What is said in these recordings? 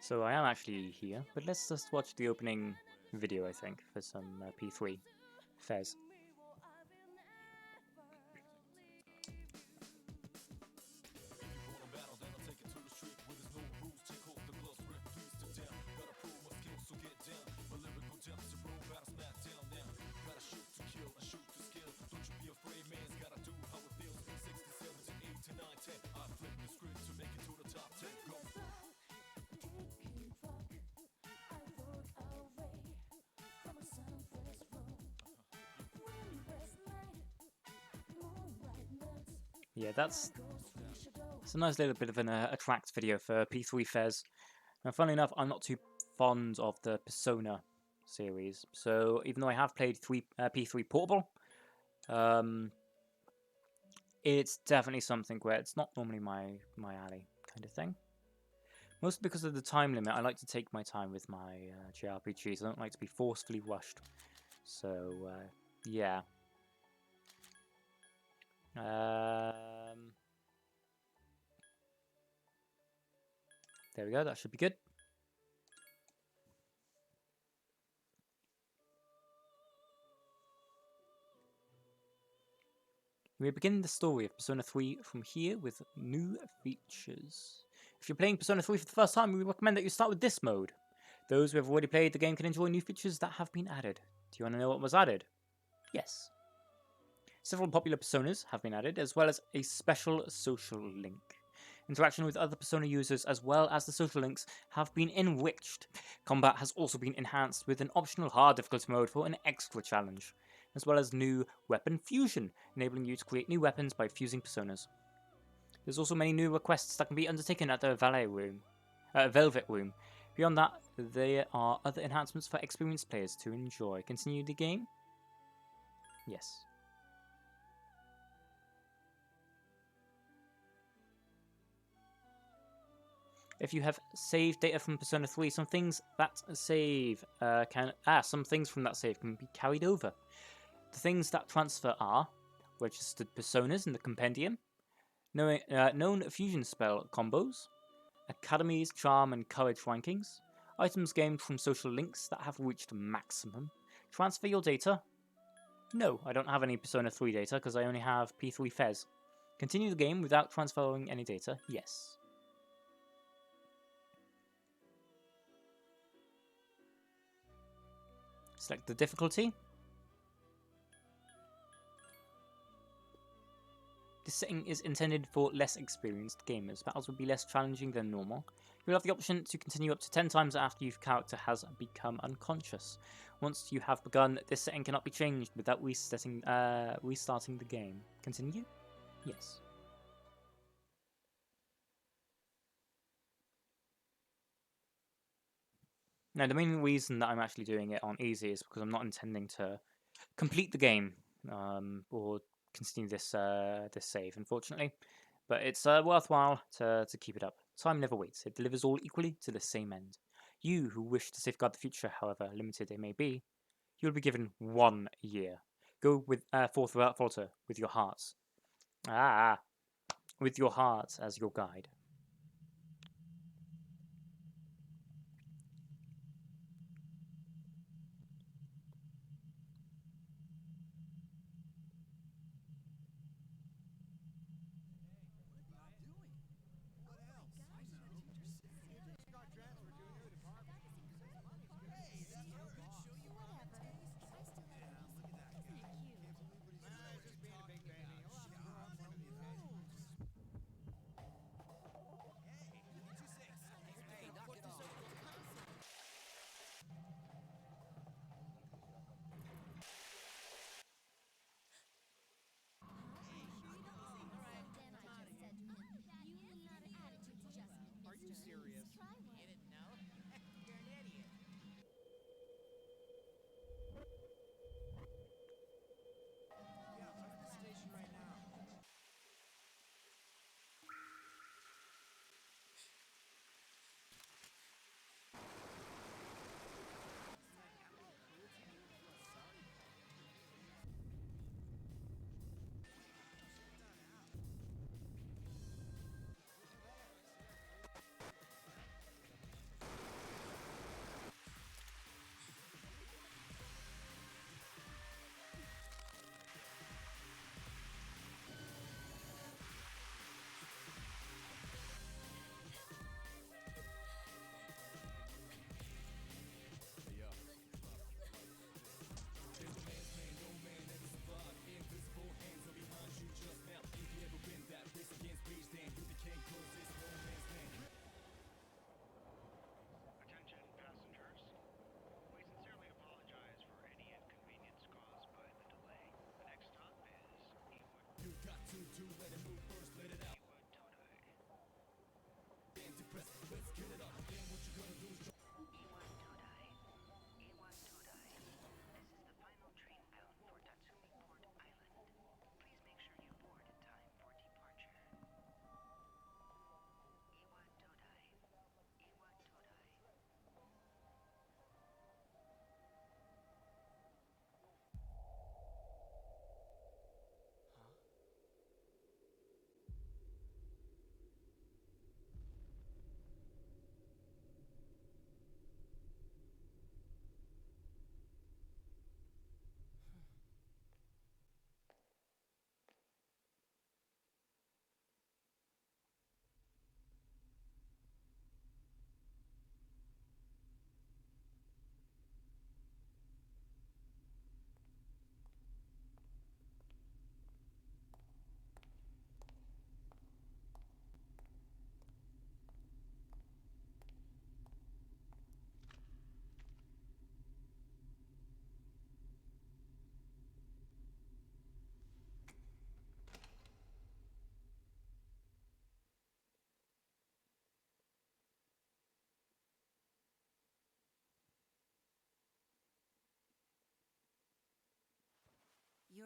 So I am actually here, but let's just watch the opening video, I think, for some P3 Fez. Yeah, that's a nice little bit of an attract video for P3 Fez. Now, funnily enough, I'm not too fond of the Persona series, so even though I have played P3 Portable, it's definitely something where it's not normally my alley kind of thing. Mostly because of the time limit, I like to take my time with my JRPGs. I don't like to be forcefully rushed. So, yeah. There we go, that should be good. We begin the story of Persona 3 from here with new features. If you're playing Persona 3 for the first time, we recommend that you start with this mode. Those who have already played the game can enjoy new features that have been added. Do you want to know what was added? Yes. Several popular personas have been added, as well as a special social link. Interaction with other Persona users, as well as the social links, have been enriched. Combat has also been enhanced with an optional hard difficulty mode for an extra challenge, as well as new weapon fusion, enabling you to create new weapons by fusing personas. There's also many new requests that can be undertaken at the Velvet Room. Beyond that, there are other enhancements for experienced players to enjoy. Continue the game? Yes. If you have saved data from Persona 3, some things from that save can be carried over. The things that transfer are registered personas in the compendium, known fusion spell combos, Academy's charm and courage rankings, items gained from social links that have reached maximum. Transfer your data? No, I don't have any Persona 3 data because I only have P3 Fez. Continue the game without transferring any data? Yes. Select the difficulty. This setting is intended for less experienced gamers. Battles will be less challenging than normal. You'll have the option to continue up to 10 times after your character has become unconscious. Once you have begun, this setting cannot be changed without restarting the game. Continue? Yes. Now, the main reason that I'm actually doing it on easy is because I'm not intending to complete the game or continue this save, unfortunately. But it's worthwhile to keep it up. Time never waits. It delivers all equally to the same end. You who wish to safeguard the future, however limited it may be, you'll be given 1 year. Go forth without falter with your hearts. With your hearts as your guide.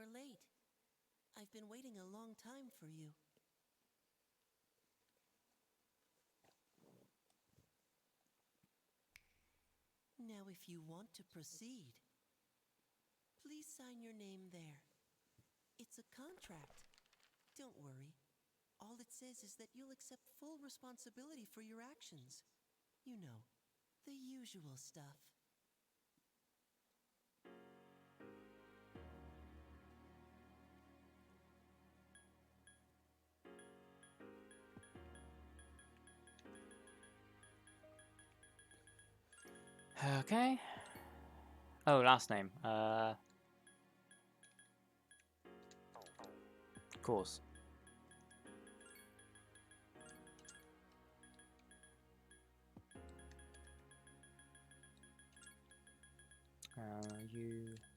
you're late. I've been waiting a long time for you. Now, if you want to proceed, please sign your name there. It's a contract. Don't worry. All it says is that you'll accept full responsibility for your actions. You know, the usual stuff. Okay. Oh, last name. Of course.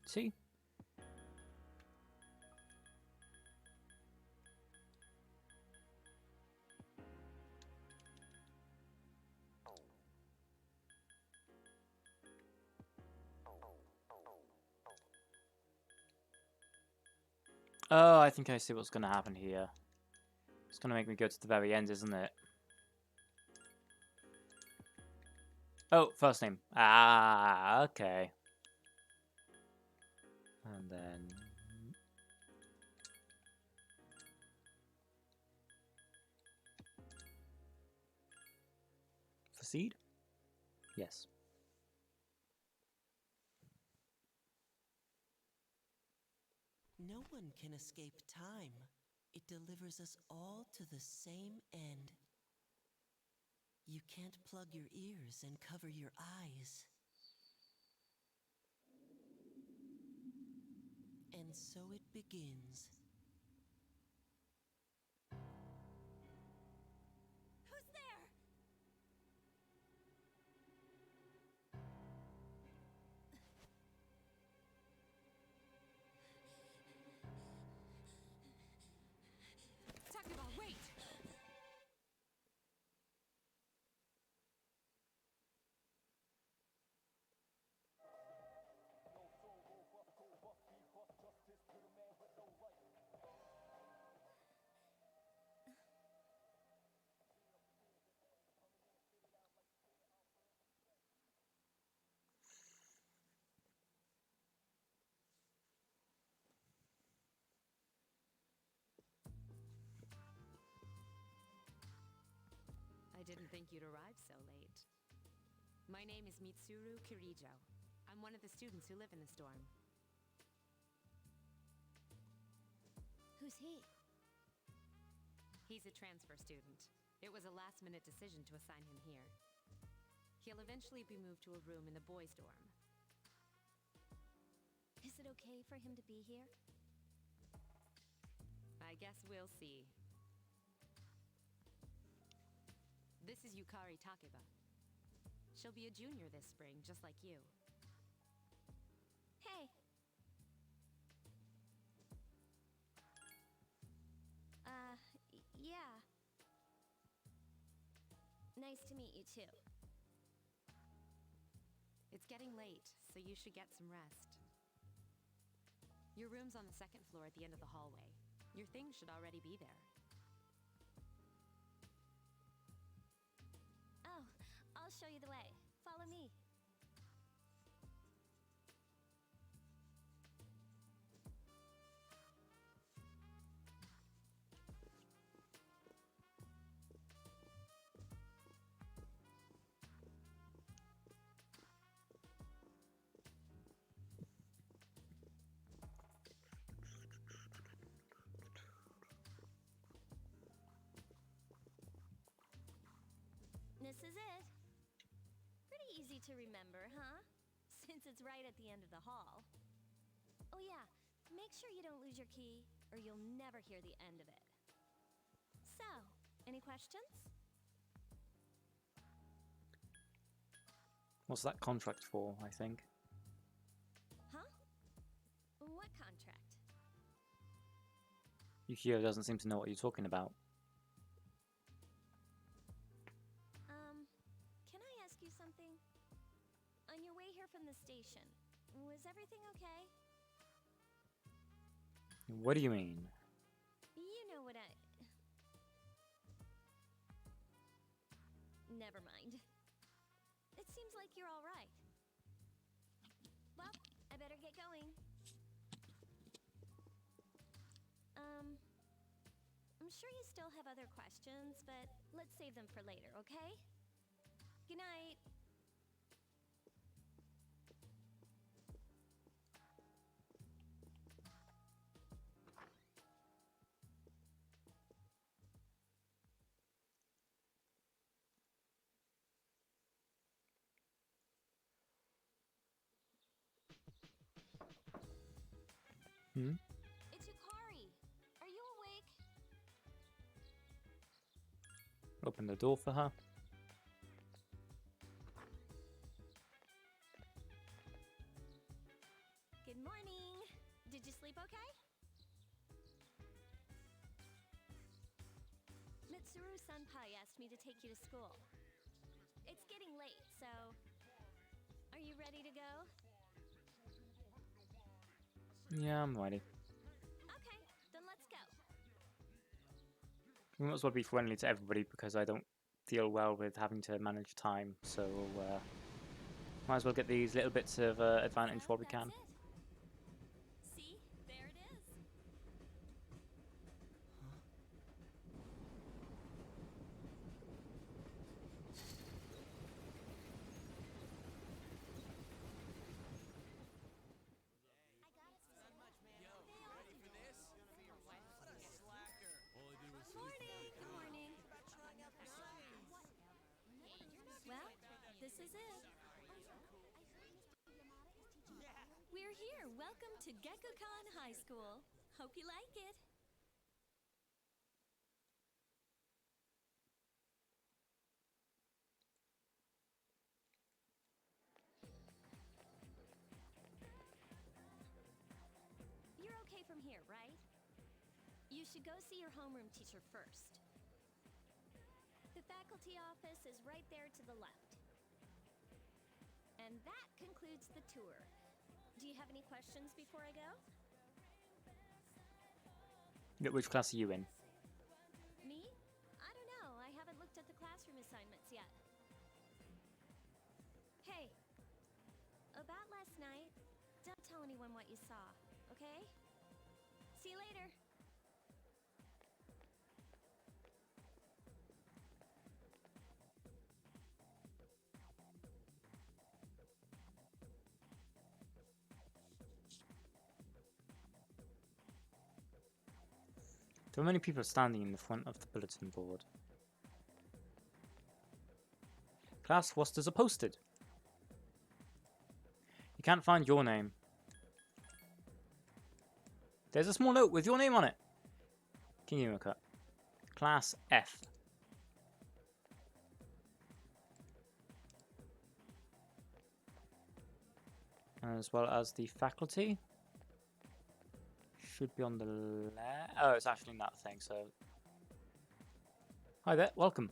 UT. Oh, I think I see what's going to happen here. It's going to make me go to the very end, isn't it? Oh, first name. Ah, okay. And then... Proceed? Yes. No one can escape time. It delivers us all to the same end. You can't plug your ears and cover your eyes. And so it begins. Who's there? Takeba, wait! I didn't think you'd arrive so late. My name is Mitsuru Kirijo. I'm one of the students who live in this dorm. Who's he? He's a transfer student. It was a last-minute decision to assign him here. He'll eventually be moved to a room in the boys' dorm. Is it okay for him to be here? I guess we'll see. This is Yukari Takeba. She'll be a junior this spring, just like you. Hey. Yeah. Nice to meet you too. It's getting late, so you should get some rest. Your room's on the second floor at the end of the hallway. Your things should already be there. Oh, I'll show you the way. Follow me. This is it. Pretty easy to remember, huh? Since it's right at the end of the hall. Oh yeah, make sure you don't lose your key, or you'll never hear the end of it. So, any questions? What's that contract for, I think? Huh? What contract? Yukio doesn't seem to know what you're talking about. Can I ask you something? On your way here from the station, was everything okay? What do you mean? You know what I... Never mind. It seems like you're all right. Well, I better get going. I'm sure you still have other questions, but let's save them for later, okay? Good night. Hmm? It's Yukari. Are you awake? Open the door for her. Good morning. Did you sleep okay? Mitsuru Senpai asked me to take you to school. It's getting late, so... Are you ready to go? Yeah, I'm ready. Okay, then let's go. We might as well be friendly to everybody because I don't deal well with having to manage time, so might as well get these little bits of advantage So while we can. that's it. See, there it is. Good morning. Well, this is it. We're here. Welcome to Gekukan High School. Hope you like it. You're okay from here, right? You should go see your homeroom teacher first. The faculty office is right there to the left. And that concludes the tour. Do you have any questions before I go? Which class are you in? Me? I don't know. I haven't looked at the classroom assignments yet. Hey, about last night, don't tell anyone what you saw, okay? See you later. There are many people standing in the front of the bulletin board. Class rosters are posted. You can't find your name. There's a small note with your name on it. Kingemocut. Class F. As well as the faculty. Should be on the left. Oh, it's actually not a thing, so... Hi there, welcome.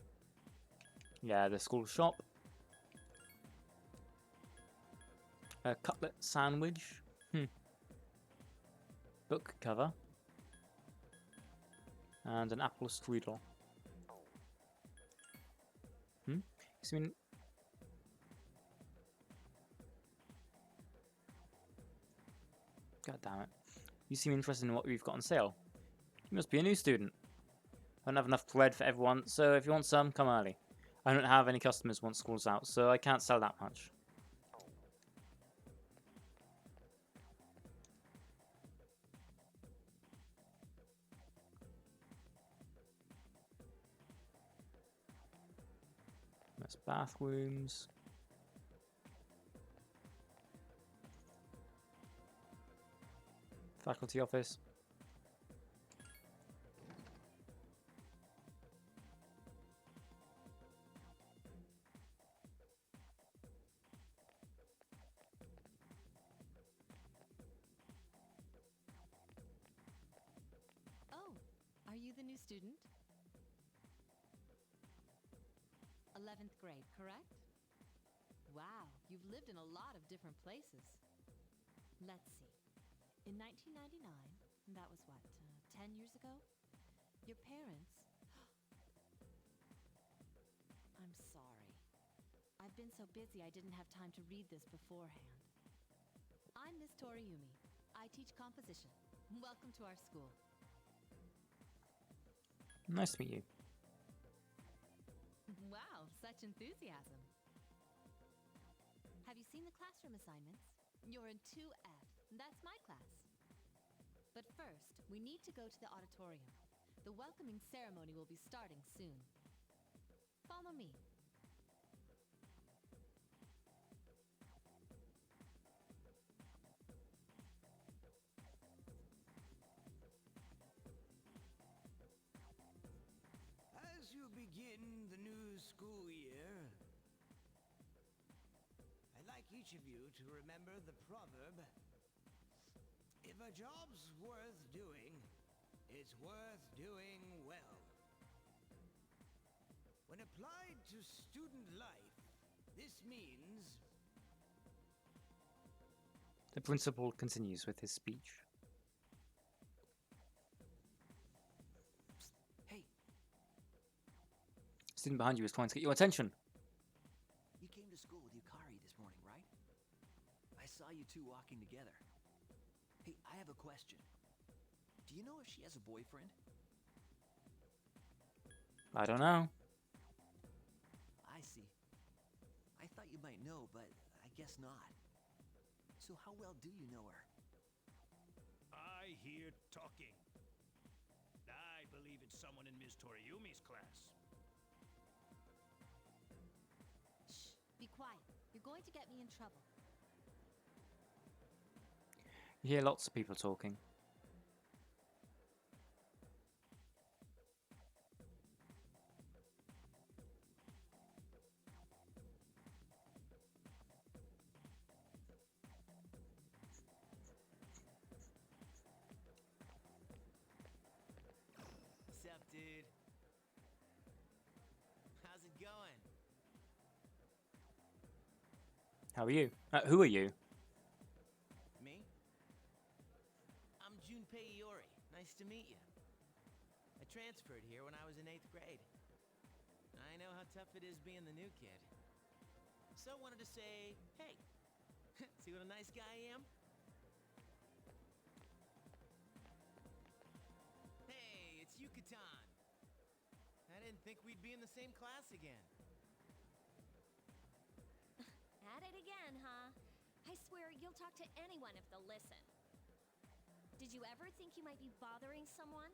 Yeah, the school shop. A cutlet sandwich. Book cover. And an apple strudel. I mean... God damn it. You seem interested in what we've got on sale. You must be a new student. I don't have enough bread for everyone, so if you want some, come early. I don't have any customers once school's out, so I can't sell that much. There's bathrooms. Faculty office. Oh, are you the new student? 11th grade, correct? Wow, you've lived in a lot of different places. Let's see. In 1999, That was what, 10 years ago? Your parents? I'm sorry. I've been so busy I didn't have time to read this beforehand. I'm Miss Toriumi. I teach composition. Welcome to our school. Nice to meet you. Wow, such enthusiasm. Have you seen the classroom assignments? You're in 2F. That's my class. But first, we need to go to the auditorium. The welcoming ceremony will be starting soon. Follow me. As you begin the new school year, I'd like each of you to remember the proverb, if a job's worth doing, it's worth doing well. When applied to student life, this means... The principal continues with his speech. Hey, Student behind you is trying to get your attention. You came to school with Yukari this morning, right? I saw you two walking together. Hey, I have a question. Do you know if she has a boyfriend? I don't know. I see. I thought you might know, but I guess not. So how well do you know her? I hear talking. I believe it's someone in Ms. Toriumi's class. Shh, be quiet. You're going to get me in trouble. You hear lots of people talking. Sup, dude? How's it going? How are you? Who are you? Me? I'm Junpei Iori. Nice to meet you. I transferred here when I was in 8th grade. I know how tough it is being the new kid. So wanted to say, hey, see what a nice guy I am? Hey, it's Yucatan. I didn't think we'd be in the same class again. At it again, huh? I swear you'll talk to anyone if they'll listen. Did you ever think you might be bothering someone?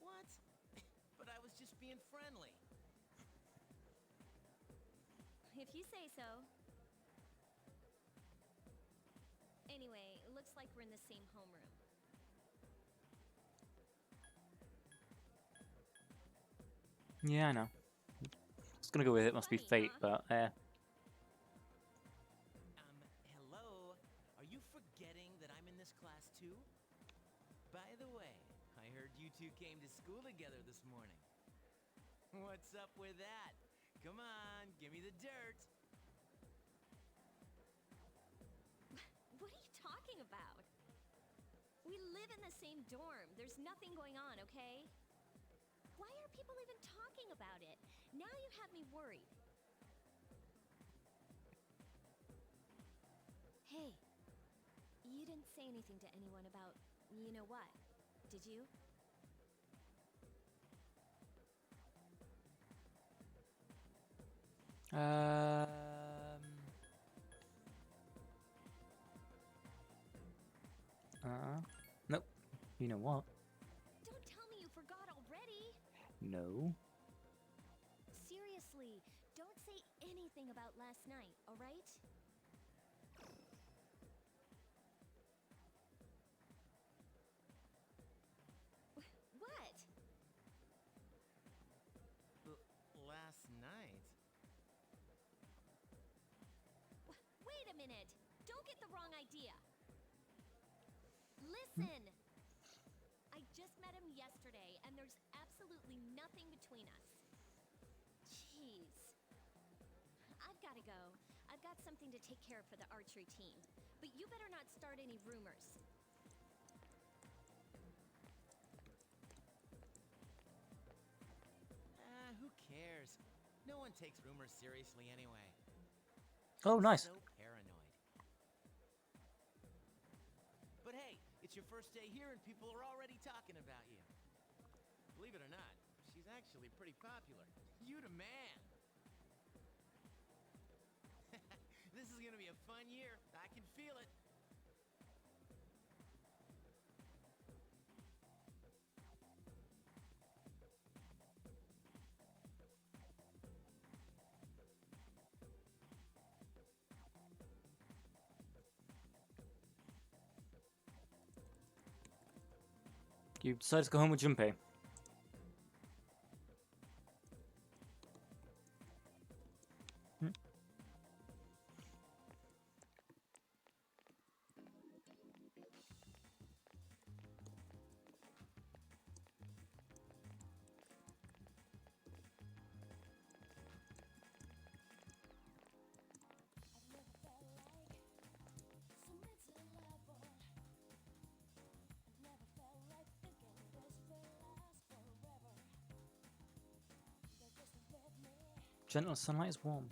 What? But I was just being friendly. If you say so. Anyway, it looks like we're in the same homeroom. Yeah, I know. I was gonna go with it must be Funny, fate, huh? but Hello? Are you forgetting that I'm in this class too? By the way, I heard you two came to school together this morning. What's up with that? Come on, give me the dirt. What are you talking about? We live in the same dorm. There's nothing going on, okay? Why are people even talking about it? Now you have me worried. Hey, you didn't say anything to anyone about you know what, did you? Nope. You know what? Don't tell me you forgot already. No. Seriously, don't say anything about last night, all right? What? Last night? Wait a minute. Don't get the wrong idea. Listen. I just met him yesterday, and there's absolutely nothing between us. Jeez. I've got to go. I've got something to take care of for the archery team, but you better not start any rumors. Who cares? No one takes rumors seriously anyway. Oh, nice. So paranoid. But hey, it's your first day here and people are already talking about you. Believe it or not, she's actually pretty popular. You the man. This is gonna be a fun year. I can feel it. You decided to go home with Junpei. Gentle sunlight is warm.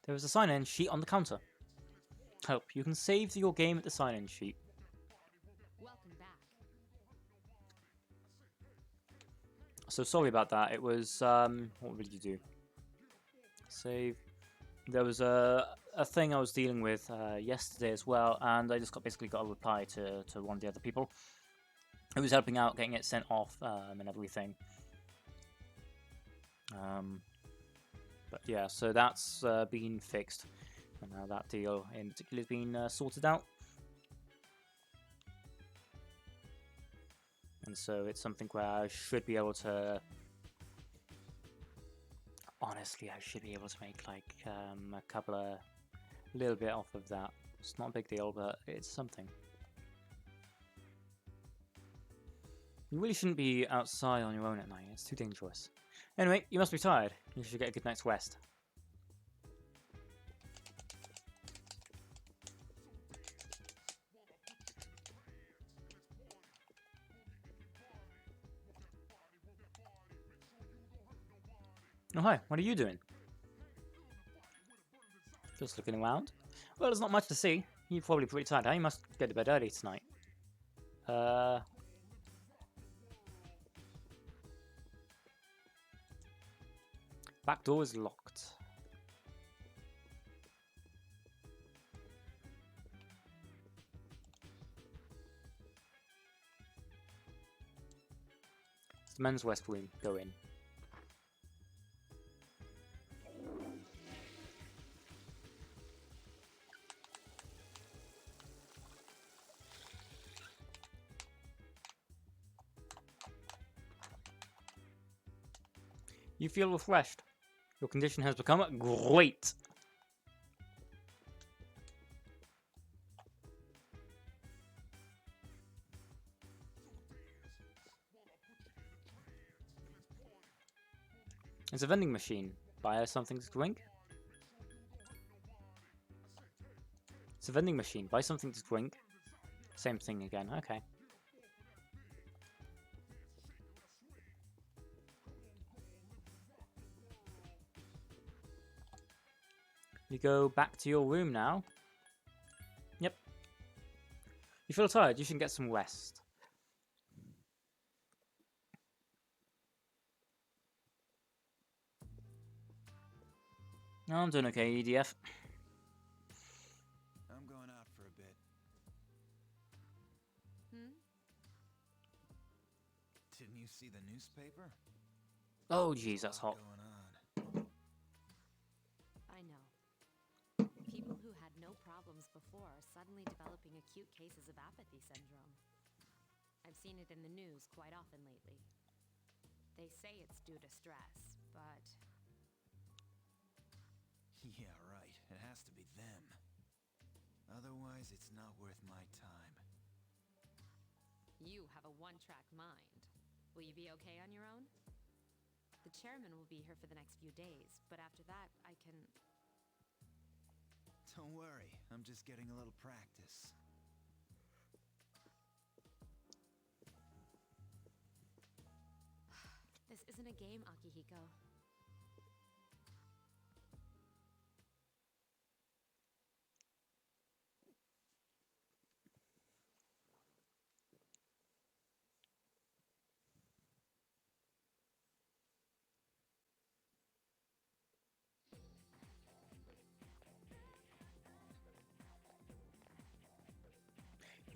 There is a sign-in sheet on the counter. Help. You can save your game at the sign-in sheet. Welcome back. So sorry about that. It was what did you do? Save. There was a thing I was dealing with yesterday as well, and I just basically got a reply to one of the other people who was helping out, getting it sent off and everything. But yeah, so that's been fixed, and now that deal in particular has been sorted out. And so it's something where I should be able to... Honestly, I should be able to make like a little bit off of that. It's not a big deal, but it's something. You really shouldn't be outside on your own at night. It's too dangerous. Anyway, you must be tired. You should get a good night's rest. Oh, hi. What are you doing? Just looking around. Well, there's not much to see. You're probably pretty tired, huh? You must get to bed early tonight. Back door is locked. It's the men's rest room. Go in. You feel refreshed. Your condition has become great. It's a vending machine. Buy something to drink. It's a vending machine. Buy something to drink. Same thing again. Okay. You go back to your room now. Yep. You feel tired. You should get some rest. No, I'm doing okay, EDF. I'm going out for a bit. Didn't you see the newspaper? Oh, jeez, that's hot. Going on. I know. People suddenly developing acute cases of apathy syndrome. I've seen it in the news quite often lately. They say it's due to stress, but... Yeah, right. It has to be them. Otherwise, it's not worth my time. You have a one-track mind. Will you be okay on your own? The chairman will be here for the next few days, but after that, I can... Don't worry, I'm just getting a little practice. This isn't a game, Akihiko.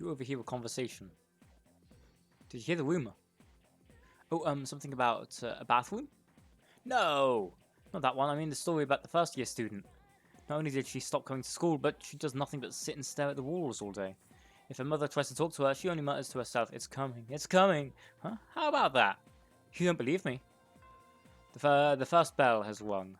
You overhear a conversation. Did you hear the rumor? Oh, something about a bathroom? No! Not that one, I mean the story about the first year student. Not only did she stop coming to school, but she does nothing but sit and stare at the walls all day. If her mother tries to talk to her, she only mutters to herself, "It's coming, it's coming." Huh? How about that? You don't believe me? The first bell has rung.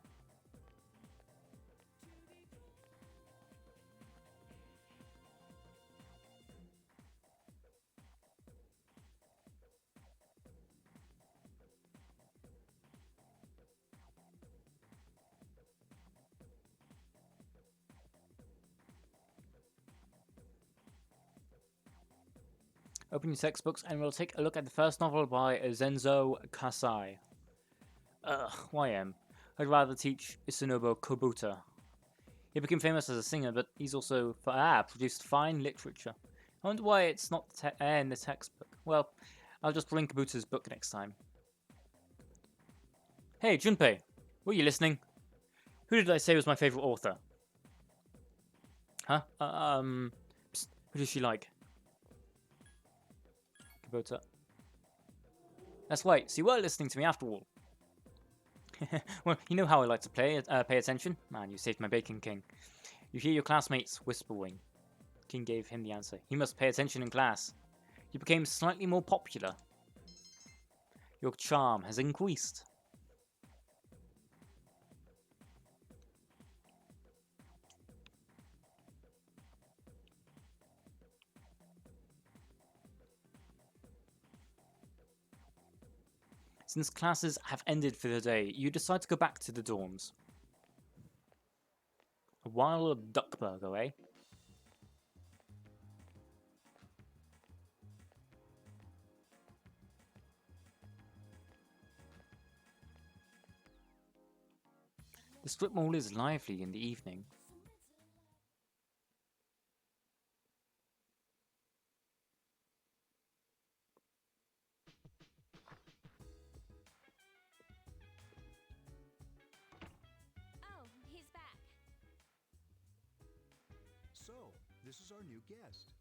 Open your textbooks and we'll take a look at the first novel by Zenzo Kasai. Ugh, YM. I'd rather teach Isunobu Kobuta. He became famous as a singer, but he's also produced fine literature. I wonder why it's not in the textbook. Well, I'll just bring Kobuta's book next time. Hey, Junpei, were you listening? Who did I say was my favorite author? Huh? Psst, who does she like? Kubota. That's right, so you were listening to me after all. Well, you know how I like to pay attention. Man, you saved my bacon, King. You hear your classmates whispering. King gave him the answer. You must pay attention in class. You became slightly more popular. Your charm has increased. Since classes have ended for the day, you decide to go back to the dorms. A wild duck burger, eh? The strip mall is lively in the evening. Oh, he's back. So, this is our new guest.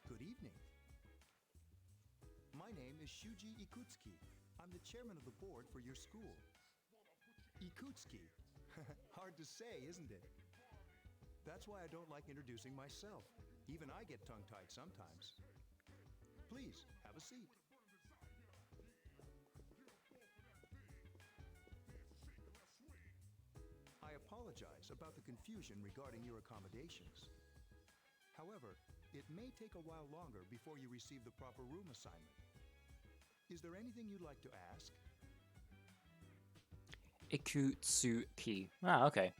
Good evening. My name is Shuji Ikutsuki. I'm the chairman of the board for your school. Ikutsuki. Hard to say, isn't it? That's why I don't like introducing myself. Even I get tongue-tied sometimes. Please, have a seat. I apologize about the confusion regarding your accommodations. However, it may take a while longer before you receive the proper room assignment. Is there anything you'd like to ask? Ikutsuki. Ah, okay.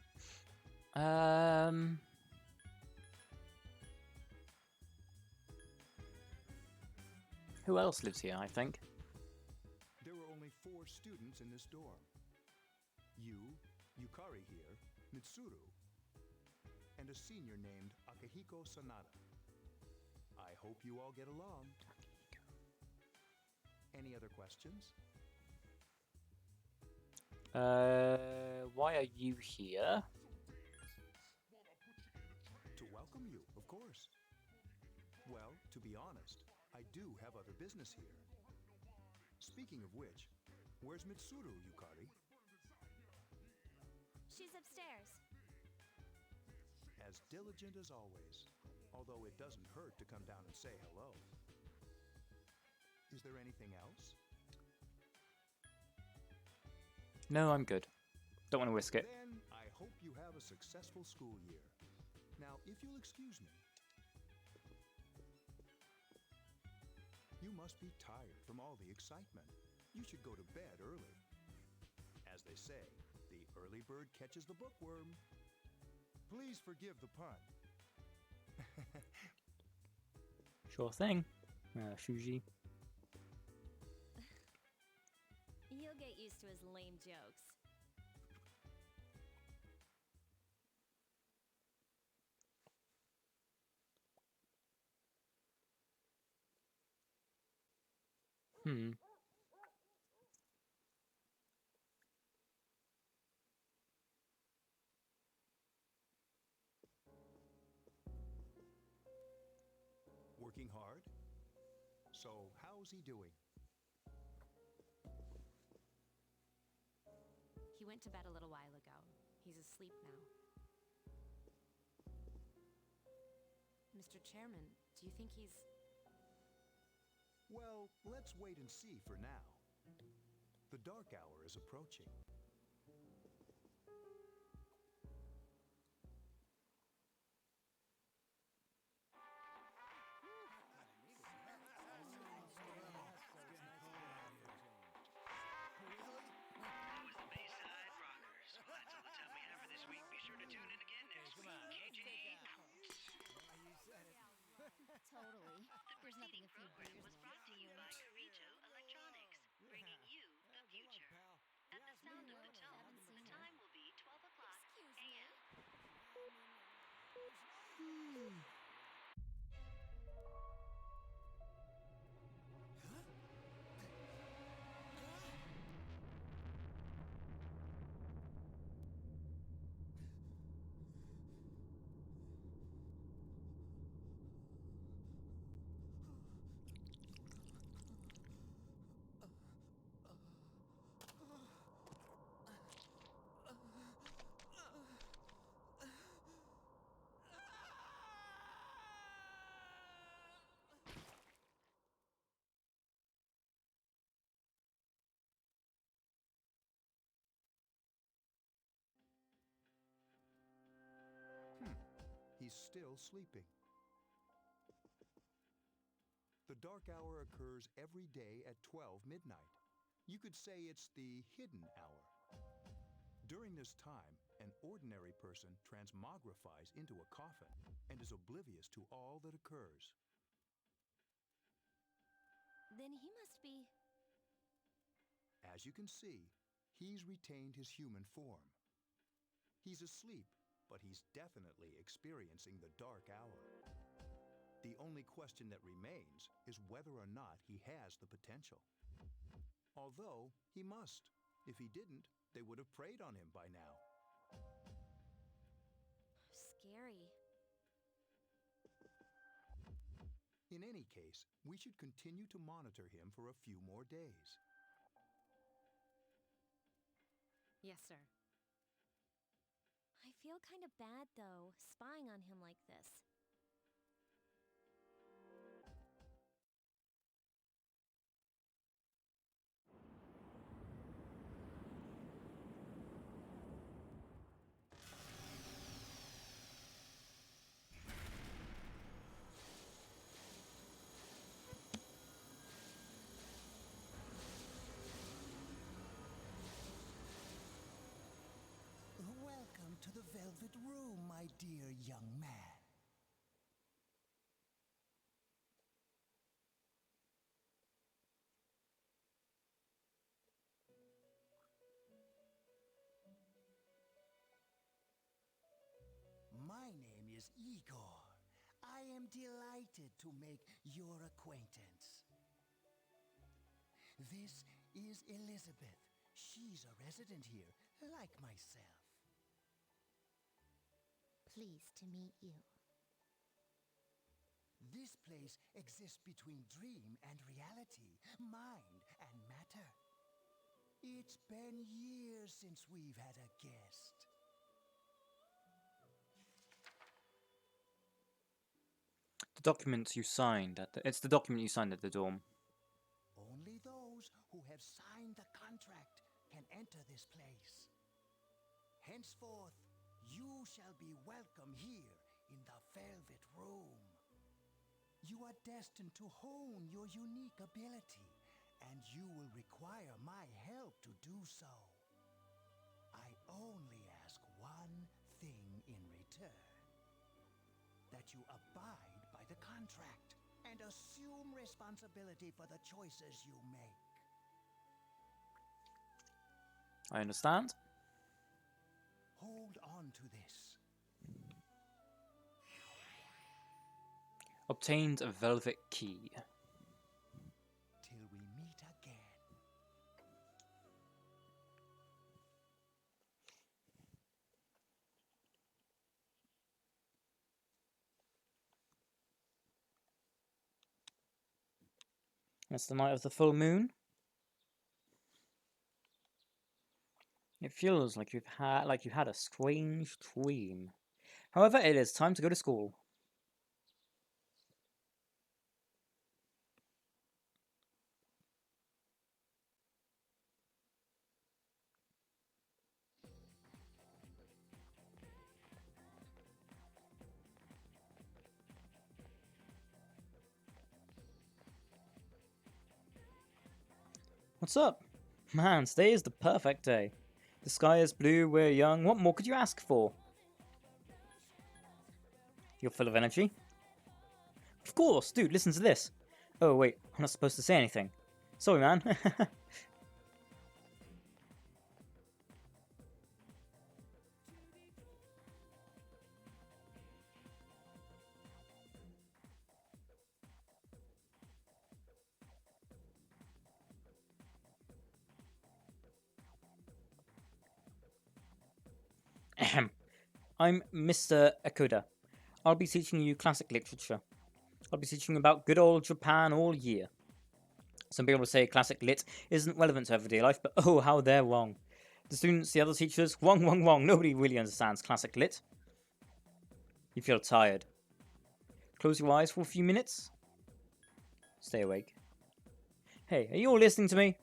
Who else lives here, I think? There are only 4 students in this dorm. You, Yukari here, Mitsuru, and a senior named Akihiko Sanada. I hope you all get along. Any other questions? Why are you here? To welcome you, of course. Well, to be honest, I do have other business here. Speaking of which, where's Mitsuru, Yukari? She's upstairs. As diligent as always, although it doesn't hurt to come down and say hello. Is there anything else? No, I'm good. Don't want to risk it. Then I hope you have a successful school year. Now, if you'll excuse me. You must be tired from all the excitement. You should go to bed early. As they say, the early bird catches the bookworm. Please forgive the pun. Sure thing, Shuji. You'll get used to his lame jokes. Working hard? So, how's he doing? He went to bed a little while ago. He's asleep now. Mr. Chairman, do you think he's... Well, let's wait and see for now. The dark hour is approaching. Totally. There's nothing a few beers Was brought to you by Dorito Electronics, bringing you the future. At the sound of the tone, the time will be 12 o'clock a.m. He's still sleeping. The dark hour occurs every day at 12 midnight. You could say it's the hidden hour. During this time, an ordinary person transmogrifies into a coffin and is oblivious to all that occurs. Then he must be... As you can see, he's retained his human form. He's asleep, but he's definitely experiencing the dark hour. The only question that remains is whether or not he has the potential. Although, he must. If he didn't, they would have preyed on him by now. scary. In any case, we should continue to monitor him for a few more days. Yes, sir. I feel kind of bad, though, spying on him like this. Welcome to the Velvet Room, my dear young man. My name is Igor. I am delighted to make your acquaintance. This is Elizabeth. She's a resident here, like myself. Pleased to meet you. This place exists between dream and reality, mind and matter. It's been years since we've had a guest. Document you signed at the... It's the document you signed at the dorm. Only those who have signed the contract can enter this place. Henceforth, you shall be welcome here in the Velvet Room. You are destined to hone your unique ability, and you will require my help to do so. I only ask one thing in return. That you abide by the contract and assume responsibility for the choices you make. I understand. Hold on to this. Obtained a velvet key. Till we meet again. It's the night of the full moon. It feels like you had a strange dream. However, it is time to go to school. What's up? Man, today is the perfect day. The sky is blue, we're young. What more could you ask for? You're full of energy? Of course, dude, listen to this. Oh, wait, I'm not supposed to say anything. Sorry, man. Ahem. I'm Mr. Akuda. I'll be teaching you classic literature. I'll be teaching you about good old Japan all year. Some people say classic lit isn't relevant to everyday life, but oh, how they're wrong. The students, the other teachers, wrong. Nobody really understands classic lit. You feel tired. Close your eyes for a few minutes. Stay awake. Hey, are you all listening to me?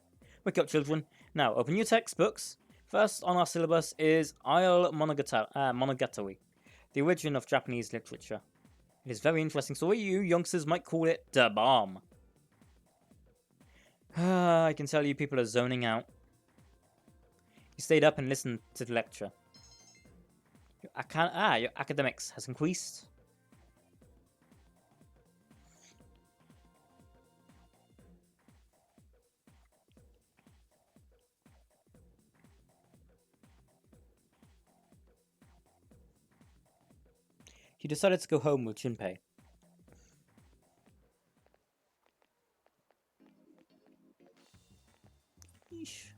Wake up, children. Now, open your textbooks. First on our syllabus is Isle Monogatari, the origin of Japanese literature. It is a very interesting story. You youngsters might call it the bomb. I can tell you people are zoning out. You stayed up and listened to the lecture. Your academics has increased. He decided to go home with Junpei. Yeesh.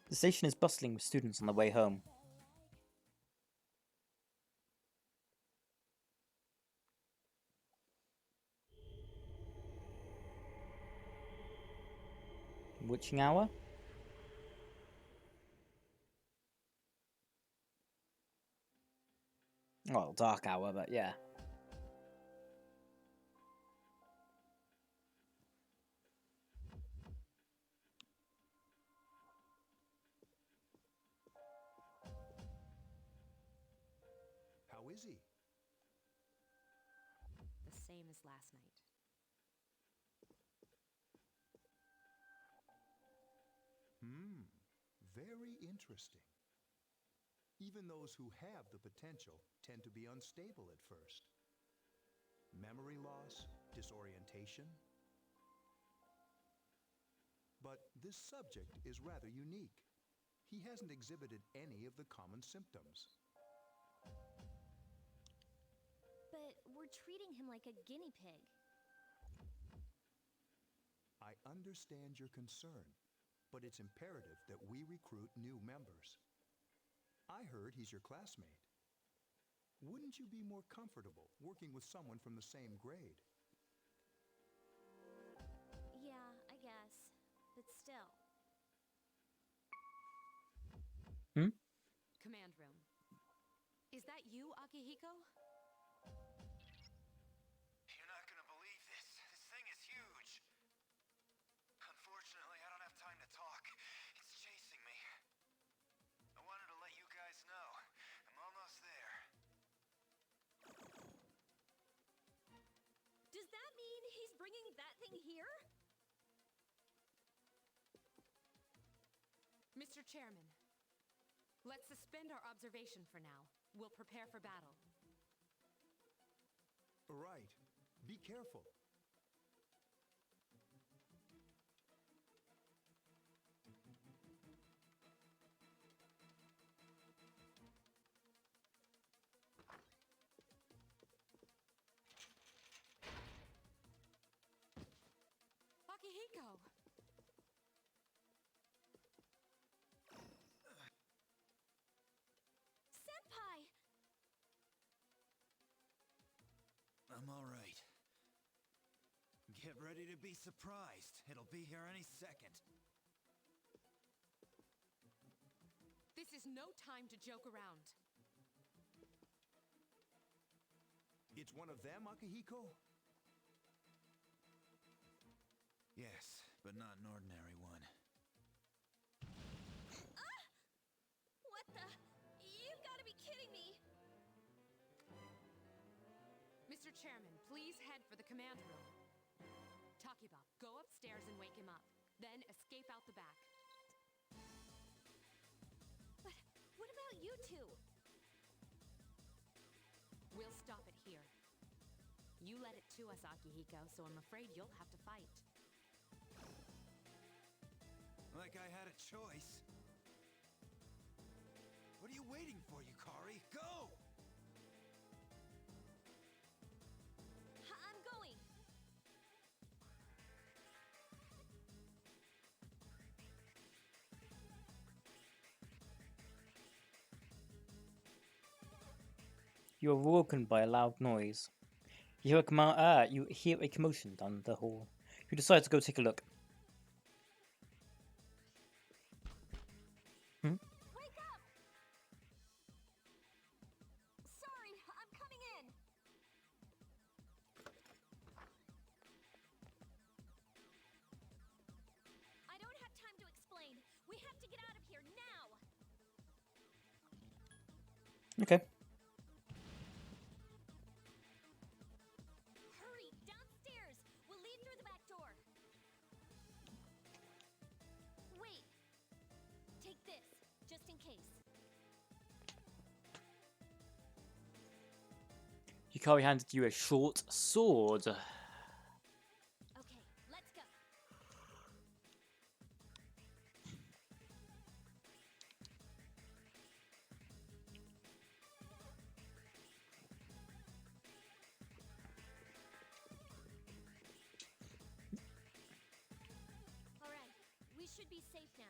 The station is bustling with students on their way home. Witching hour? Well, dark hour, but yeah. How is he? The same as last night. Very interesting. Even those who have the potential tend to be unstable at first. Memory loss, disorientation. But this subject is rather unique. He hasn't exhibited any of the common symptoms. But we're treating him like a guinea pig. I understand your concern, but it's imperative that we recruit new members. I heard he's your classmate. Wouldn't you be more comfortable working with someone from the same grade? Yeah, I guess. But still. Is that you, Akihiko? You're not gonna believe this. This thing is huge. Unfortunately, I don't have time to talk. It's chasing me. I wanted to let you guys know. I'm almost there. Does that mean he's bringing that thing here? Mr. Chairman, let's suspend our observation for now. We'll prepare for battle. Right. Be careful. Akihiko! Senpai! I'm all right. Get ready to be surprised. It'll be here any second. This is no time to joke around. It's one of them, Akihiko? Yes, but not an ordinary one. What the? You've got to be kidding me! Mr. Chairman, please head for the command room. Takiba, go upstairs and wake him up. Then escape out the back. But what about you two? We'll stop it here. You led it to us, Akihiko, so I'm afraid you'll have to fight. Like I had a choice. What are you waiting for, Yukari? Go! I'm going. You are awoken by a loud noise. You hear a commotion down the hall. You decide to go take a look. Wake up! Sorry, I'm coming in. I don't have time to explain. We have to get out of here now. Okay. Hurry, downstairs. We'll leave through the back door. Wait. Take this, just in case. Yukari handed you a short sword. Okay, let's go. All right, we should be safe now.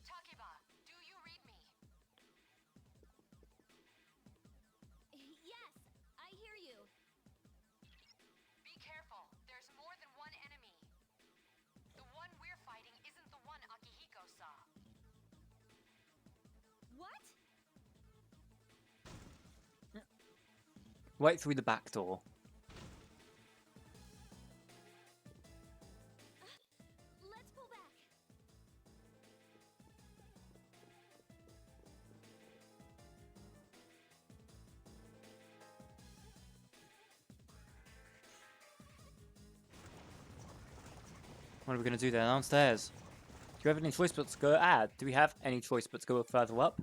Takiba, do you read me? Yes, I hear you. Be careful. There's more than one enemy. The one we're fighting isn't the one Akihiko saw. What? Right through the back door. Let's pull back. What are we going to do there downstairs? Do you have any choice but to go do we have any choice but to go further up?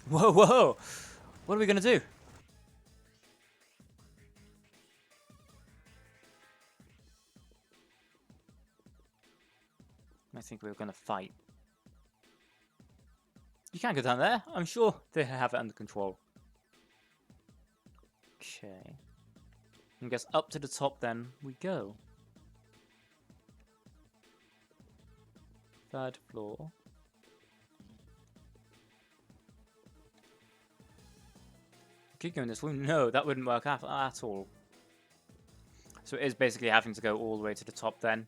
Whoa, whoa! What are we going to do? I think we were going to fight. You can't go down there. I'm sure they have it under control. Okay. I guess up to the top then we go. 3rd floor. Could go in this room? No, that wouldn't work at all. So it is basically having to go all the way to the top then.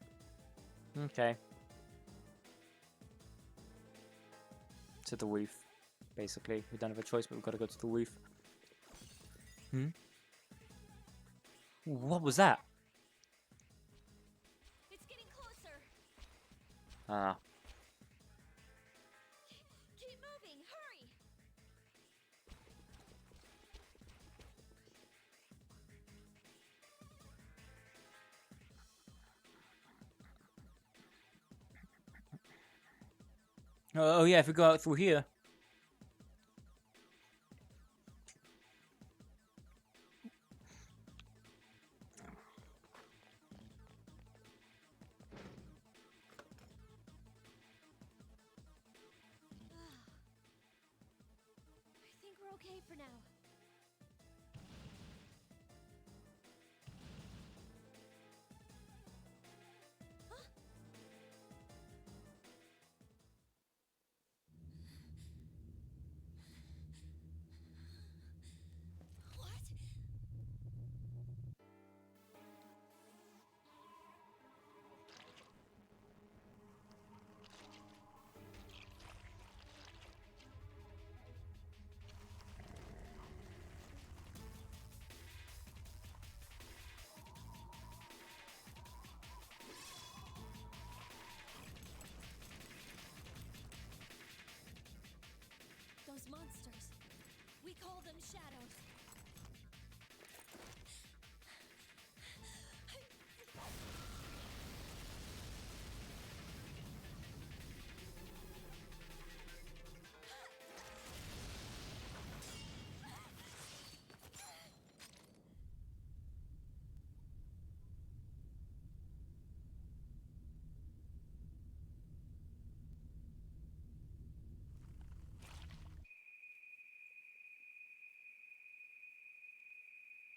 Okay. To the roof, basically. We don't have a choice, but we've got to go to the roof. Hmm? What was that? It's getting closer. Ah. Keep moving. Hurry. Oh yeah, if we go out through here. I think we're okay for now. What? Those monsters. We call them shadows.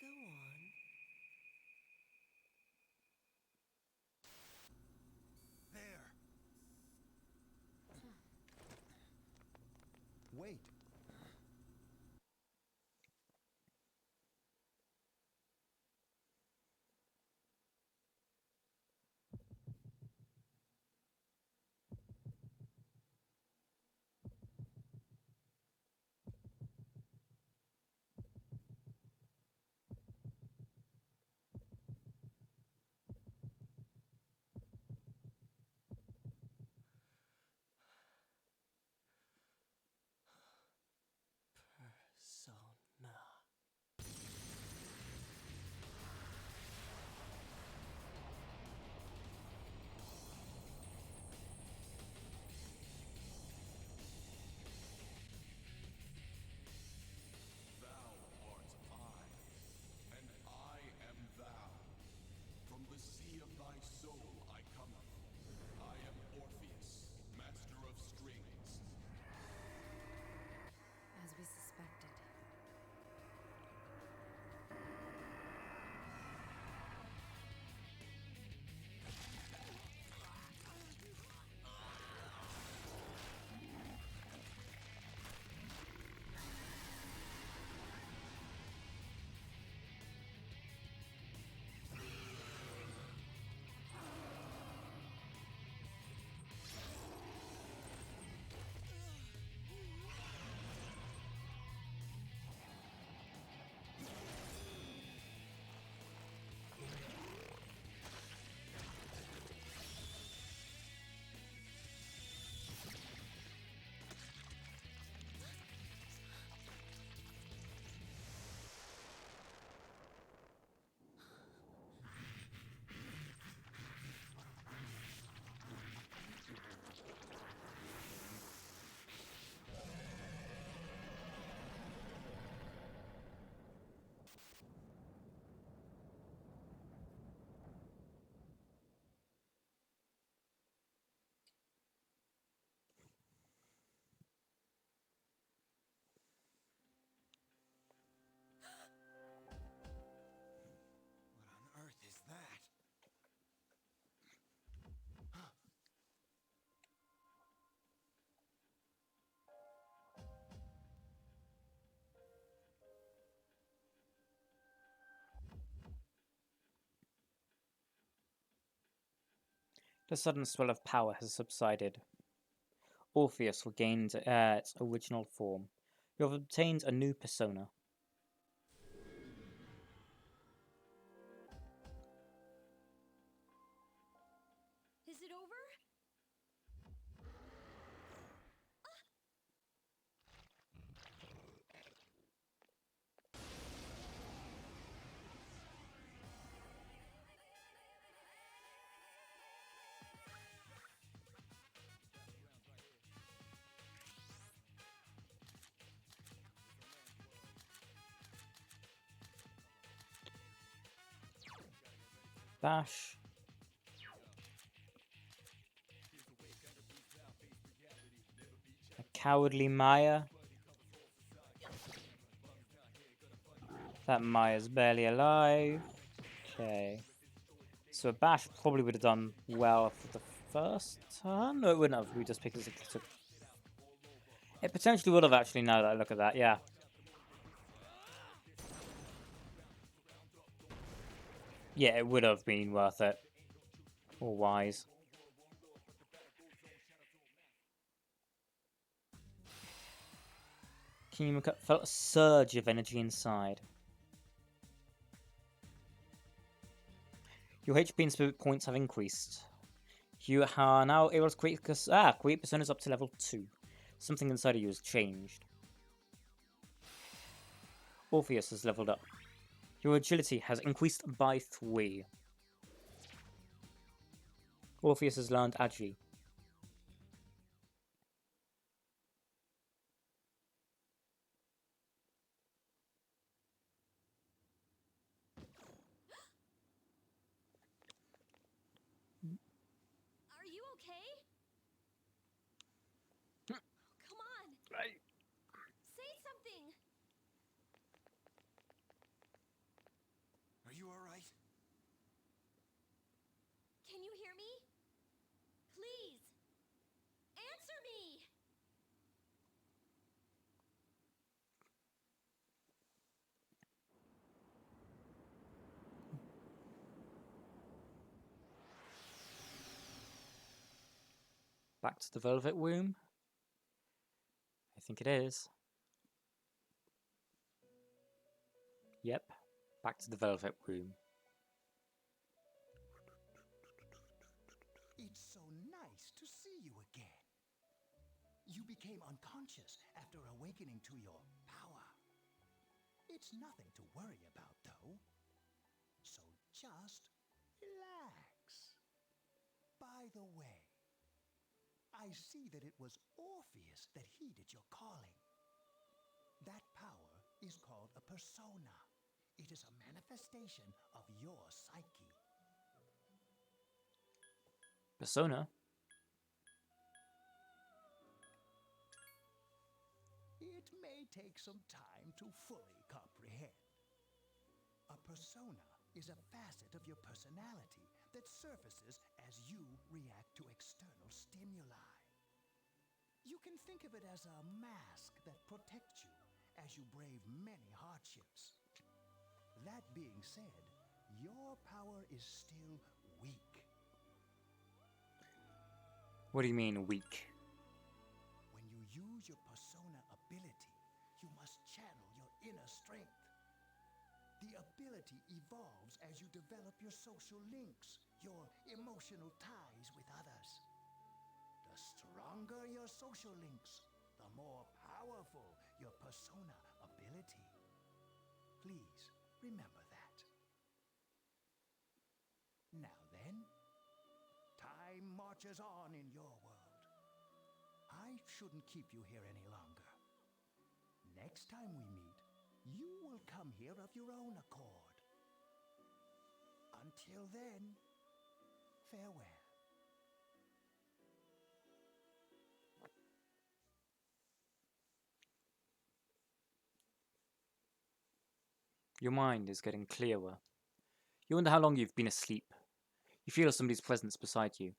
Go on. There! Wait. The sudden swell of power has subsided. Orpheus regained its original form. You have obtained a new persona. Is it over? Dash. A cowardly Maya. That Maya's barely alive. Okay. So a bash probably would have done well for the first turn. No, it wouldn't have. We just picked it as a... It potentially would have actually, now that I look at that, yeah. Yeah, it would have been worth it. Or wise. Kingemocut felt a surge of energy inside. Your HP and spirit points have increased. You are now able to create personas up to level 2. Something inside of you has changed. Orpheus has leveled up. Your agility has increased by 3. Orpheus has learned Agi. Are you okay? Come on. Say something. Are you alright? Can you hear me? Please. Answer me. Back to the Velvet Room. I think it is. Yep. Back to the Velvet Room. It's so nice to see you again. You became unconscious after awakening to your power. It's nothing to worry about, though. So just relax. By the way, I see that it was Orpheus that heeded your calling. That power is called a persona. It is a manifestation of your psyche. Persona? It may take some time to fully comprehend. A persona is a facet of your personality that surfaces as you react to external stimuli. You can think of it as a mask that protects you as you brave many hardships. That being said, your power is still weak. What do you mean, weak? When you use your persona ability, you must channel your inner strength. The ability evolves as you develop your social links, your emotional ties with others. The stronger your social links, the more powerful your persona ability. Please remember that. Now then, time marches on in your world. I shouldn't keep you here any longer. Next time we meet, you will come here of your own accord. Until then, farewell. Your mind is getting clearer. You wonder how long you've been asleep. You feel somebody's presence beside you.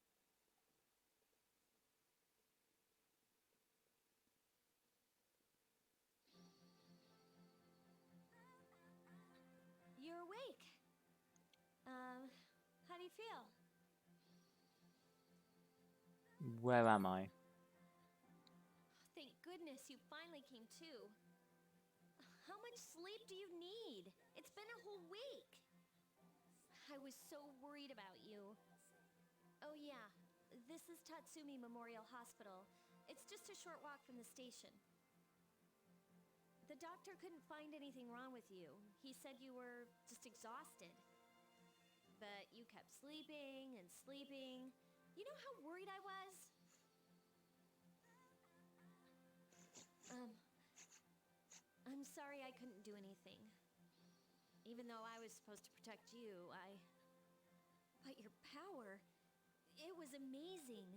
You're awake. How do you feel? Where am I? Thank goodness you finally came to. How much sleep do you need? It's been a whole week. I was so worried about you. Oh yeah, this is Tatsumi Memorial Hospital. It's just a short walk from the station. The doctor couldn't find anything wrong with you. He said you were just exhausted. But you kept sleeping and sleeping. You know how worried I was? I'm sorry I couldn't do anything. Even though I was supposed to protect you, But your power, it was amazing.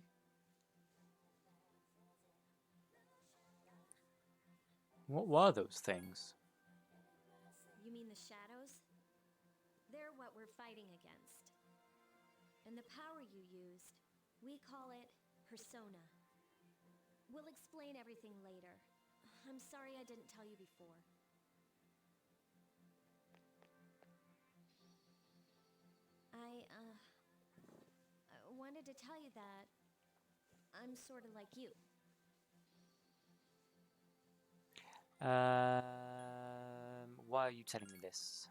What were those things? You mean the shadows? They're what we're fighting against. And the power you used, we call it persona. We'll explain everything later. I'm sorry I didn't tell you before. I wanted to tell you that I'm sort of like you. Why are you telling me this?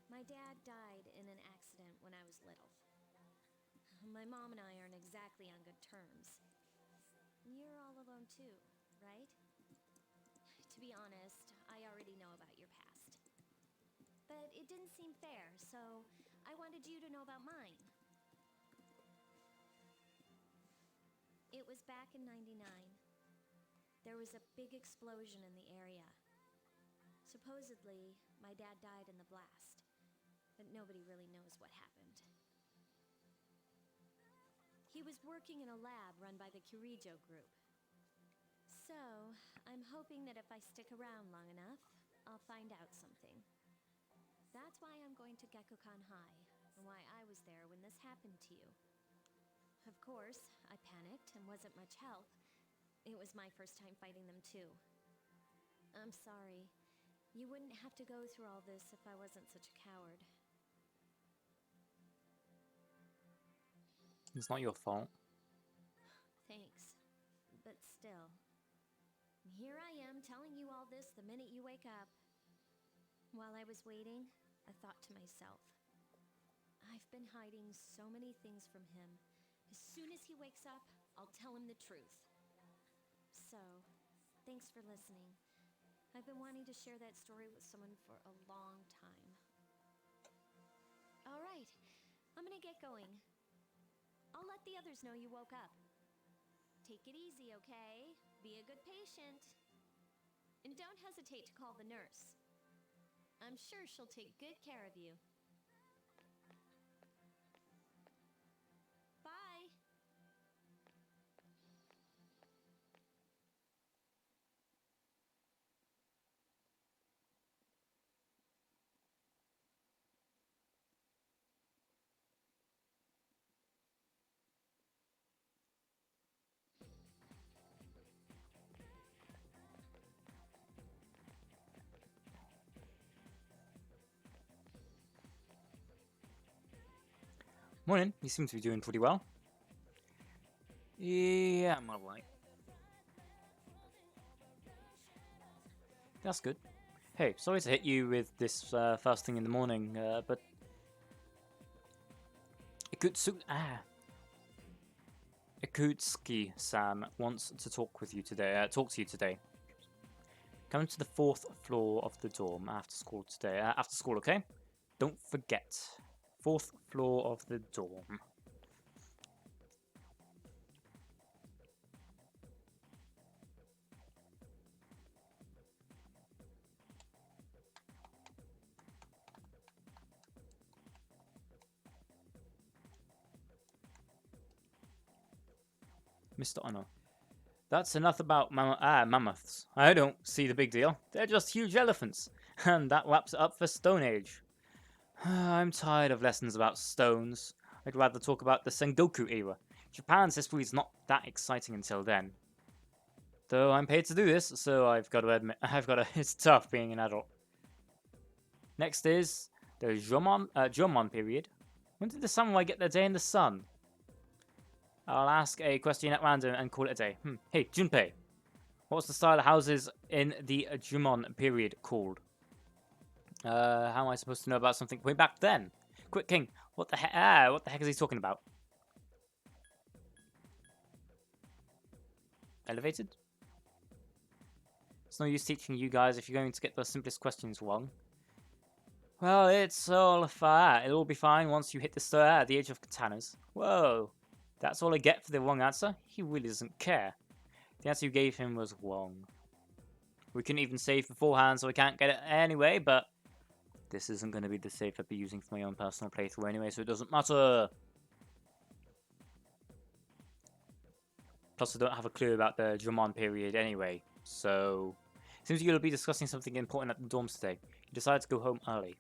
My dad died in an accident when I was little. My mom and I aren't exactly on good terms. You're all alone too, right? To be honest, I already know about your past. But it didn't seem fair, so I wanted you to know about mine. It was back in '99. There was a big explosion in the area. Supposedly, my dad died in the blast, but nobody really knows what happened. He was working in a lab run by the Kirijo group. So, I'm hoping that if I stick around long enough, I'll find out something. That's why I'm going to Gekukan High, and why I was there when this happened to you. Of course, I panicked and wasn't much help. It was my first time fighting them too. I'm sorry. You wouldn't have to go through all this if I wasn't such a coward. It's not your fault. Thanks. But still. Here I am telling you all this the minute you wake up. While I was waiting, I thought to myself, I've been hiding so many things from him. As soon as he wakes up, I'll tell him the truth. So, thanks for listening. I've been wanting to share that story with someone for a long time. All right, I'm gonna get going. I'll let the others know you woke up. Take it easy, okay? Be a good patient. And don't hesitate to call the nurse. I'm sure she'll take good care of you. Bye! Morning, you seem to be doing pretty well. Yeah, I'm alright. That's good. Hey, sorry to hit you with this first thing in the morning, but Ikutsuki-san wants to talk with you today. Talk to you today. Come to the 4th floor of the dorm after school today. After school, okay? Don't forget. 4th floor of the dorm. Mr. Honor. That's enough about mammoths. I don't see the big deal. They're just huge elephants. And that wraps it up for Stone Age. I'm tired of lessons about stones. I'd rather talk about the Sengoku era. Japan's history is not that exciting until then. Though I'm paid to do this, so I've got to admit, it's tough being an adult. Next is the Jomon period. When did the samurai get their day in the sun? I'll ask a question at random and call it a day. Hey, Junpei. What's the style of houses in the Jumon period called? How am I supposed to know about something way back then? Quick, King. What the heck? What the heck is he talking about? Elevated? It's no use teaching you guys if you're going to get the simplest questions wrong. Well, it's all fine. It'll be fine once you hit the age of katanas. Whoa. That's all I get for the wrong answer? He really doesn't care. The answer you gave him was wrong. We couldn't even save beforehand, so we can't get it anyway, but this isn't going to be the save I'd be using for my own personal playthrough anyway, so it doesn't matter. Plus, I don't have a clue about the Dramon period anyway, so seems you'll be discussing something important at the dorms today. You decided to go home early.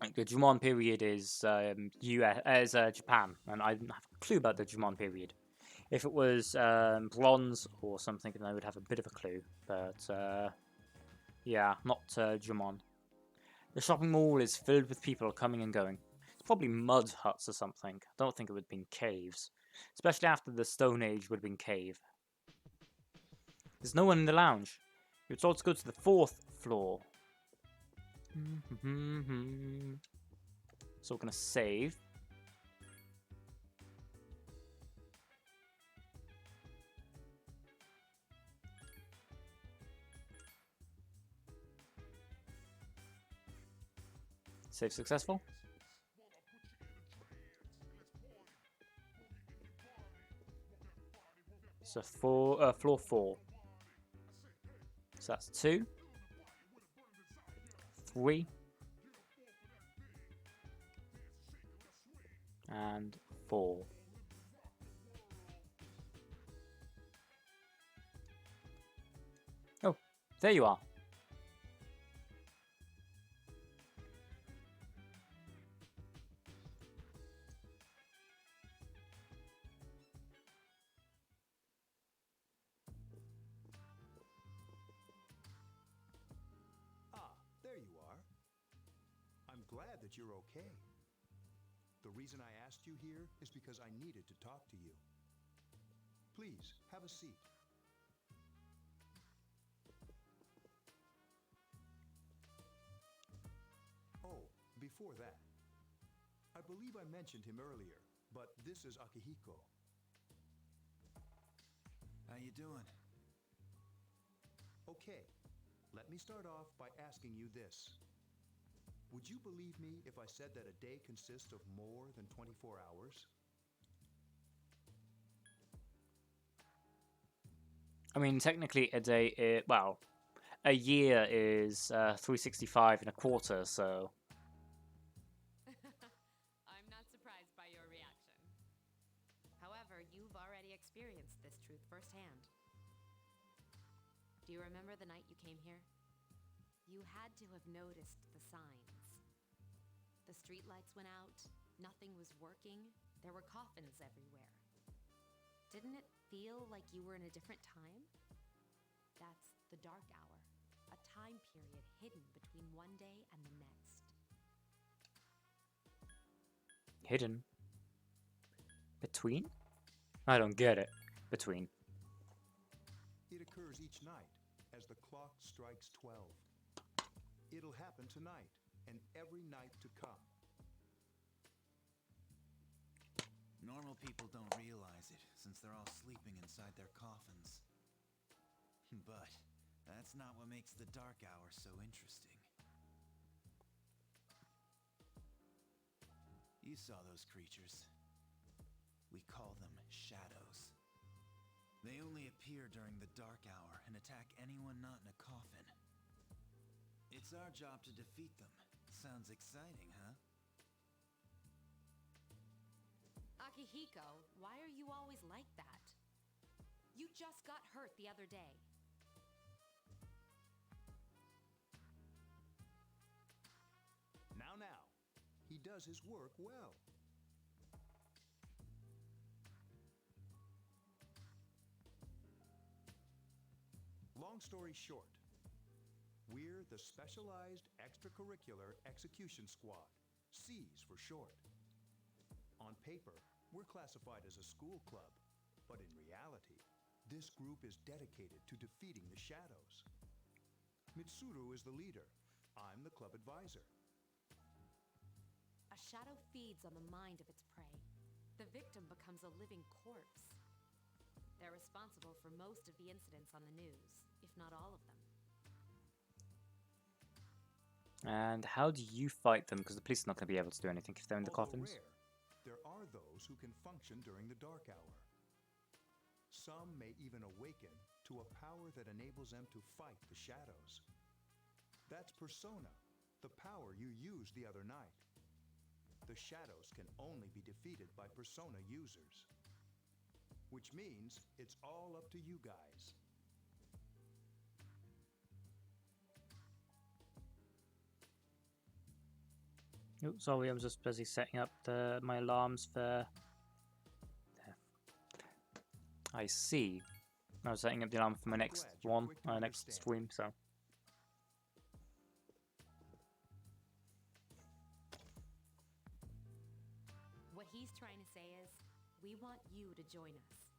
Like, the Dramon period is Japan, and I didn't have a clue about the Dramon period. If it was bronze or something, then I would have a bit of a clue. But yeah, not Dramon. The shopping mall is filled with people coming and going. It's probably mud huts or something. I don't think it would have been caves. Especially after the Stone Age would have been cave. There's no one in the lounge. You're told to go to the 4th floor. So we're going to save. Save successful. So floor 4. So that's 2, 3, and 4. Oh, there you are. There you are. I'm glad that you're okay. The reason I asked you here is because I needed to talk to you. Please, have a seat. Oh, before that, I believe I mentioned him earlier, but this is Akihiko. How you doing? Okay, let me start off by asking you this. Would you believe me if I said that a day consists of more than 24 hours? I mean, technically a day, well, a year is 365 and a quarter, so... I'm not surprised by your reaction. However, you've already experienced this truth firsthand. Do you remember the night you came here? You had to have noticed the signs. The streetlights went out, nothing was working, there were coffins everywhere. Didn't it feel like you were in a different time? That's the dark hour, a time period hidden between one day and the next. Hidden? Between? I don't get it. Between. It occurs each night as the clock strikes 12. It'll happen tonight and every night to come. Normal people don't realize it, since they're all sleeping inside their coffins. But that's not what makes the dark hour so interesting. You saw those creatures. We call them shadows. They only appear during the dark hour and attack anyone not in a coffin. It's our job to defeat them. Sounds exciting, huh? Akihiko, why are you always like that? You just got hurt the other day. Now, he does his work well. Long story short, we're the Specialized Extracurricular Execution Squad, C's for short. On paper, We're classified as a school club, but in reality, this group is dedicated to defeating the shadows. Mitsuru is the leader. I'm the club advisor. A shadow feeds on the mind of its prey. The victim becomes a living corpse. They're responsible for most of the incidents on the news, if not all of them. And how do you fight them? Because the police are not going to be able to do anything if they're in the Although coffins. rare, there are those who can function during the dark hour. Some may even awaken to a power that enables them to fight the shadows. That's persona, the power you used the other night. The shadows can only be defeated by persona users. Which means it's all up to you guys. Oh, sorry, I was just busy setting up my alarms for... There. I see. I was setting up the alarm for my next one, next stream, so... What he's trying to say is, we want you to join us.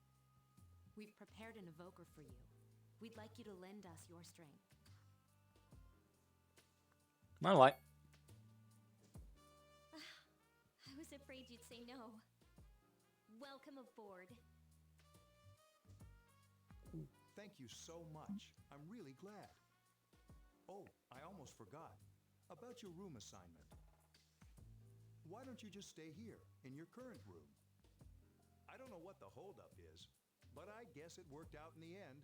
We've prepared an evoker for you. We'd like you to lend us your strength. Alright. I was afraid you'd say no. Welcome aboard. Thank you so much. I'm really glad. Oh, I almost forgot. About your room assignment. Why don't you just stay here, in your current room? I don't know what the holdup is, but I guess it worked out in the end.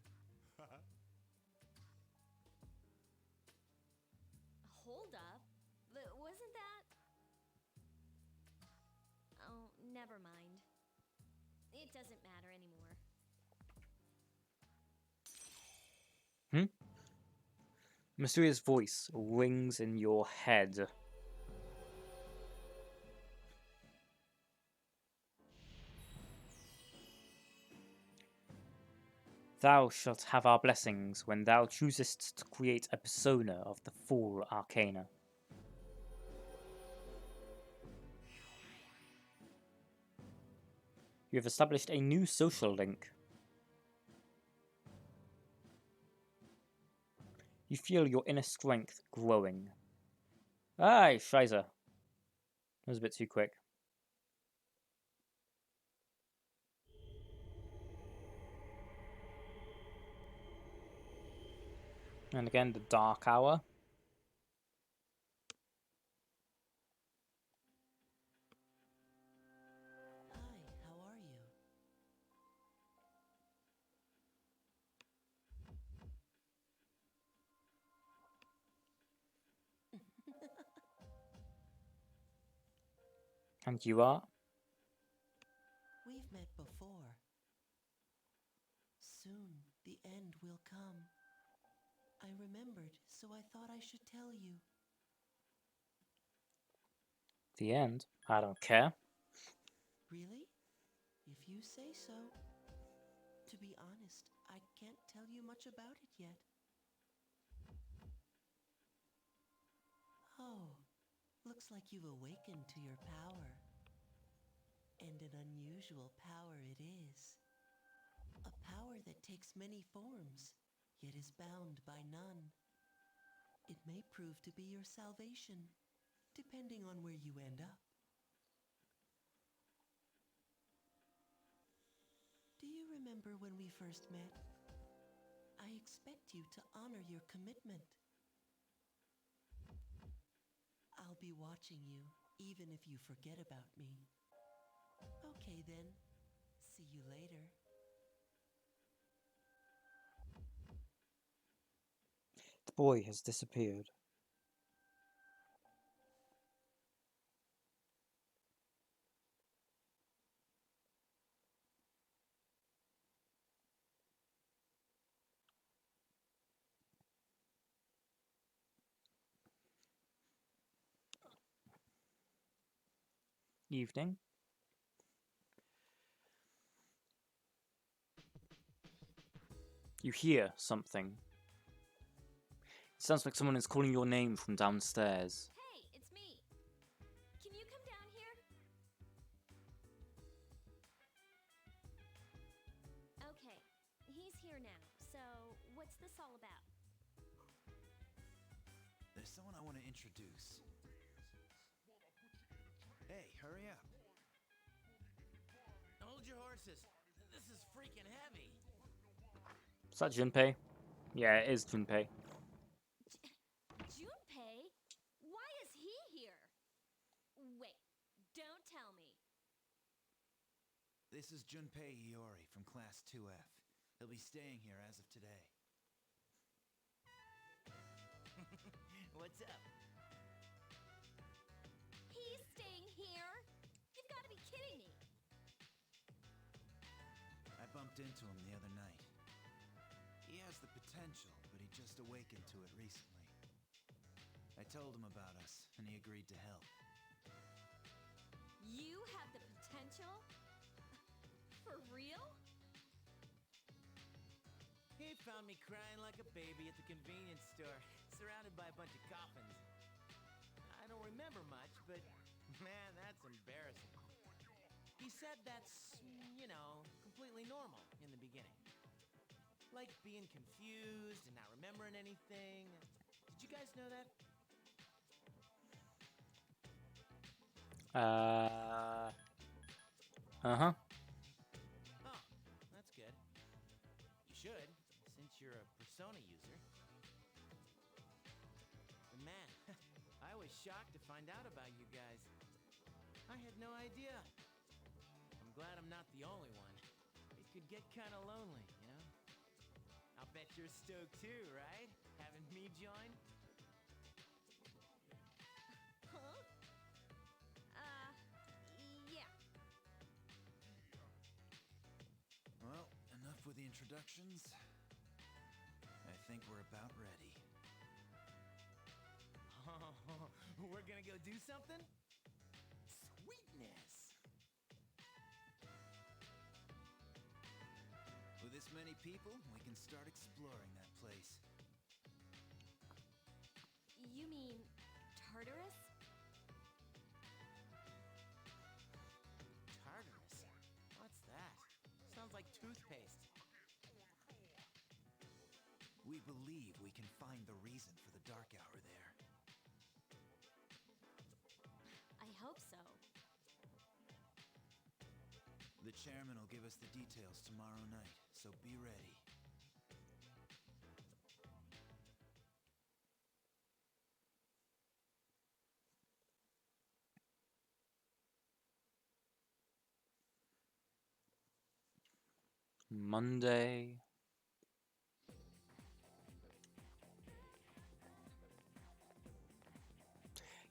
Hold up. Wasn't that... Oh, never mind. It doesn't matter anymore. Mysterious voice rings in your head. Thou shalt have our blessings when thou choosest to create a persona of the four arcana. You have established a new social link. You feel your inner strength growing. Aye, Scheiße. That was a bit too quick. And again, the dark hour. Hi, how are you? And you are? We've met before. Soon, the end will come. I remembered, so I thought I should tell you. The end? I don't care. Really? If you say so. To be honest, I can't tell you much about it yet. Oh, looks like you've awakened to your power. And an unusual power it is. A power that takes many forms, yet is bound by none. It may prove to be your salvation, depending on where you end up. Do you remember when we first met? I expect you to honor your commitment. I'll be watching you, even if you forget about me. Okay then, see you later. The boy has disappeared. Evening. You hear something. It sounds like someone is calling your name from downstairs. Hey, it's me. Can you come down here? here now, so what's this all about? There's someone I want to introduce. Hey, hurry up. Hold your horses. This is freaking heavy. Is that Junpei? Yeah, it is Junpei. Junpei? Why is he here? Wait, don't tell me. This is Junpei Iori from Class 2F. He'll be staying here as of today. What's up? He's staying here? You've got to be kidding me. I bumped into him the other night. He has the potential, but he just awakened to it recently. I told him about us, and he agreed to help. You have the potential? For real? He found me crying like a baby at the convenience store, surrounded by a bunch of coffins. I don't remember much, but man, that's embarrassing. He said that's, you know, completely normal in the beginning. Like being confused and not remembering anything. Did you guys know that? Uh-huh. Oh, that's good. You should, since you're a Persona user. But man, I was shocked to find out about you guys. I had no idea. I'm glad I'm not the only one. It could get kind of lonely, you know? I'll bet you're stoked too, right? Having me join? Huh? Yeah. Well, enough with the introductions. I think we're about ready. We're gonna go do something? Sweetness! With this many people, we can start exploring that place. You mean Tartarus? Tartarus? What's that? Sounds like toothpaste. We believe we can find the reason for the dark hour there. I hope so. The chairman will give us the details tomorrow night, so be ready. Monday.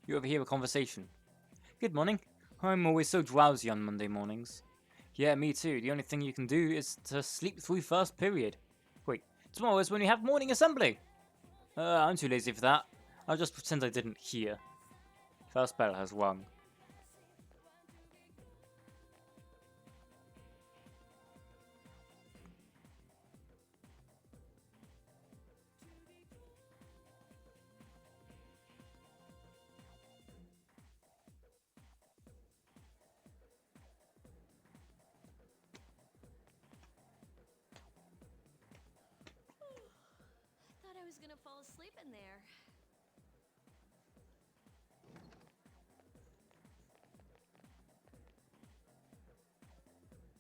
You overhear a conversation. Good morning. I'm always so drowsy on Monday mornings. Yeah, me too. The only thing you can do is to sleep through first period. Wait, tomorrow is when we have morning assembly. I'm too lazy for that. I'll just pretend I didn't hear. First bell has rung. Thought I was gonna fall asleep in there.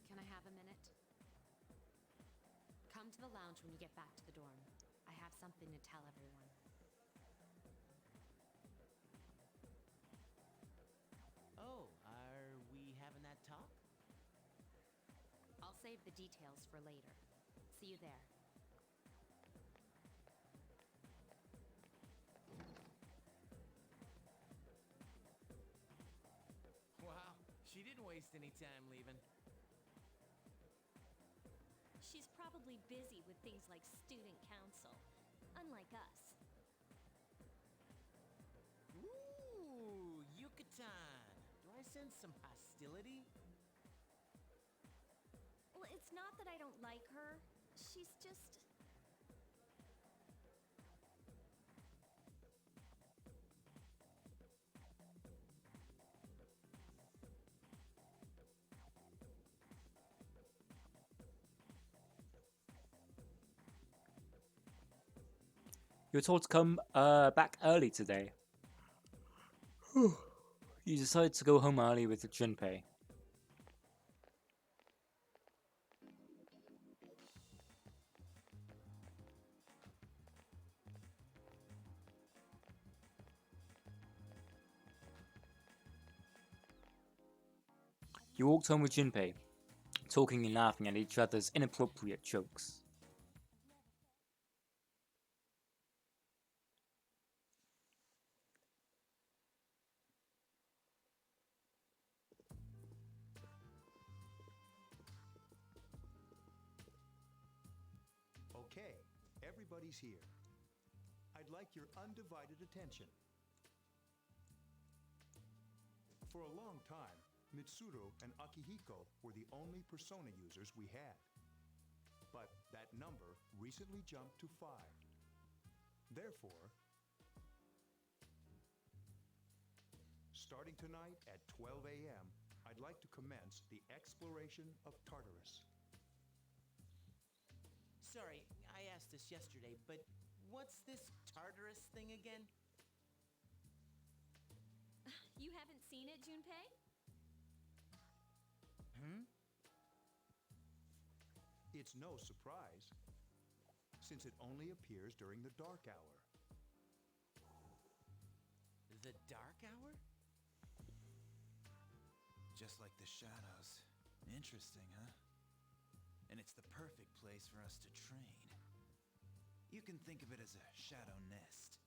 Can I have a minute? Come to the lounge when you get back to the dorm. I have something to tell everyone. Oh, are we having that talk? I'll save the details for later. See you there. Wow, she didn't waste any time leaving. She's probably busy with things like student council, unlike us. Ooh, Yucatan. Do I sense some hostility? Well, it's not that I don't like her. She's just... You were told to come back early today. You decided to go home early with Junpei. You walked home with Junpei, talking and laughing at each other's inappropriate jokes. Okay, everybody's here. I'd like your undivided attention. For a long time, Mitsuru and Akihiko were the only persona users we had. But that number recently jumped to 5. Therefore, starting tonight at 12 a.m., I'd like to commence the exploration of Tartarus. Sorry, I asked this yesterday, but what's this Tartarus thing again? You haven't seen it, Junpei? It's no surprise, since it only appears during the dark hour. The dark hour? Just like the shadows. Interesting, huh? And it's the perfect place for us to train. You can think of it as a shadow nest.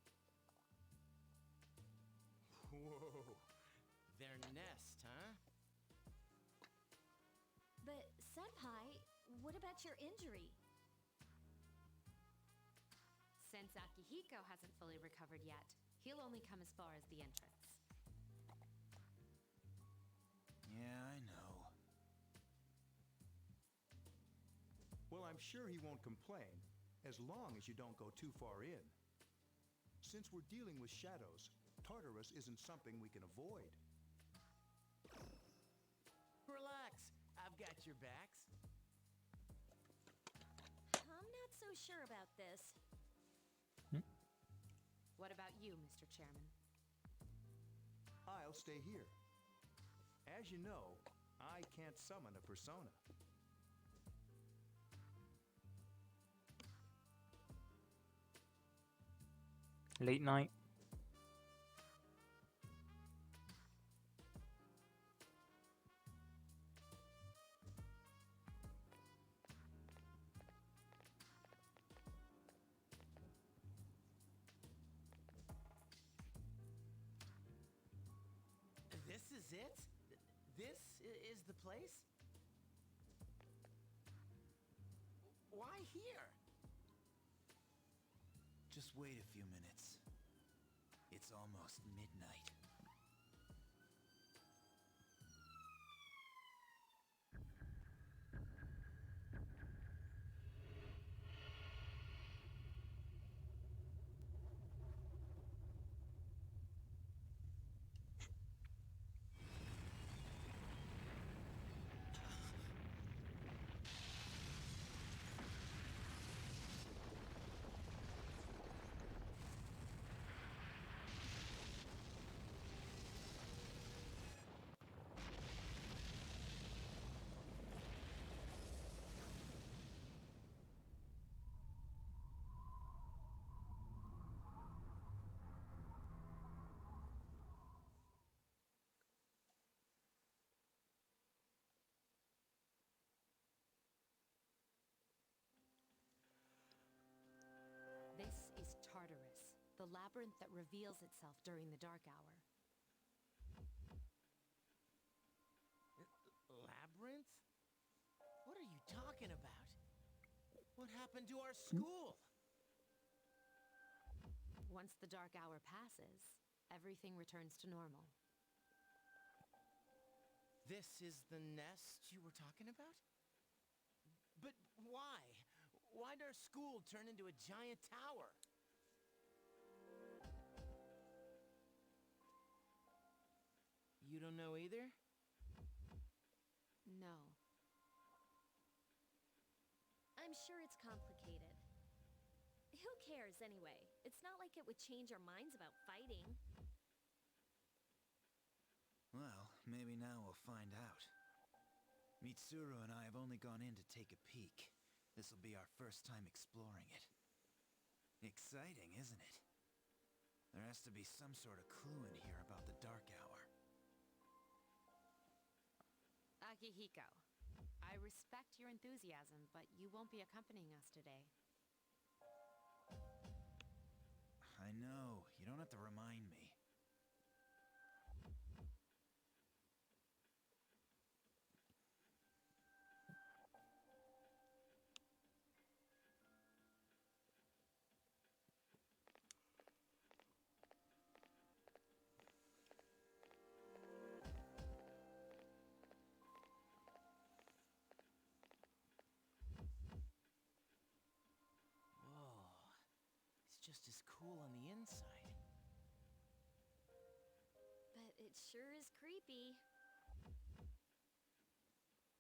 Whoa. Their nest, huh? But, Senpai, what about your injury? Since Akihiko hasn't fully recovered yet, he'll only come as far as the entrance. Yeah, I know. Well, I'm sure he won't complain, as long as you don't go too far in. Since we're dealing with shadows, Tartarus isn't something we can avoid. Relax, I've got your backs. I'm not so sure about this. What about you, Mr. Chairman? I'll stay here. As you know, I can't summon a persona. Late night. This is it? This is the place? Why here? Just wait a few minutes. It's almost midnight. This is Tartarus, the labyrinth that reveals itself during the dark hour. Labyrinth? What are you talking about? What happened to our school? Once the dark hour passes, everything returns to normal. This is the nest you were talking about? But why? Why'd our school turn into a giant tower? You don't know either? No. I'm sure it's complicated. Who cares anyway? It's not like it would change our minds about fighting. Well, maybe now we'll find out. Mitsuru and I have only gone in to take a peek. This'll be our first time exploring it. Exciting, isn't it? There has to be some sort of clue in here about the Dark Hour. Akihiko, I respect your enthusiasm, but you won't be accompanying us today. I know, you don't have to remind me. Whoa. It's just as cool on the inside. But it sure is creepy.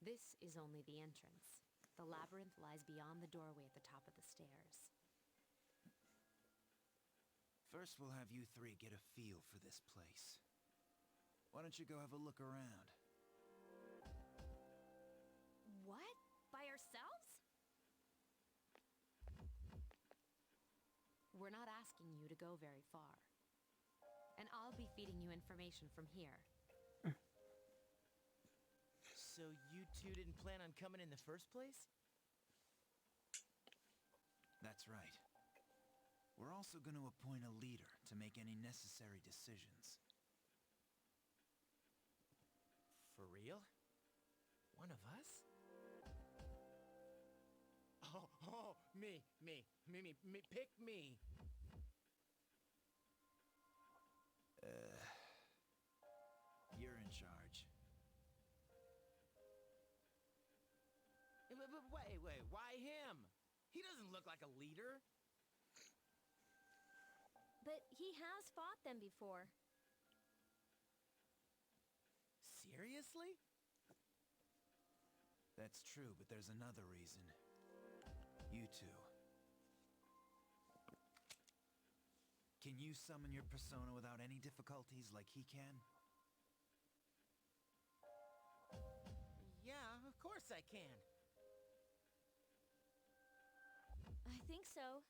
This is only the entrance. The labyrinth lies beyond the doorway at the top of the stairs. First, we'll have you three get a feel for this place. Why don't you go have a look around? What? By ourselves? We're not asking you to go very far. And I'll be feeding you information from here. So you two didn't plan on coming in the first place? That's right. We're also going to appoint a leader to make any necessary decisions. For real? One of us? Oh, me, pick me. You're in charge. But wait, why him? He doesn't look like a leader. But he has fought them before. Seriously? That's true, but there's another reason. You two. Can you summon your persona without any difficulties like he can? Yeah, of course I can. I think so.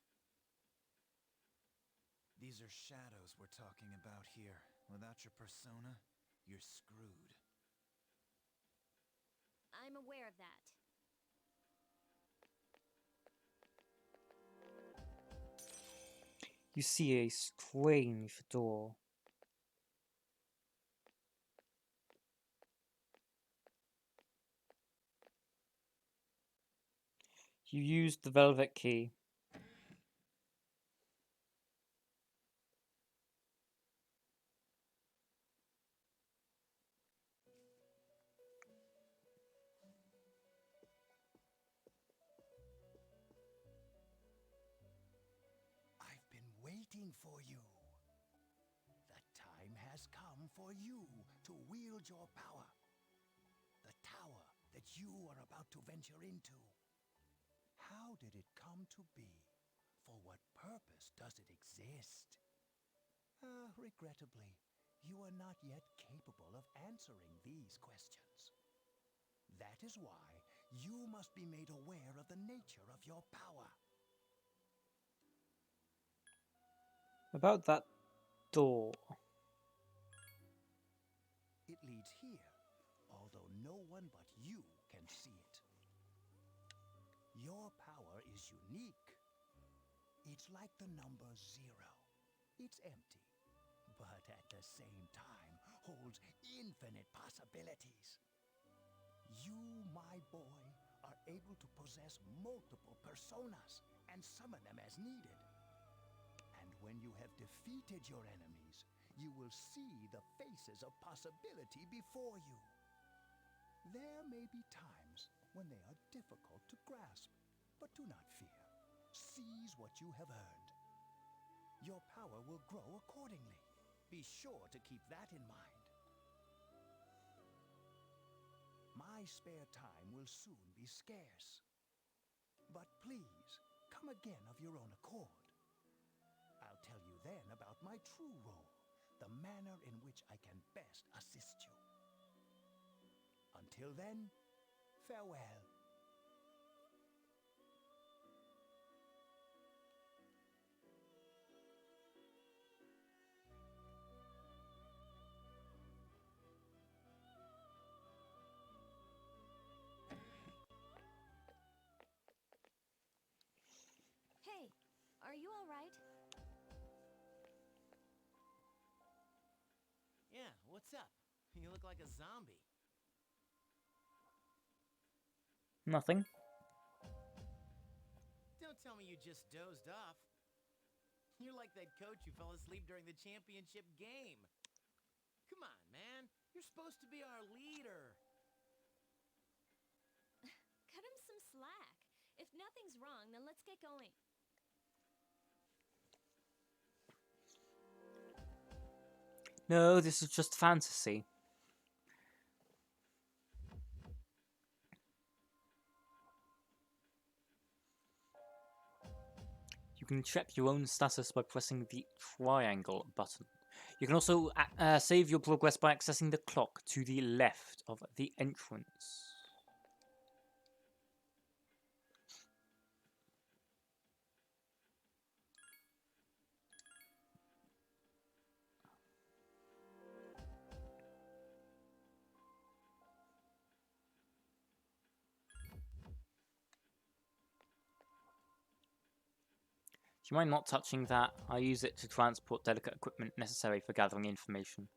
These are shadows we're talking about here. Without your persona, you're screwed. I'm aware of that. You see a strange door. You used the velvet key. I've been waiting for you. The time has come for you to wield your power. The tower that you are about to venture into. How did it come to be? For what purpose does it exist? Regrettably, you are not yet capable of answering these questions. That is why you must be made aware of the nature of your power. About that door. It leads here, although no one but you can see it. Your power is unique. It's like the number 0. It's empty, but at the same time holds infinite possibilities. You, my boy, are able to possess multiple personas and summon them as needed. And when you have defeated your enemies, you will see the faces of possibility before you. There may be times when they are difficult to grasp, but do not fear. Seize what you have earned. Your power will grow accordingly. Be sure to keep that in mind. My spare time will soon be scarce. But please, come again of your own accord. then about my true role, the manner in which I can best assist you. Until then, farewell. Hey, are you all right? Yeah, what's up? You look like a zombie. Nothing. Don't tell me you just dozed off. You're like that coach who fell asleep during the championship game. Come on, man. You're supposed to be our leader. Cut him some slack. If nothing's wrong, then let's get going. No, this is just fantasy. You can check your own status by pressing the triangle button. You can also save your progress by accessing the clock to the left of the entrance. Do you mind not touching that? I use it to transport delicate equipment necessary for gathering information.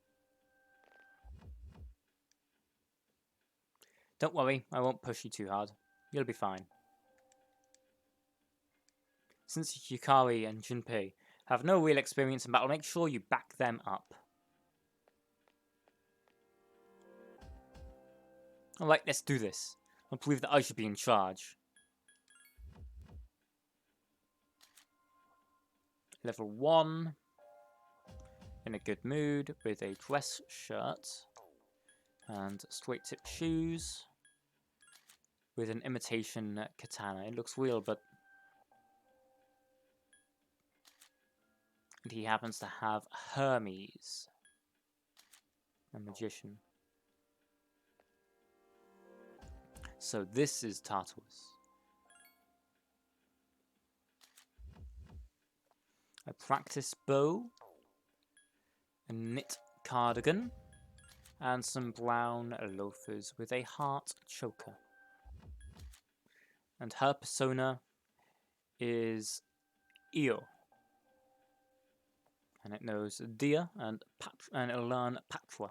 Don't worry, I won't push you too hard. You'll be fine. Since Yukari and Junpei have no real experience in battle, make sure you back them up. Alright, let's do this. I believe that I should be in charge. Level 1. In a good mood with a dress shirt and straight tip shoes with an imitation katana. It looks real, but and he happens to have Hermes, a magician. So this is Tartarus. A practice bow, a knit cardigan, and some brown loafers with a heart choker. And her persona is Io. And it knows Dia and it'll learn Patra.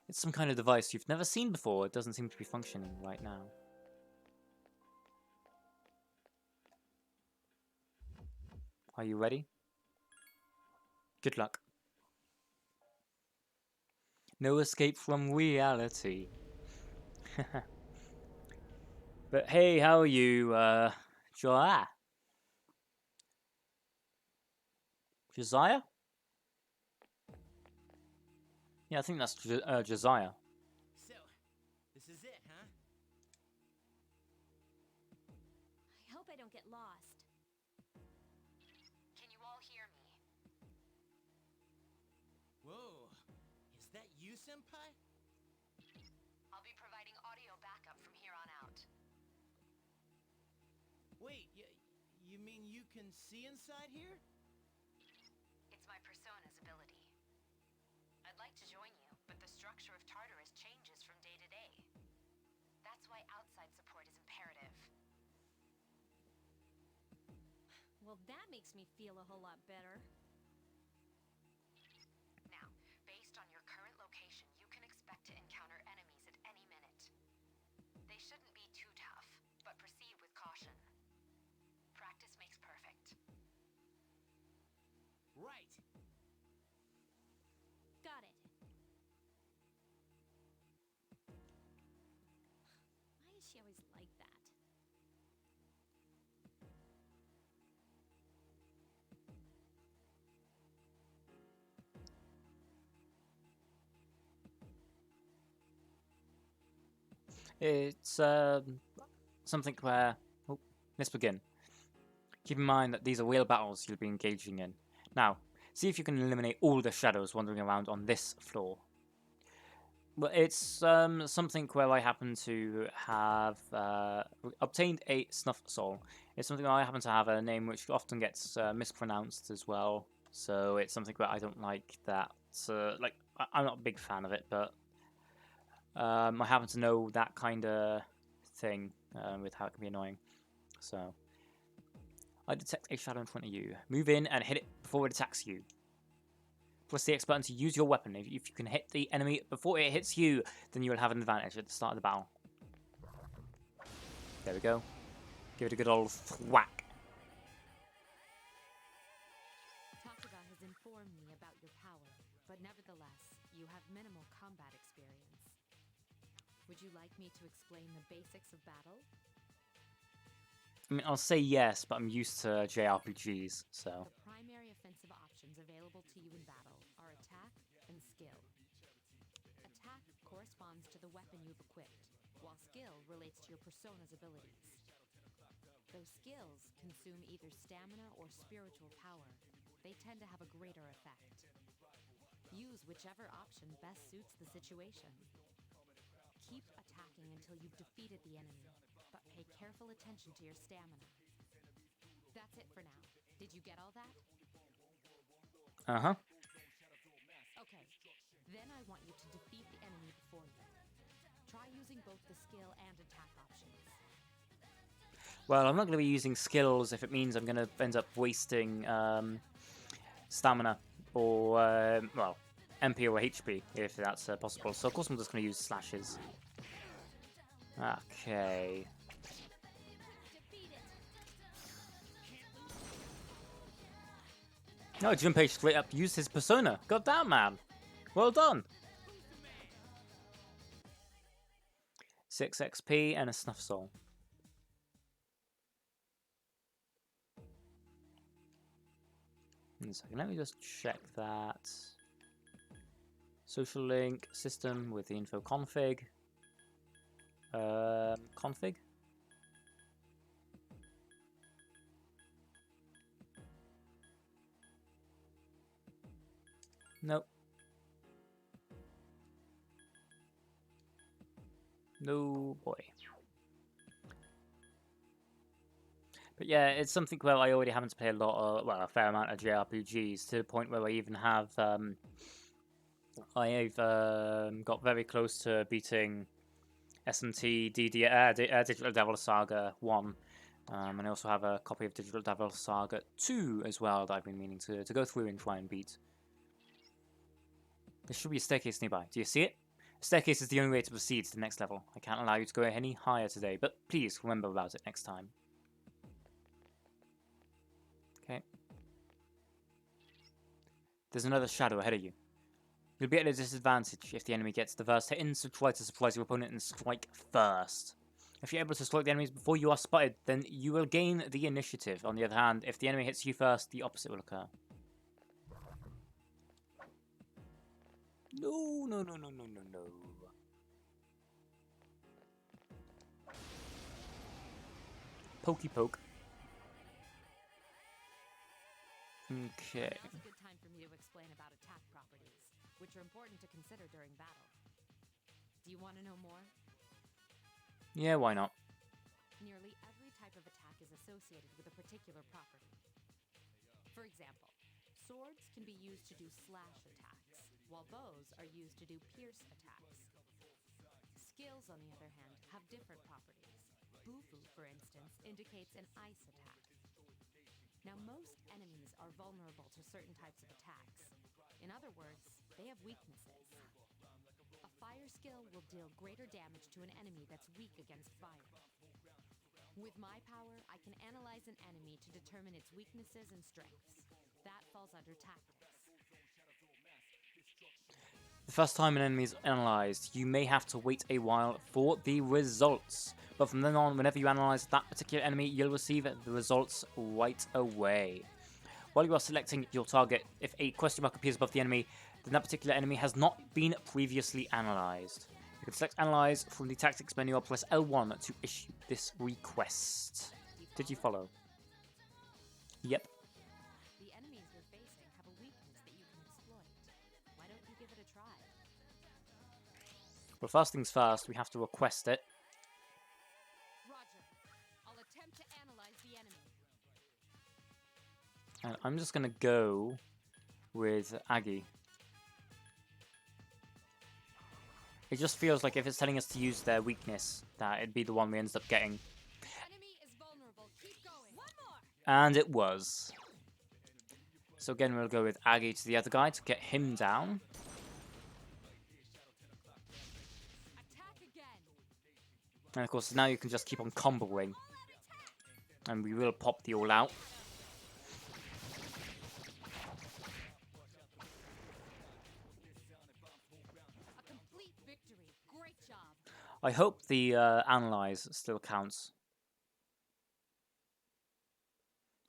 It's some kind of device you've never seen before. It doesn't seem to be functioning right now. Are you ready? Good luck. No escape from reality. But hey, how are you, Josiah? Josiah? Yeah, I think that's Josiah. So, this is it, huh? I hope I don't get lost. Can you all hear me? Whoa. Is that you, Senpai? I'll be providing audio backup from here on out. Wait, you mean you can see inside here? It's my persona's ability. I'd like to join you, but the structure of Tartarus changes from day to day. That's why outside support is imperative. Well, that makes me feel a whole lot better. Now, based on your current location, you can expect to encounter enemies at any minute. They shouldn't be too tough, but proceed with caution. Practice makes perfect. Right. Got it. Why is she always like that? It's something where... Oh, let's begin. Keep in mind that these are real battles you'll be engaging in. Now, see if you can eliminate all the shadows wandering around on this floor. Well, it's something where I happen to have obtained a snuff soul. It's something where I happen to have a name which often gets mispronounced as well. So it's something where I don't like that. I'm not a big fan of it, but I happen to know that kind of thing with how it can be annoying. So I detect a shadow in front of you. Move in and hit it before it attacks you. Press the X button to use your weapon. If you can hit the enemy before it hits you, then you will have an advantage at the start of the battle. There we go. Give it a good old thwack. Takaba has informed me about your power, but nevertheless, you have minimal combat experience. Would you like me to explain the basics of battle? I mean, I'll say yes, but I'm used to JRPGs, so... The primary offensive options available to you in battle are attack and skill. Attack corresponds to the weapon you've equipped, while skill relates to your persona's abilities. Though skills consume either stamina or spiritual power, they tend to have a greater effect. Use whichever option best suits the situation. Keep attacking until you've defeated the enemy, but pay careful attention to your stamina. That's it for now. Did you get all that? Uh-huh. Okay, then I want you to defeat the enemy before you. Try using both the skill and attack options. Well, I'm not going to be using skills if it means I'm going to end up wasting stamina or, well, MP or HP, if that's possible. So, of course, I'm just going to use slashes. Okay. No, Junpei straight up used his persona. God damn, man. Well done. 6 XP and a snuff soul. One second, let me just check that. Social link system with the info config. Config? Nope. No boy. But yeah, it's something where I already happen to play a lot of, well, a fair amount of JRPGs, to the point where I even have, I've got very close to beating SMT Digital Devil Saga 1. And I also have a copy of Digital Devil Saga 2 as well that I've been meaning to go through and try and beat. There should be a staircase nearby. Do you see it? A staircase is the only way to proceed to the next level. I can't allow you to go any higher today, but please remember about it next time. Okay. There's another shadow ahead of you. You'll be at a disadvantage if the enemy gets the first hit in, so try to surprise your opponent and strike first. If you're able to strike the enemies before you are spotted, then you will gain the initiative. On the other hand, if the enemy hits you first, the opposite will occur. No, no, no, no, no, no, no. Pokey poke. Okay. Now's a good time for me to explain about attack properties, which are important to consider during battle. Do you want to know more? Yeah, why not? Nearly every type of attack is associated with a particular property. For example, swords can be used to do slash attacks, while bows are used to do pierce attacks. Skills, on the other hand, have different properties. Bufu, for instance, indicates an ice attack. Now, most enemies are vulnerable to certain types of attacks. In other words, they have weaknesses. A fire skill will deal greater damage to an enemy that's weak against fire. With my power, I can analyze an enemy to determine its weaknesses and strengths. That falls under tactics. The first time an enemy is analysed, you may have to wait a while for the results. But from then on, whenever you analyse that particular enemy, you'll receive the results right away. While you are selecting your target, if a question mark appears above the enemy, then that particular enemy has not been previously analysed. You can select Analyze from the Tactics menu or press L1 to issue this request. Did you follow? Yep. The enemies you're facing have a weakness that you can exploit. Why don't you give it a try? Well, first things first, we have to request it. Roger. I'll attempt to analyze the enemy. And I'm just going to go with Aggie. It just feels like if it's telling us to use their weakness, that it'd be the one we ended up getting. Enemy is vulnerable. Keep going. One more. And it was. So again, we'll go with Aggie to the other guy to get him down. Attack again. And of course, now you can just keep on comboing. And we will pop the all out. A complete victory. Great job. I hope the analyze still counts.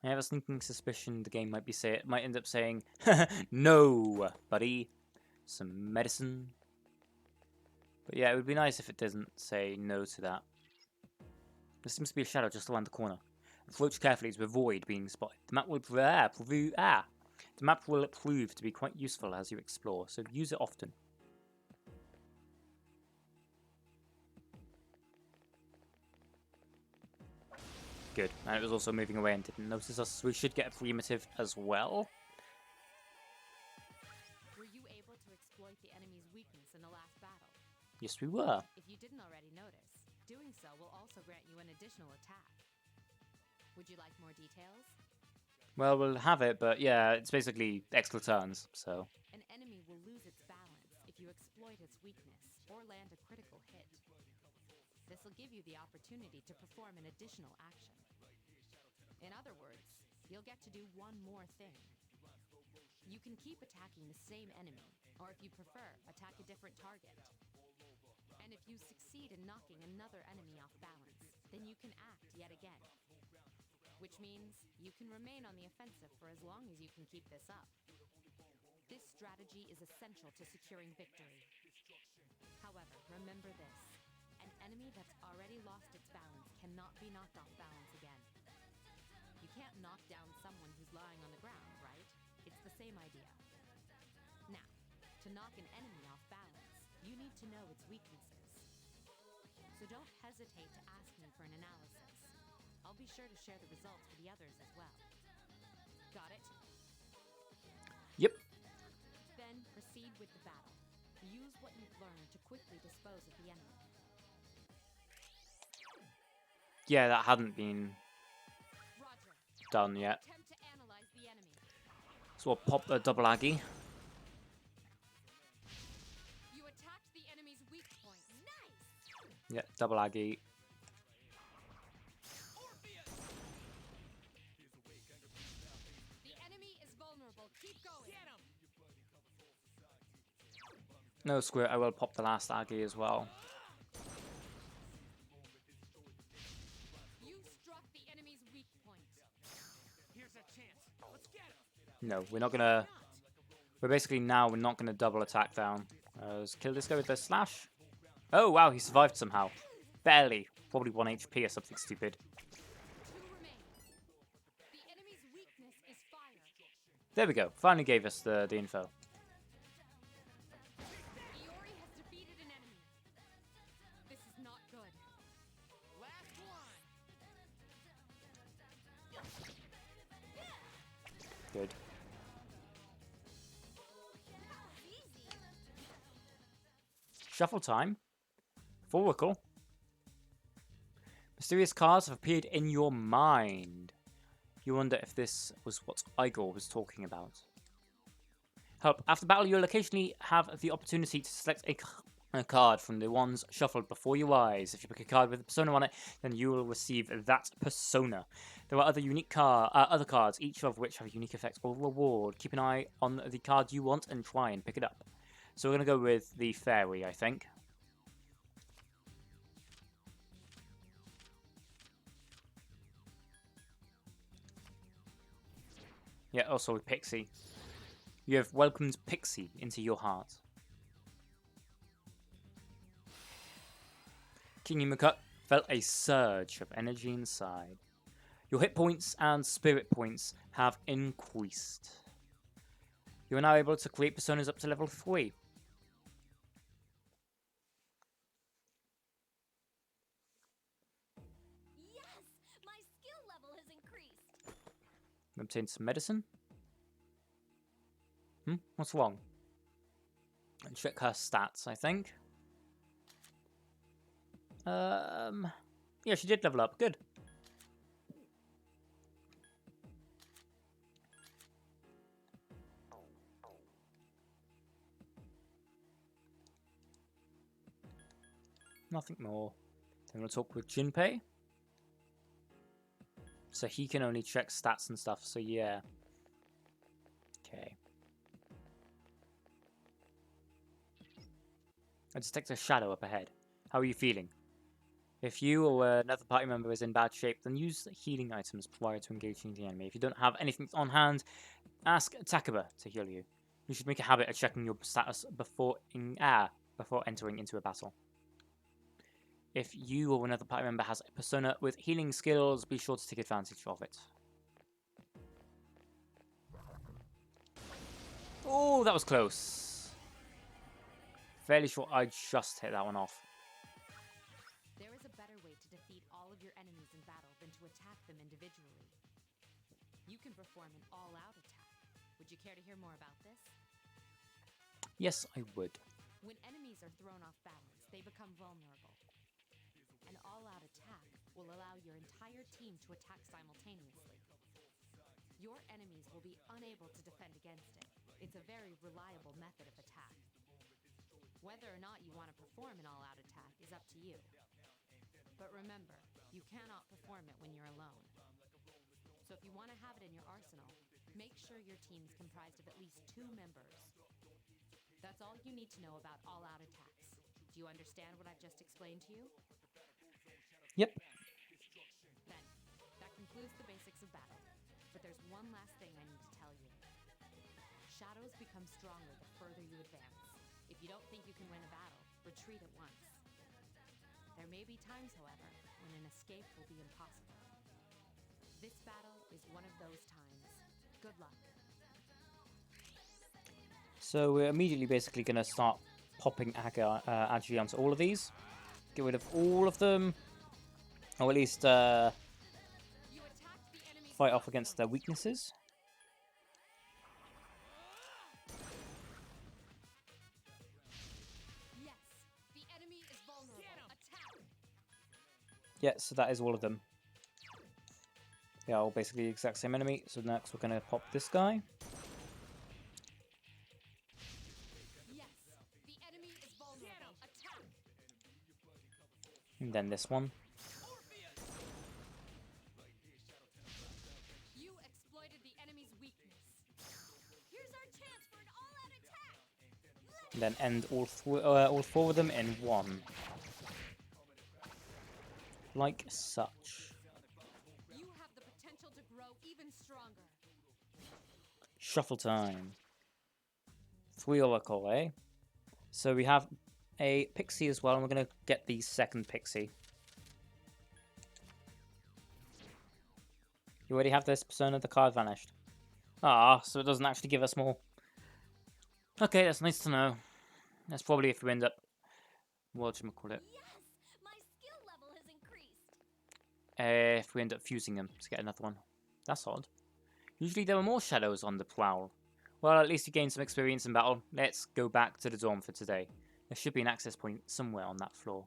I have a sneaking suspicion the game might end up saying, no, buddy, some medicine. But yeah, it would be nice if it doesn't say no to that. There seems to be a shadow just around the corner. Approach carefully to avoid being spotted. The map will prove to be quite useful as you explore, so use it often. Good. And it was also moving away and didn't notice us, so we should get a primitive as well. Were you able to exploit the enemy's weakness in the last battle? Yes, we were. If you didn't already notice, doing so will also grant you an additional attack. Would you like more details? Well, we'll have it, but yeah, it's basically extra turns, so... An enemy will lose its balance if you exploit its weakness or land a critical hit. This will give you the opportunity to perform an additional action. In other words, you'll get to do one more thing. You can keep attacking the same enemy, or if you prefer, attack a different target. And if you succeed in knocking another enemy off balance, then you can act yet again. Which means you can remain on the offensive for as long as you can keep this up. This strategy is essential to securing victory. However, remember this. An enemy that's already lost its balance cannot be knocked off balance again. You can't knock down someone who's lying on the ground, right? It's the same idea. Now, to knock an enemy off balance, you need to know its weaknesses. So don't hesitate to ask me for an analysis. I'll be sure to share the results with the others as well. Got it? Yep. Then proceed with the battle. Use what you've learned to quickly dispose of the enemy. Yeah, that hadn't been Roger. done yet. Attempt to analyze the enemy. So we'll pop the double Aggie. You attacked the enemy's weak point. Nice! Yeah, double Aggie. The enemy is vulnerable. Keep going. Get him! No, screw it, I will pop the last Aggie as well. You struck the enemy's weak point. Here's a chance. Let's get him. No, we're not gonna... We're basically now, we're not gonna double attack down. Let's kill this guy with the slash. Oh, wow, he survived somehow. Barely. Probably 1 HP or something stupid. 2 remain. The enemy's weakness is fire. There we go. Finally gave us the info. Iori has defeated an enemy. This is not good. Last one. Good. Shuffle time. For Wickle. Mysterious cards have appeared in your mind. You wonder if this was what Igor was talking about. Help. After battle, you'll occasionally have the opportunity to select a card from the ones shuffled before your eyes. If you pick a card with a persona on it, then you will receive that persona. There are other unique other cards, each of which have a unique effect or reward. Keep an eye on the card you want and try and pick it up. So we're going to go with the fairy, I think. Yeah, also with Pixie. You have welcomed Pixie into your heart. Kingemocut felt a surge of energy inside. Your hit points and spirit points have increased. You are now able to create personas up to level 3. Yes! My skill level has increased! Obtain some medicine. What's wrong? And check her stats, I think. Yeah, she did level up. Good. Nothing more. Then we'll talk with Jinpei. So he can only check stats and stuff, so yeah. Okay. I detect a shadow up ahead. How are you feeling? If you or another party member is in bad shape, then use healing items prior to engaging the enemy. If you don't have anything on hand, ask Takaba to heal you. You should make a habit of checking your status before entering into a battle. If you or another party member has a persona with healing skills, be sure to take advantage of it. Oh, that was close. Fairly sure I just hit that one off. There is a better way to defeat all of your enemies in battle than to attack them individually. You can perform an all-out attack. Would you care to hear more about this? Yes, I would. When enemies are thrown off balance, they become vulnerable. An all-out attack will allow your entire team to attack simultaneously. Your enemies will be unable to defend against it. It's a very reliable method of attack. Whether or not you want to perform an all-out attack is up to you. But remember, you cannot perform it when you're alone. So if you want to have it in your arsenal, make sure your team is comprised of at least 2 members. That's all you need to know about all-out attacks. Do you understand what I've just explained to you? Yep. Then, that concludes the basics of battle. But there's one last thing I need to tell you. Shadows become stronger the further you advance. If you don't think you can win a battle, retreat at once. There may be times, however, when an escape will be impossible. This battle is one of those times. Good luck. So we're immediately basically going to start popping Agi onto all of these. Get rid of all of them. Or at least fight off against their weaknesses. Yes, the enemy is vulnerable. Attack! Yeah, so that is all of them. Yeah, all basically the exact same enemy. So next we're going to pop this guy. Yes, the enemy is vulnerable. Attack! And then this one. You exploited the enemy's weakness. Here's our chance for an all-out attack! And then end all 4 of them in one. Like such. You have the potential to grow even stronger. Shuffle time. 3 Oracle, eh? So we have a Pixie as well, and we're going to get the second Pixie. You already have this persona, the card vanished. Ah, so it doesn't actually give us more. Okay, that's nice to know. That's probably if we end up... whatchamacallit? Yes! My skill level has increased! If we end up fusing them to get another one. That's odd. Usually there are more shadows on the prowl. Well, at least you gained some experience in battle. Let's go back to the dorm for today. There should be an access point somewhere on that floor.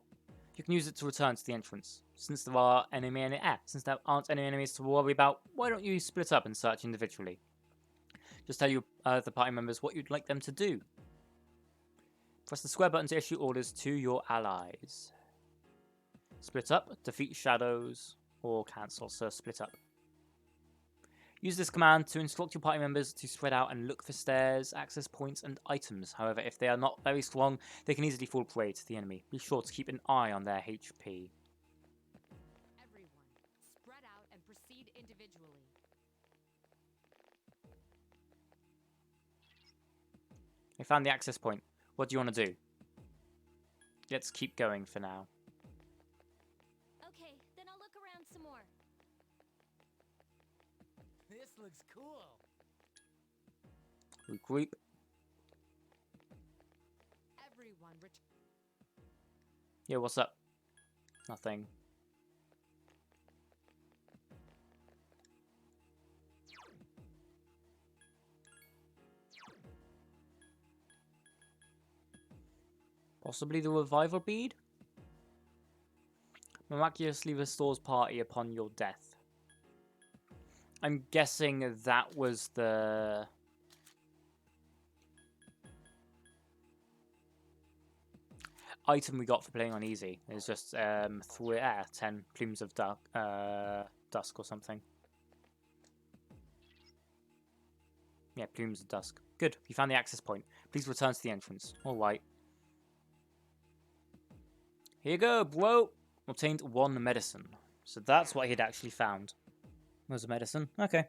You can use it to return to the entrance. Since there aren't any enemies to worry about, why don't you split up and search individually? Just tell your other party members what you'd like them to do. Press the square button to issue orders to your allies. Split up, defeat shadows, or cancel, so split up. Use this command to instruct your party members to spread out and look for stairs, access points, and items. However, if they are not very strong, they can easily fall prey to the enemy. Be sure to keep an eye on their HP. Everyone, spread out and proceed individually. I found the access point. What do you want to do? Let's keep going for now. Okay, then I'll look around some more. This looks cool. Regroup. Everyone, Yeah, what's up? Nothing. Possibly the revival bead? Miraculously restores party upon your death. I'm guessing that was the... item we got for playing on easy. It's just 10 plumes of dusk or something. Yeah, plumes of dusk. Good, you found the access point. Please return to the entrance. Alright. Here you go, bro! Obtained 1 medicine. So that's what he'd actually found. Was a medicine? Okay.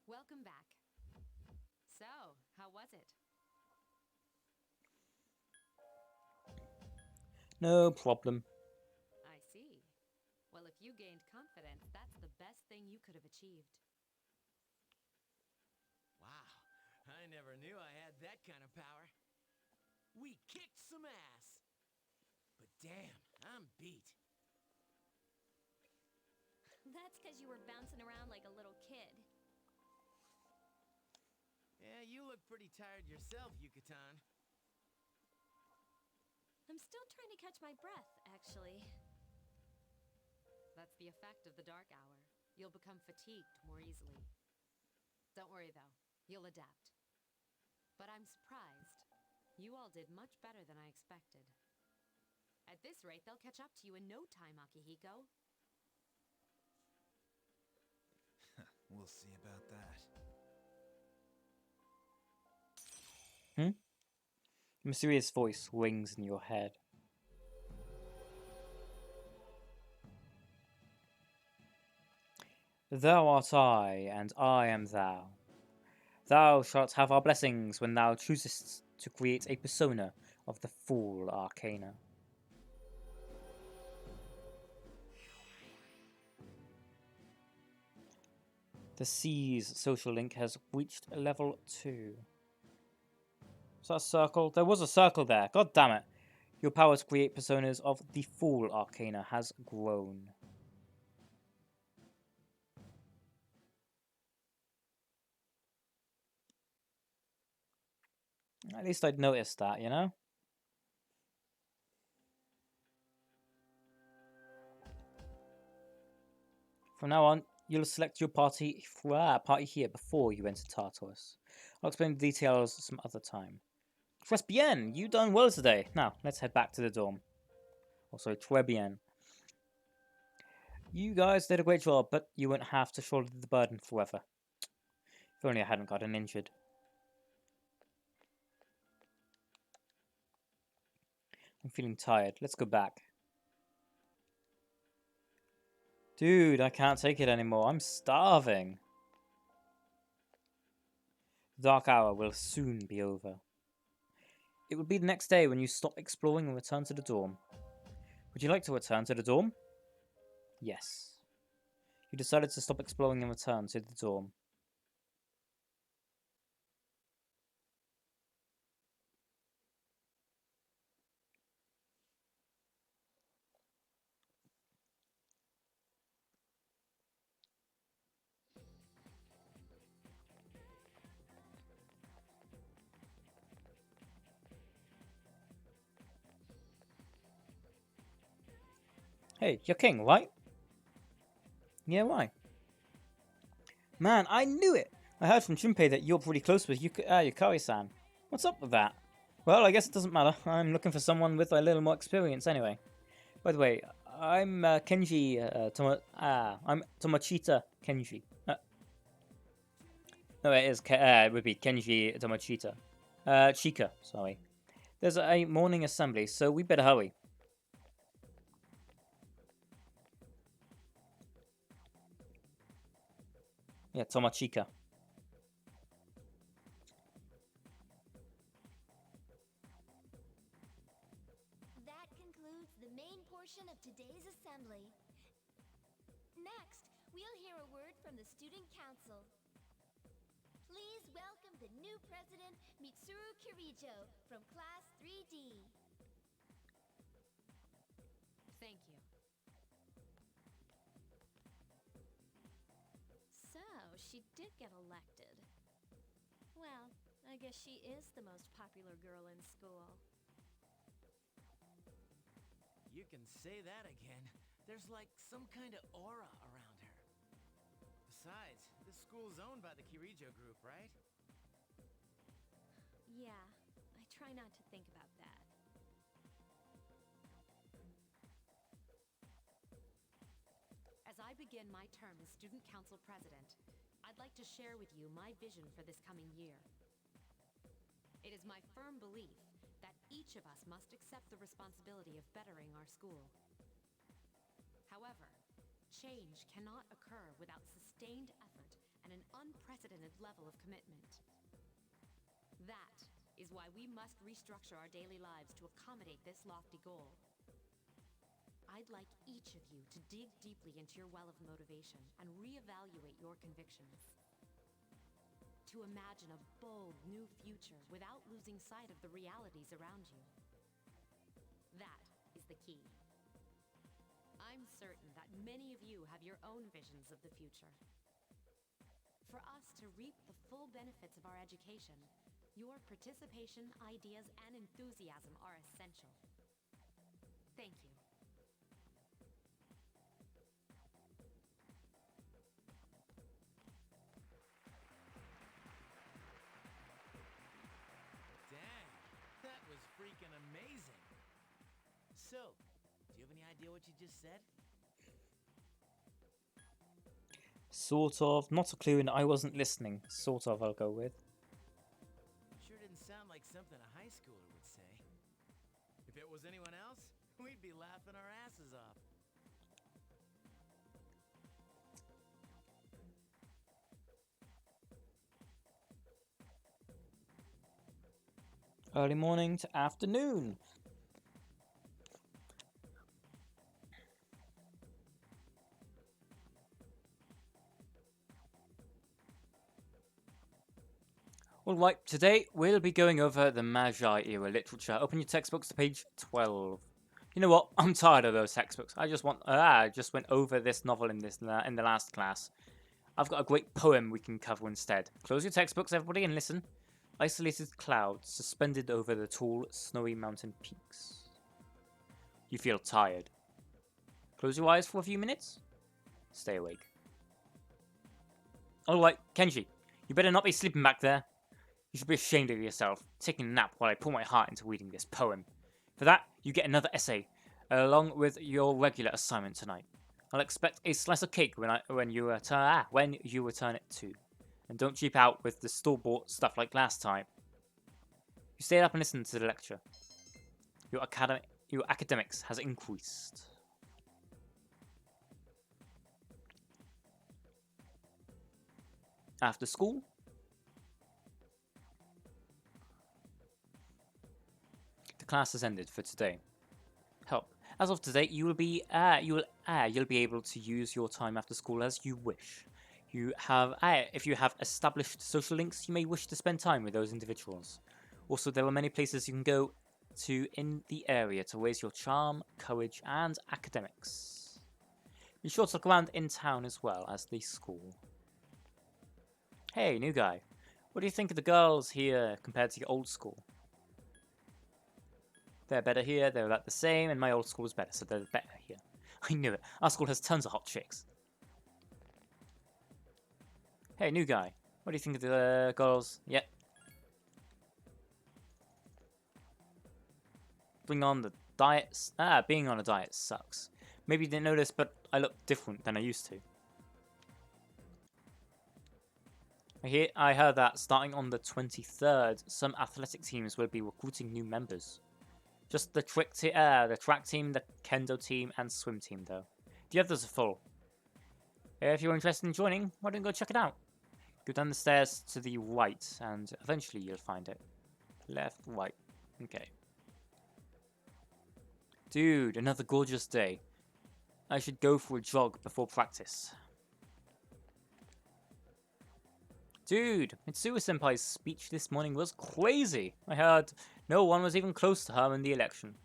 Welcome back. So, how was it? No problem. I see. Well, if you gained confidence, that's the best thing you could have achieved. Wow, I never knew I had that kind of power. We kicked some ass. But damn, I'm beat. That's because you were bouncing around like a little kid. Yeah, you look pretty tired yourself, Yucatan. I'm still trying to catch my breath, actually. That's the effect of the dark hour. You'll become fatigued more easily. Don't worry, though. You'll adapt. But I'm surprised. You all did much better than I expected. At this rate, they'll catch up to you in no time, Akihiko. We'll see about that. A mysterious voice rings in your head. Thou art I, and I am thou. Thou shalt have our blessings when thou choosest to create a persona of the full arcana. The C's social link has reached level 2. Is that a circle? There was a circle there. God damn it. Your power to create personas of the full arcana has grown. At least I'd noticed that, you know? From now on, you'll select your party here before you enter Tartarus. I'll explain the details some other time. Très bien! You done well today. Now, let's head back to the dorm. Also, très bien. You guys did a great job, but you won't have to shoulder the burden forever. If only I hadn't gotten injured. I'm feeling tired. Let's go back. Dude, I can't take it anymore. I'm starving. The dark hour will soon be over. It will be the next day when you stop exploring and return to the dorm. Would you like to return to the dorm? Yes. You decided to stop exploring and return to the dorm. Hey, you're king, right? Yeah, why? Man, I knew it! I heard from Junpei that you're pretty close with Yukari-san. What's up with that? Well, I guess it doesn't matter. I'm looking for someone with a little more experience anyway. By the way, I'm Kenji I'm Tomochita Kenji. No, it would be Kenji Tomochita. Chika, sorry. There's a morning assembly, so we better hurry. Yeah, Tomochika. That concludes the main portion of today's assembly. Next, we'll hear a word from the Student Council. Please welcome the new president, Mitsuru Kirijo, from Class 3D. Thank you. So, she did get elected. Well, I guess she is the most popular girl in school. You can say that again. There's like some kind of aura around her. Besides, this school's owned by the Kirijo group, right? Yeah, I try not to think about that. As I begin my term as Student Council President, I'd like to share with you my vision for this coming year. It is my firm belief that each of us must accept the responsibility of bettering our school. However, change cannot occur without sustained effort and an unprecedented level of commitment. That is why we must restructure our daily lives to accommodate this lofty goal. I'd like each of you to dig deeply into your well of motivation and reevaluate your convictions. To imagine a bold new future without losing sight of the realities around you. That is the key. I'm certain that many of you have your own visions of the future. For us to reap the full benefits of our education, your participation, ideas, and enthusiasm are essential. Thank you. Dang, that was freaking amazing. So, do you have any idea what you just said? Sort of. Not a clue, and I wasn't listening. Sort of, I'll go with. Sure didn't sound like something a high schooler would say. If it was anyone else, we'd be laughing our asses off. Early morning to afternoon. Alright, today we'll be going over the Magi era literature. Open your textbooks to page 12. You know what? I'm tired of those textbooks. I just went over this novel in the last class. I've got a great poem we can cover instead. Close your textbooks, everybody, and listen. Isolated clouds suspended over the tall, snowy mountain peaks. You feel tired. Close your eyes for a few minutes. Stay awake. Alright, Kenji, you better not be sleeping back there. You should be ashamed of yourself, taking a nap while I pour my heart into reading this poem. For that, you get another essay, along with your regular assignment tonight. I'll expect a slice of cake when you return it too. And don't cheap out with the store-bought stuff like last time. You stayed up and listened to the lecture. Your academics has increased. After school, the class has ended for today. Help. As of today, you'll be able to use your time after school as you wish. If you have established social links, you may wish to spend time with those individuals. Also, there are many places you can go to in the area to raise your charm, courage, and academics. Be sure to look around in town as well as the school. Hey, new guy. What do you think of the girls here compared to your old school? They're better here, they're about the same, and my old school was better, so they're better here. I knew it. Our school has tons of hot chicks. Hey, new guy. What do you think of the girls? Yep. Being on a diet sucks. Maybe you didn't notice, but I look different than I used to. I heard that starting on the 23rd, some athletic teams will be recruiting new members. Just the track team, the kendo team, and swim team, though. The others are full. If you're interested in joining, why don't you go check it out? Go down the stairs to the right, and eventually you'll find it. Left, right. Okay. Dude, another gorgeous day. I should go for a jog before practice. Dude, Mitsuo-senpai's speech this morning was crazy. I heard no one was even close to her in the election.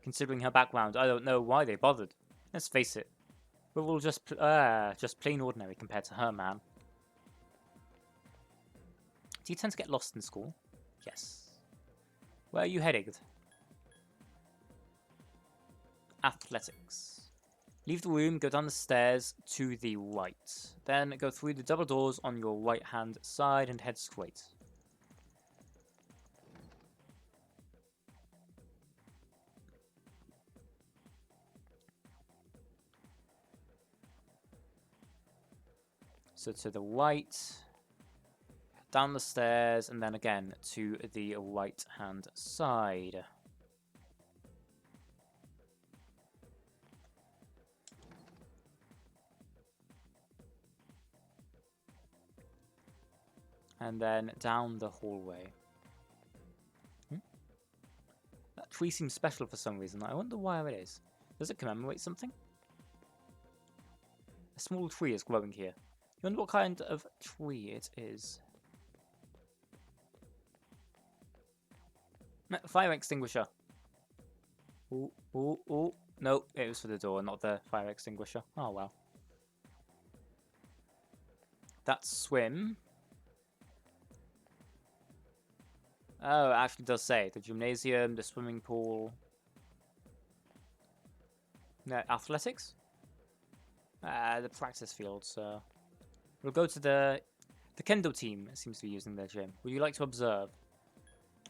Considering her background, I don't know why they bothered. Let's face it, we're all just plain ordinary compared to her, man. Do you tend to get lost in school? Yes. Where are you heading? Athletics. Leave the room, go down the stairs to the right. Then go through the double doors on your right-hand side and head straight. So to the right, down the stairs, and then again to the right-hand side. And then down the hallway. That tree seems special for some reason. I wonder why it is. Does it commemorate something? A small tree is growing here. You wonder what kind of tree it is. Fire extinguisher. Ooh, ooh, ooh. No, it was for the door, not the fire extinguisher. Oh well. That's swim. Oh, it actually does say the gymnasium, the swimming pool. No, athletics? The practice field, so we'll go to the kendo team. It seems to be using their gym. Would you like to observe?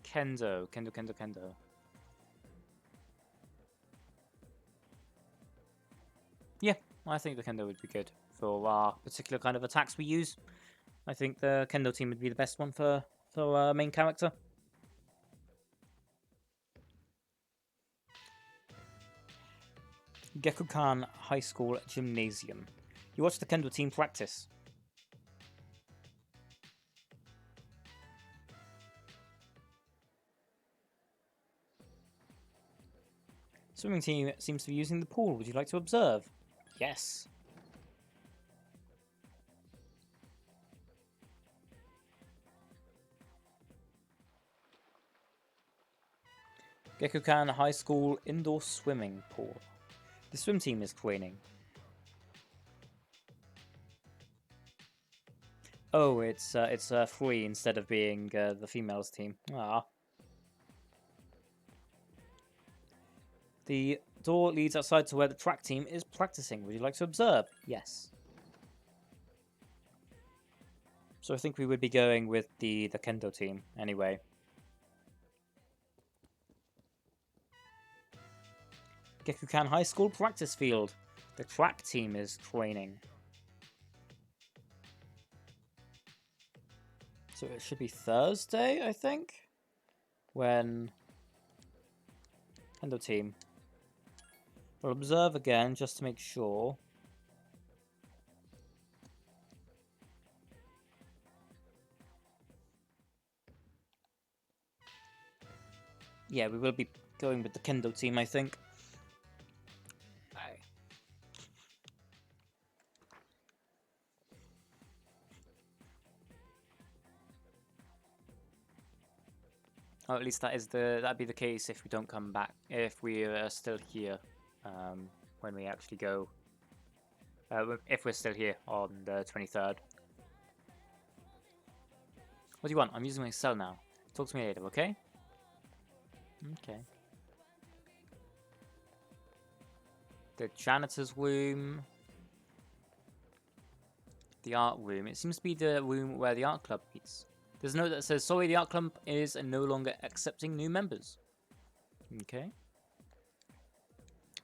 Kendo. Yeah, I think the kendo would be good for our particular kind of attacks we use. I think the kendo team would be the best one for our main character. Gekukan High School Gymnasium. You watch the kendo team practice. Swimming team seems to be using the pool. Would you like to observe? Yes. Gekukan High School Indoor Swimming Pool. The swim team is training. Oh, it's free instead of being the females team. Ah. The door leads outside to where the track team is practicing. Would you like to observe? Yes. So I think we would be going with the kendo team anyway. Gekukan High School practice field. The track team is training. So it should be Thursday, I think, when kendo team. We'll observe again just to make sure. Yeah, we will be going with the kendo team, I think. Or at least that'd be the case if we don't come back, if we are still here when we actually go. If we're still here on the 23rd. What do you want? I'm using my cell now. Talk to me later, okay? Okay. The janitor's room. The art room. It seems to be the room where the art club meets. There's a note that says, sorry, the art club is no longer accepting new members. Okay.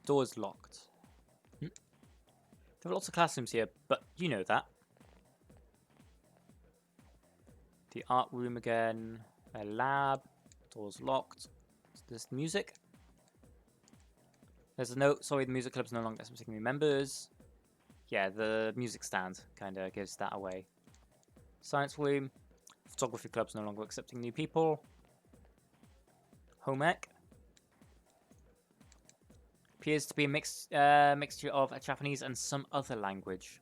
Door's locked. There are lots of classrooms here, but you know that. The art room again. A lab. Door's locked. There's music. There's a note, sorry, the music club's no longer accepting new members. yeah, the music stand kind of gives that away. Science room. Photography club's no longer accepting new people. Home ec. Appears to be a mixture of a Japanese and some other language.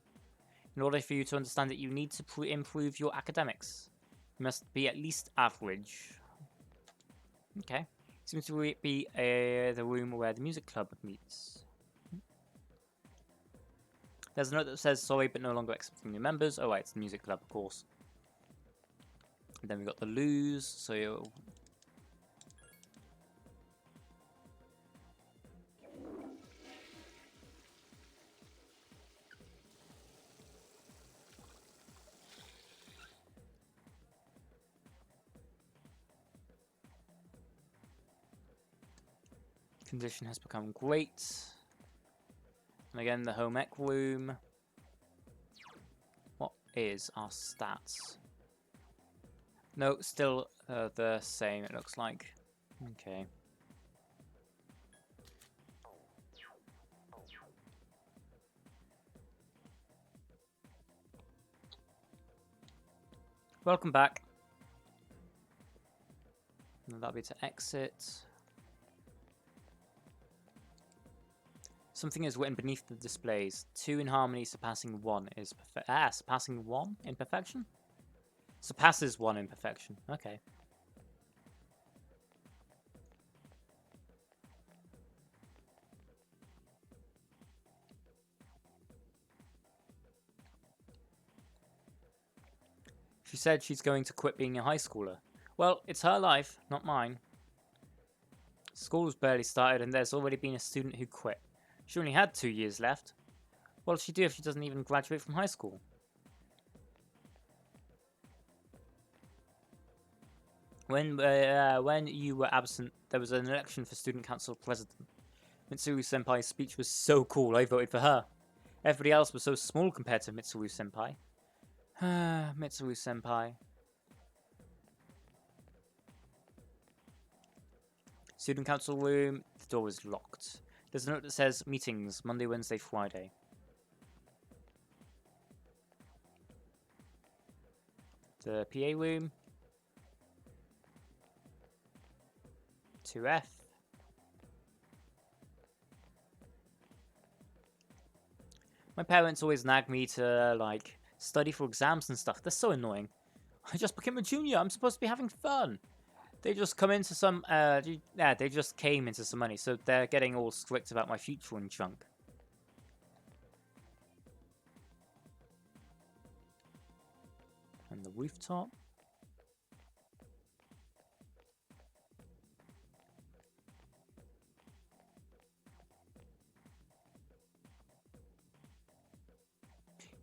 In order for you to understand it, you need to improve your academics. You must be at least average. Okay. Seems to be the room where the music club meets. There's a note that says, sorry, but no longer accepting new members. Oh, right, it's the music club, of course. And then we got the lose, so... Condition has become great. And again, the home ec room. What is our stats? No, still the same, it looks like. Okay. Welcome back. And that'll be to exit. Something is written beneath the displays. 2 in harmony surpassing 1 is surpassing 1 in perfection? Surpasses 1 in perfection. Okay. She said she's going to quit being a high schooler. Well, it's her life, not mine. School's barely started and there's already been a student who quit. She only had 2 years left. What'll she do if she doesn't even graduate from high school? When you were absent, there was an election for student council president. Mitsuru-senpai's speech was so cool, I voted for her. Everybody else was so small compared to Mitsuru-senpai. Mitsuru-senpai. Student council room, the door is locked. There's a note that says meetings, Monday, Wednesday, Friday. The PA room. 2F. My parents always nag me to, like, study for exams and stuff. They're so annoying. I just became a junior. I'm supposed to be having fun. They just come into some, they just came into some money, so they're getting all strict about my future and junk. And the rooftop.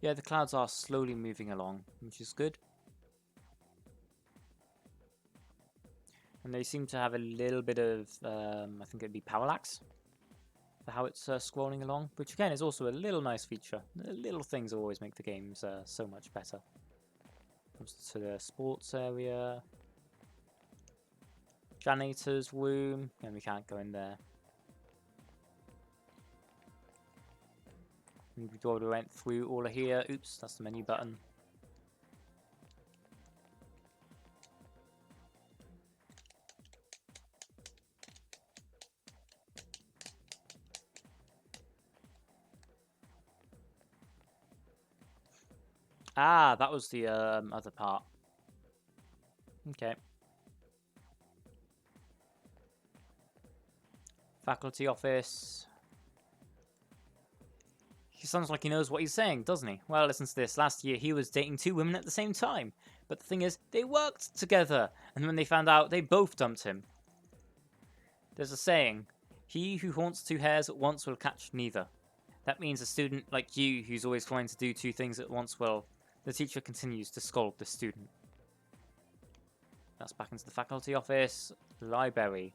Yeah, the clouds are slowly moving along, which is good. And they seem to have a little bit of, I think it'd be parallax for how it's scrolling along, which again is also a little nice feature. The little things always make the games so much better. Comes to the sports area. Janitor's room, and we can't go in there. And we already went through all of here. Oops, that's the menu button. Ah, that was the other part. Okay. Faculty office. He sounds like he knows what he's saying, doesn't he? Well, listen to this. Last year, he was dating 2 women at the same time. But the thing is, they worked together. And when they found out, they both dumped him. There's a saying, he who haunts 2 hares at once will catch neither. That means a student like you who's always trying to do 2 things at once will. The teacher continues to scold the student. That's back into the faculty office. Library.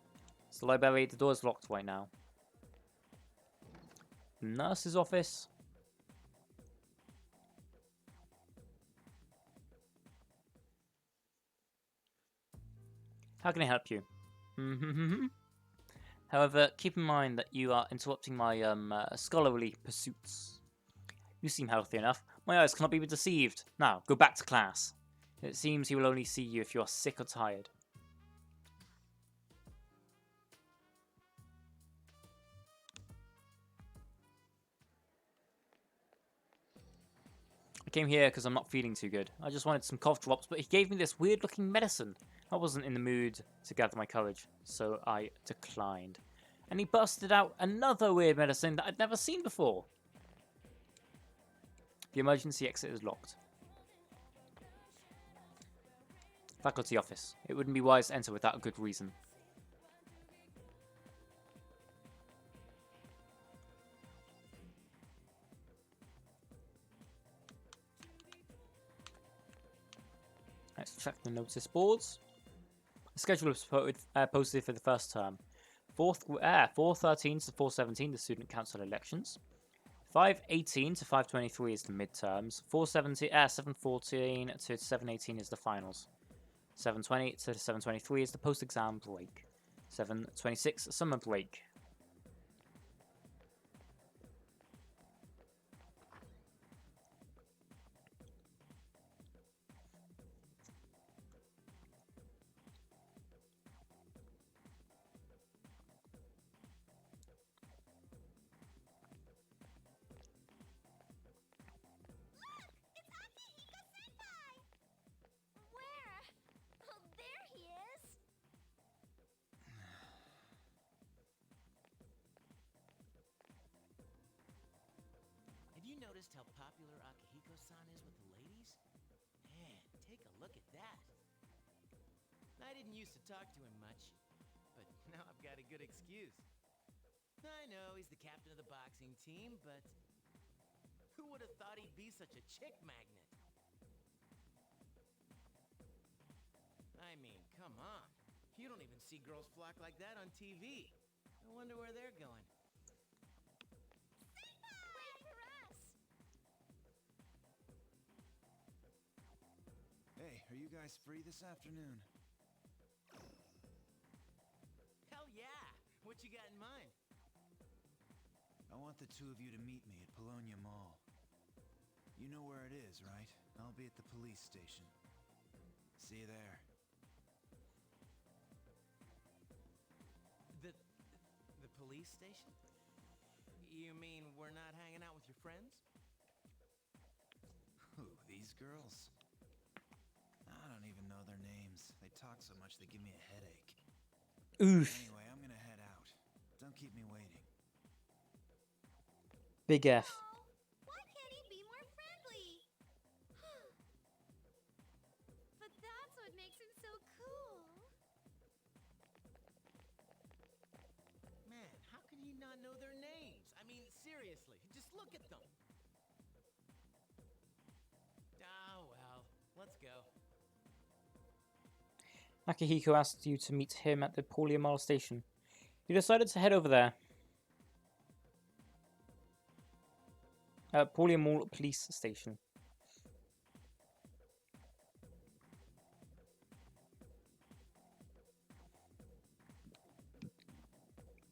It's the library. The door's locked right now. Nurse's office. How can I help you? However, keep in mind that you are interrupting my scholarly pursuits. You seem healthy enough. My eyes cannot be deceived. Now, go back to class. It seems he will only see you if you are sick or tired. I came here because I'm not feeling too good. I just wanted some cough drops, but he gave me this weird-looking medicine. I wasn't in the mood to gather my courage, so I declined. And he busted out another weird medicine that I'd never seen before. The emergency exit is locked. Faculty office. It wouldn't be wise to enter without a good reason. Let's check the notice boards. The schedule was posted for the first term. 4:13 to 4:17, the student council elections. 5:18 to 5:23 is the midterms. 7:14 to 7:18 is the finals. 7:20 to 7:23 is the post-exam break. 7:26 summer break. Where? Oh, there he is. Have you noticed how popular Akihiko-san is with the ladies? Man, take a look at that. I didn't used to talk to him much, but now I've got a good excuse. I know he's the captain of the boxing team, but who would have thought he'd be such a chick magnet? I mean, come on. You don't even see girls flock like that on TV. I wonder where they're going. Wait for us. Hey, are you guys free this afternoon? Hell yeah! What you got in mind? I want the two of you to meet me at Polonia Mall. You know where it is, right? I'll be at the police station. See you there. The police station? You mean we're not hanging out with your friends? Who, these girls? I don't even know their names. They talk so much they give me a headache. Oof. Anyway, I'm gonna head out. Don't keep me waiting. Big F. Oh, why can't he be more friendly? But that's what makes him so cool. Man, how can he not know their names? I mean, seriously, just look at them. Ah, well, let's go. Akihiko asked you to meet him at the Polonia Mall station. You decided to head over there. Polonia Mall police station.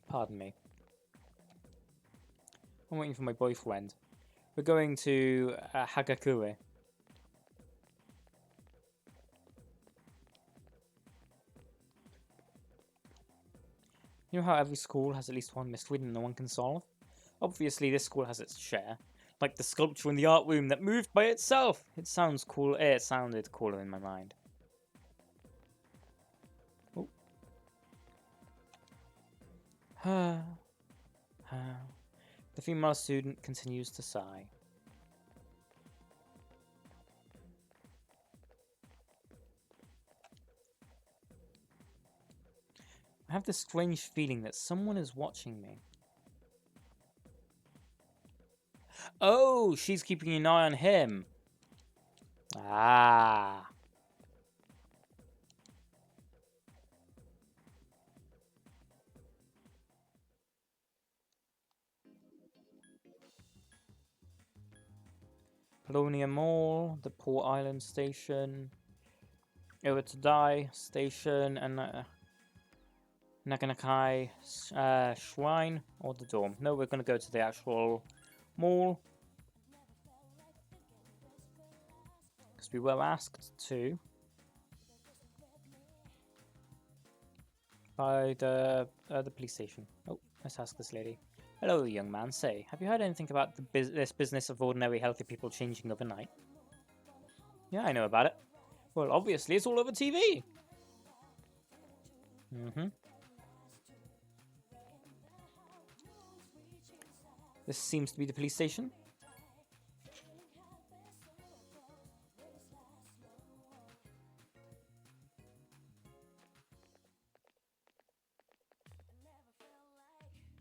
Pardon me. I'm waiting for my boyfriend. We're going to Hagakure. You know how every school has at least one mystery that no one can solve? Obviously, this school has its share. Like the sculpture in the art room that moved by itself. It sounds cool. It sounded cooler in my mind. Oh. The female student continues to sigh. I have this strange feeling that someone is watching me. Oh, she's keeping an eye on him. Ah. Polonia Mall, the Port Island Station, Iwatadai Station, and Nakanakai Shrine, or the dorm. No, we're going to go to the actual mall. We were asked to by the police station. Oh, let's ask this lady. Hello, young man. Say, have you heard anything about this business of ordinary healthy people changing overnight? Yeah, I know about it. Well, obviously, it's all over TV. This seems to be the police station.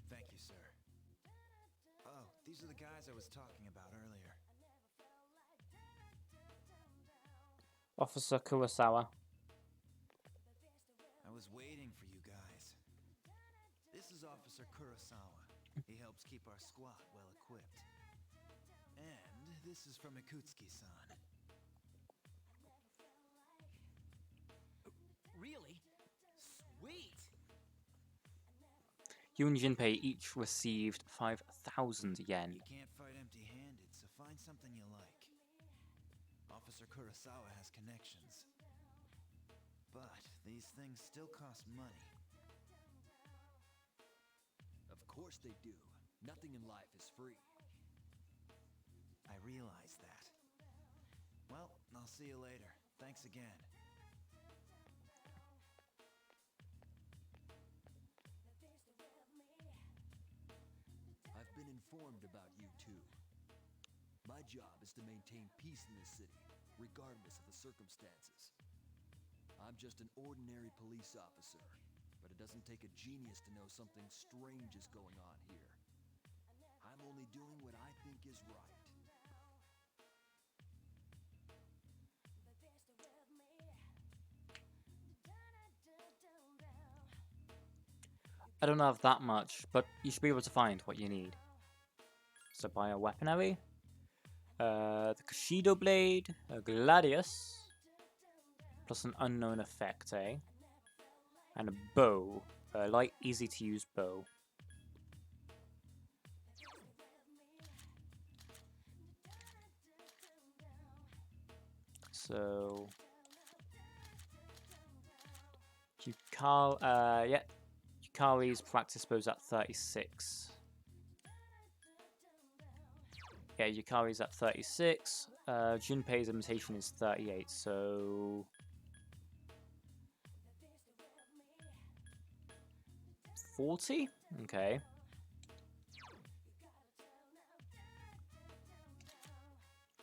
Thank you, sir. Oh, these are the guys I was talking about earlier. Officer Kurosawa. I was waiting for you guys. This is Officer Kurosawa. He helps keep our squad well equipped. And this is from Ikutsuki-san. Really? Sweet! You and Jinpei each received 5,000 yen. You can't fight empty-handed, so find something you like. Officer Kurosawa has connections. But these things still cost money. Of course they do. Nothing in life is free. I realize that. Well, I'll see you later. Thanks again. I've been informed about you two. My job is to maintain peace in this city, regardless of the circumstances. I'm just an ordinary police officer, but it doesn't take a genius to know something strange is going on here. I'm only doing what I think is right. I don't have that much, but you should be able to find what you need. So buy a weaponry, the Kushido blade, a gladius, plus an unknown effect, eh? And a bow, a light, easy to use bow. So yeah, Yukari's practice bow's at 36. Yeah, Yukari's at 36. Junpei's imitation is 38, so 40? Okay.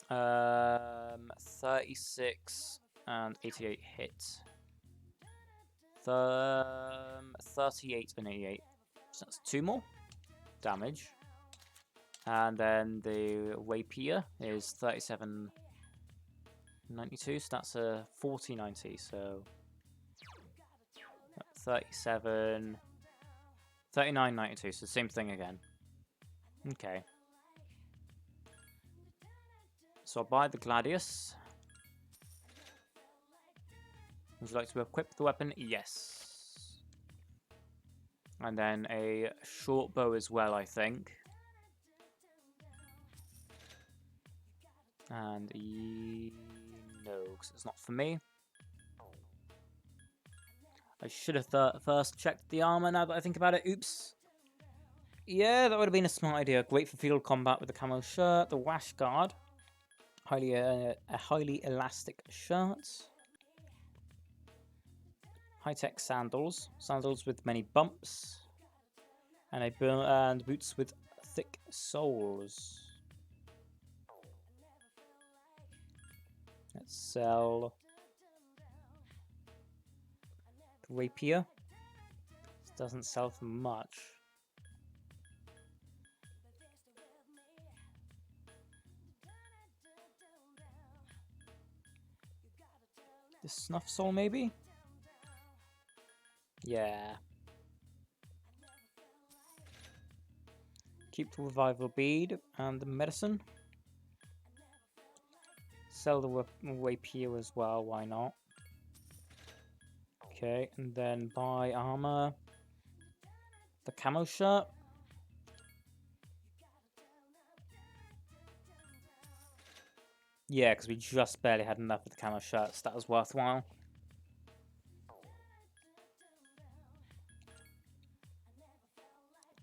Um, 36 and 88 hit. 38 and 88. So that's 2 more damage. And then the rapier is 37 92, so that's a 40 90. So 37 39 92, so same thing again. Okay. So I'll buy the gladius. Would you like to equip the weapon? Yes. And then a short bow as well, I think. And no, because it's not for me. I should have first checked the armor now that I think about it. Oops. Yeah, that would have been a smart idea. Great for field combat with the camo shirt, the wash guard. A highly elastic shirt. High-tech sandals. Sandals with many bumps. And boots with thick soles. Let's sell the rapier. This doesn't sell for much. The snuff sole, maybe? Yeah. Keep the revival bead and the medicine. Sell the rapier as well, why not? Okay, and then buy armor. The camo shirt. Yeah, because we just barely had enough of the camo shirts. That was worthwhile.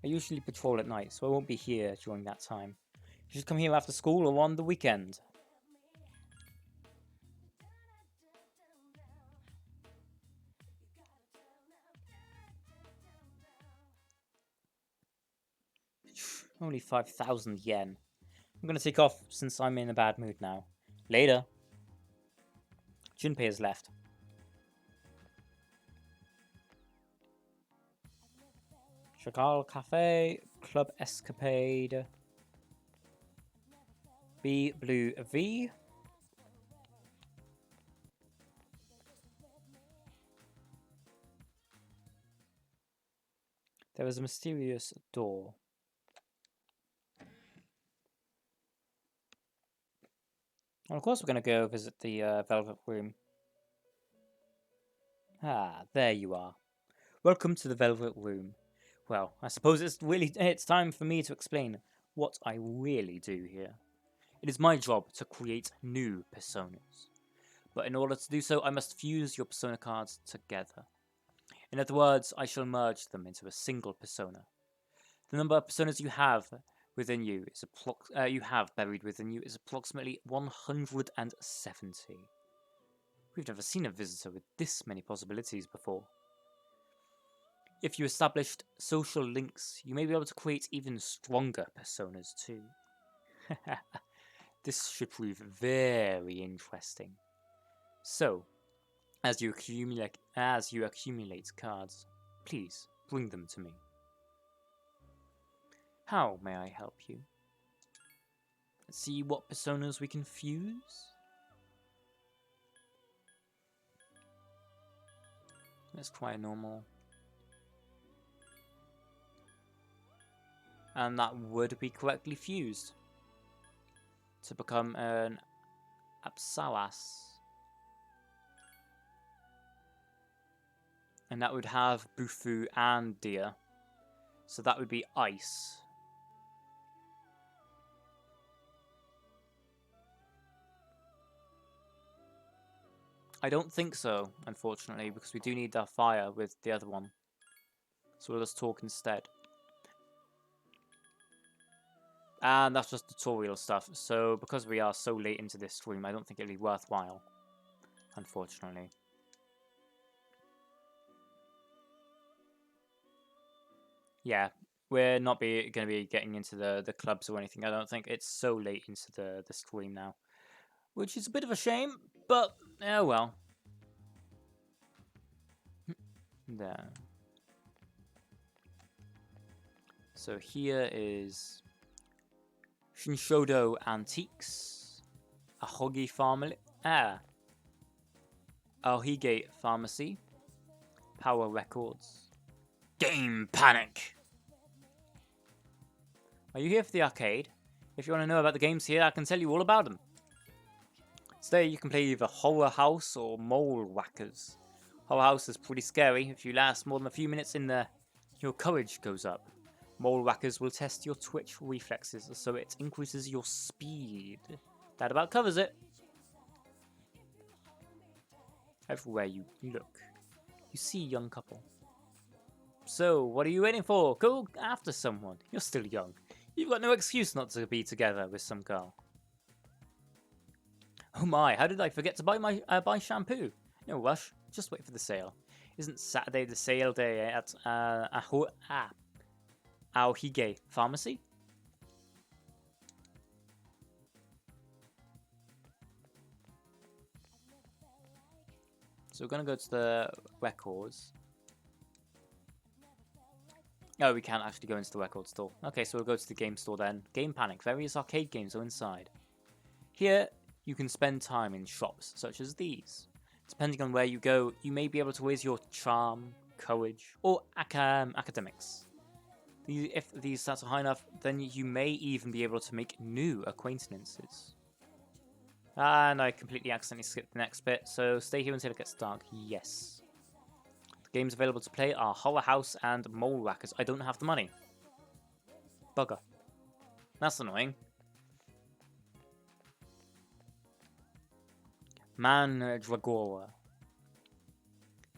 I usually patrol at night, so I won't be here during that time. You should come here after school or on the weekend. Only 5,000 yen. I'm gonna take off since I'm in a bad mood now. Later. Junpei has left. Chagall Cafe, Club Escapade, B Blue V. There is a mysterious door. Well, of course we're going to go visit the Velvet Room. Ah, there you are. Welcome to the Velvet Room. Well, I suppose it's time for me to explain what I really do here. It is my job to create new personas. But in order to do so, I must fuse your persona cards together. In other words, I shall merge them into a single persona. The number of personas you have within you is buried within you is approximately 170. We've never seen a visitor with this many possibilities before. If you established social links, you may be able to create even stronger personas too. This should prove very interesting. So, as you accumulate cards, please bring them to me. How may I help you? Let's see what personas we can fuse. Let's try normal. And that would be correctly fused to become an Apsaras. And that would have Bufu and Deer. So that would be Ice. I don't think so, unfortunately, because we do need our fire with the other one. So we'll just talk instead. And that's just tutorial stuff. So because we are so late into this stream, I don't think it'll be worthwhile, unfortunately. Yeah, we're not going to be getting into the clubs or anything. I don't think it's so late into the stream now, which is a bit of a shame, but oh well. There. So here is Shinshodo Antiques, Ahogi Ahige Pharmacy, Power Records, Game Panic. Are you here for the arcade? If you want to know about the games here, I can tell you all about them. Today you can play either Horror House or Mole Whackers. Horror House is pretty scary. If you last more than a few minutes in there, your courage goes up. Mole Whackers will test your twitch reflexes, so it increases your speed. That about covers it. Everywhere you look, you see a young couple. So, what are you waiting for? Go after someone. You're still young. You've got no excuse not to be together with some girl. Oh my, how did I forget to buy shampoo? No rush, just wait for the sale. Isn't Saturday the sale day at Aohige Pharmacy? So we're going to go to the records. Oh, we can't actually go into the record store. Okay, so we'll go to the game store then. Game Panic. Various arcade games are inside. Here, you can spend time in shops such as these. Depending on where you go, you may be able to raise your charm, courage, or academics. If these stats are high enough, then you may even be able to make new acquaintances. And I completely accidentally skipped the next bit, so stay here until it gets dark. Yes. The games available to play are Horror House and Mole Whackers. I don't have the money. Bugger. That's annoying. Mandragora.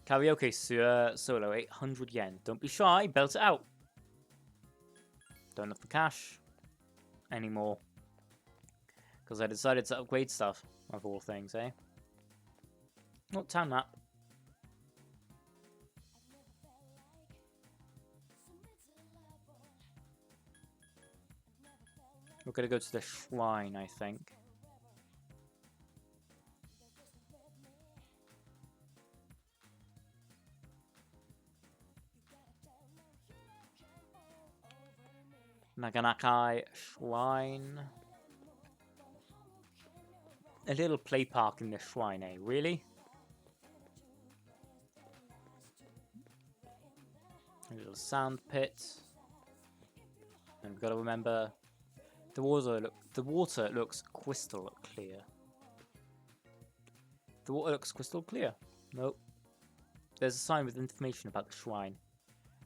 Karaoke solo, 800 yen. Don't be shy, belt it out. Don't have the cash anymore. Because I decided to upgrade stuff, of all things, eh? Oh, town map. We're gonna go to the shrine, I think. Naganakai Shrine. A little play park in the shrine, eh? Really? A little sand pit. And we've got to remember the water looks crystal clear. The water looks crystal clear. Nope. There's a sign with information about the shrine.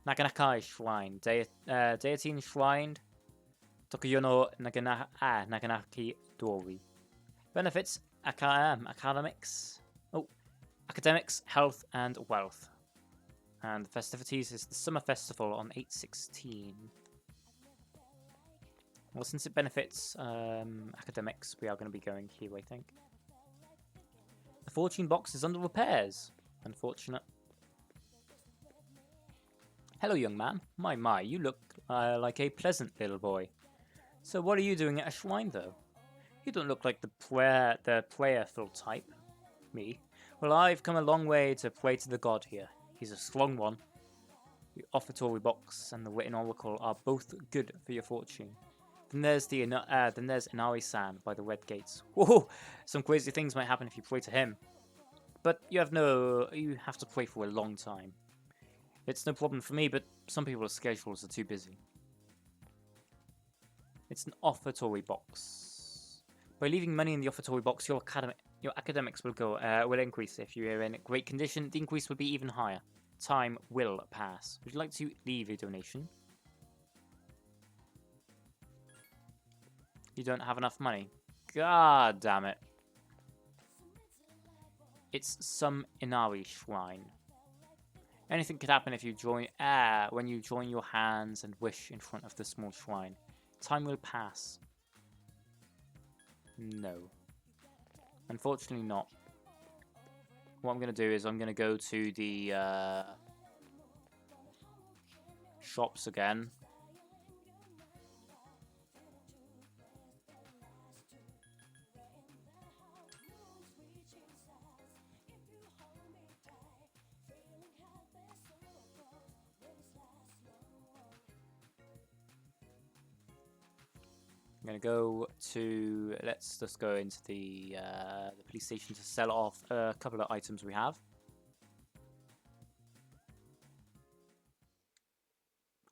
Naganakai Shrine. Deity enshrined. Tokuyono Naganaki Dori. Benefits academics. Oh, academics, health, and wealth. And the festivities is the summer festival on 8/16. Well, since it benefits academics, we are going to be going here, I think. The fortune box is under repairs. Unfortunate. Hello, young man. My, you look like a pleasant little boy. So what are you doing at a shrine, though? You don't look like the prayerful type. Me? Well, I've come a long way to pray to the god here. He's a strong one. The offertory box and the written oracle are both good for your fortune. Then there's Inari-san by the red gates. Whoa! Some crazy things might happen if you pray to him. But you have to pray for a long time. It's no problem for me, but some people's schedules are too busy. It's an offertory box. By leaving money in the offertory box, your academics will increase. If you are in great condition, the increase will be even higher. Time will pass. Would you like to leave a donation? You don't have enough money. God damn it. It's some Inari shrine. Anything could happen if you join when you join your hands and wish in front of the small shrine. Time will pass. No. Unfortunately not. What I'm going to do is I'm going to go to the shops again. I'm going to go to, let's just go into the police station to sell off a couple of items we have.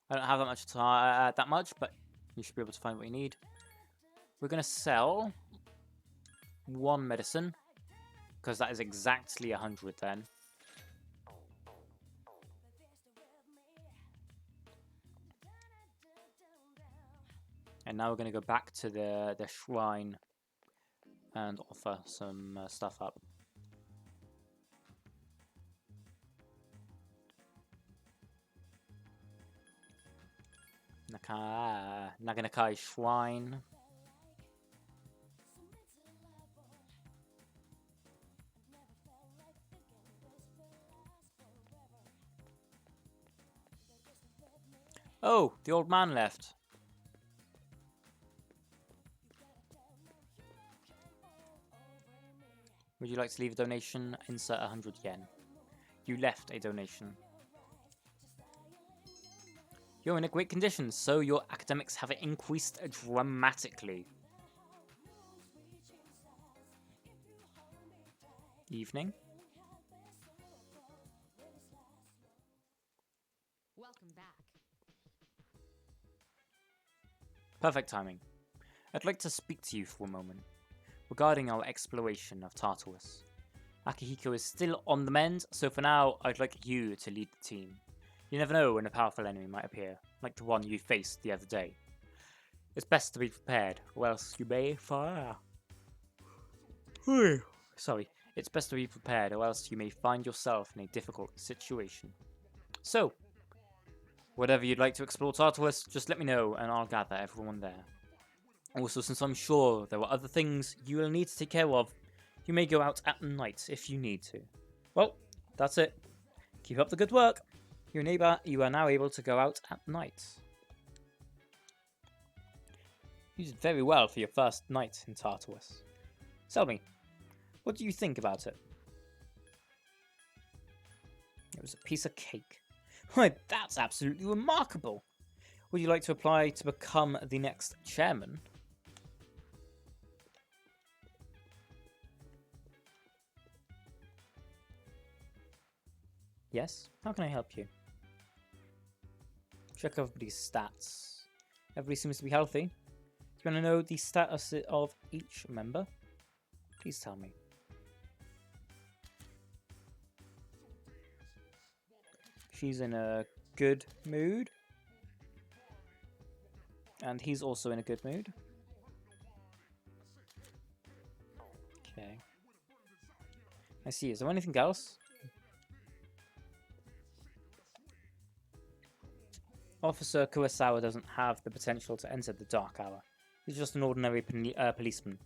I don't have that much time, but you should be able to find what you need. We're going to sell one medicine, because that is exactly 100 then. And now we're going to go back to the shrine and offer some stuff up. Naganakai Shrine. Oh, the old man left. Would you like to leave a donation? Insert 100 yen. You left a donation. You're in a great condition, so your academics have increased dramatically. Evening. Welcome back. Perfect timing. I'd like to speak to you for a moment regarding our exploration of Tartarus. Akihiko is still on the mend, so for now, I'd like you to lead the team. You never know when a powerful enemy might appear, like the one you faced the other day. It's best to be prepared, or else you may fire. Sorry. It's best to be prepared, or else you may find yourself in a difficult situation. So, whatever you'd like to explore Tartarus, just let me know, and I'll gather everyone there. Also, since I'm sure there were other things you will need to take care of, you may go out at night if you need to. Well, that's it. Keep up the good work. Your neighbor, you are now able to go out at night. You did very well for your first night in Tartarus. Tell me, what do you think about it? It was a piece of cake. Why, that's absolutely remarkable. Would you like to apply to become the next chairman? Yes? How can I help you? Check everybody's stats. Everybody seems to be healthy. Do you want to know the status of each member? Please tell me. She's in a good mood. And he's also in a good mood. Okay. I see. Is there anything else? Officer Kurosawa doesn't have the potential to enter the Dark Hour. He's just an ordinary policeman.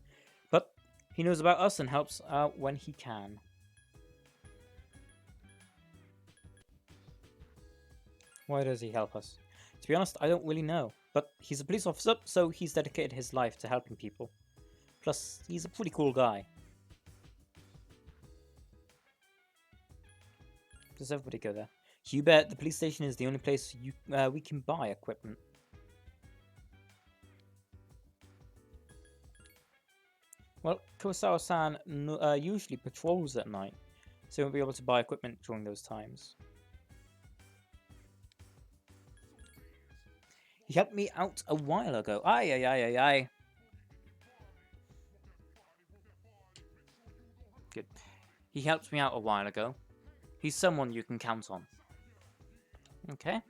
But he knows about us and helps out when he can. Why does he help us? To be honest, I don't really know. But he's a police officer, so he's dedicated his life to helping people. Plus, he's a pretty cool guy. Does everybody go there? You bet the police station is the only place we can buy equipment. Well, Kurosawa-san usually patrols at night, so he won't be able to buy equipment during those times. He helped me out a while ago. Aye. Good. He helped me out a while ago. He's someone you can count on. Okay.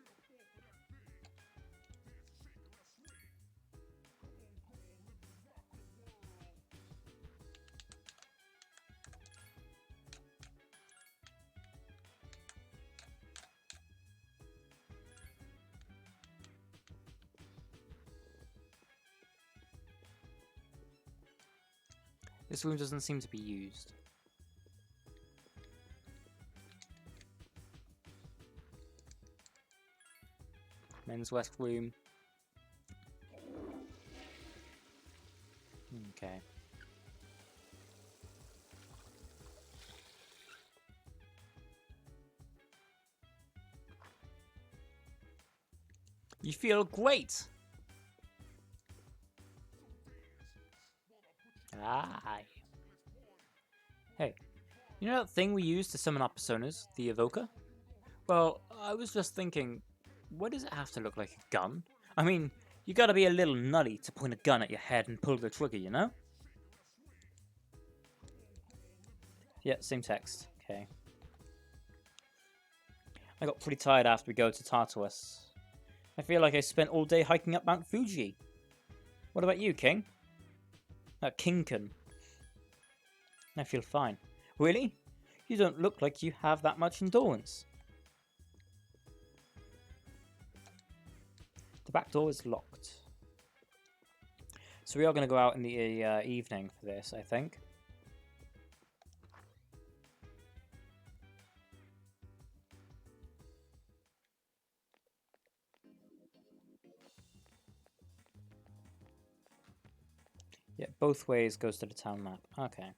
This room doesn't seem to be used. Men's restroom. Okay. You feel great. Aye. Hey, you know that thing we use to summon our personas, the evoker? Well, I was just thinking, what does it have to look like a gun? I mean, you gotta be a little nutty to point a gun at your head and pull the trigger, you know? Yeah, same text. Okay. I got pretty tired after we go to Tartarus. I feel like I spent all day hiking up Mount Fuji. What about you, King? Kinken. I feel fine. Really? You don't look like you have that much endurance. The back door is locked. So we are going to go out in the evening for this, I think. Yeah, both ways goes to the town map. Okay.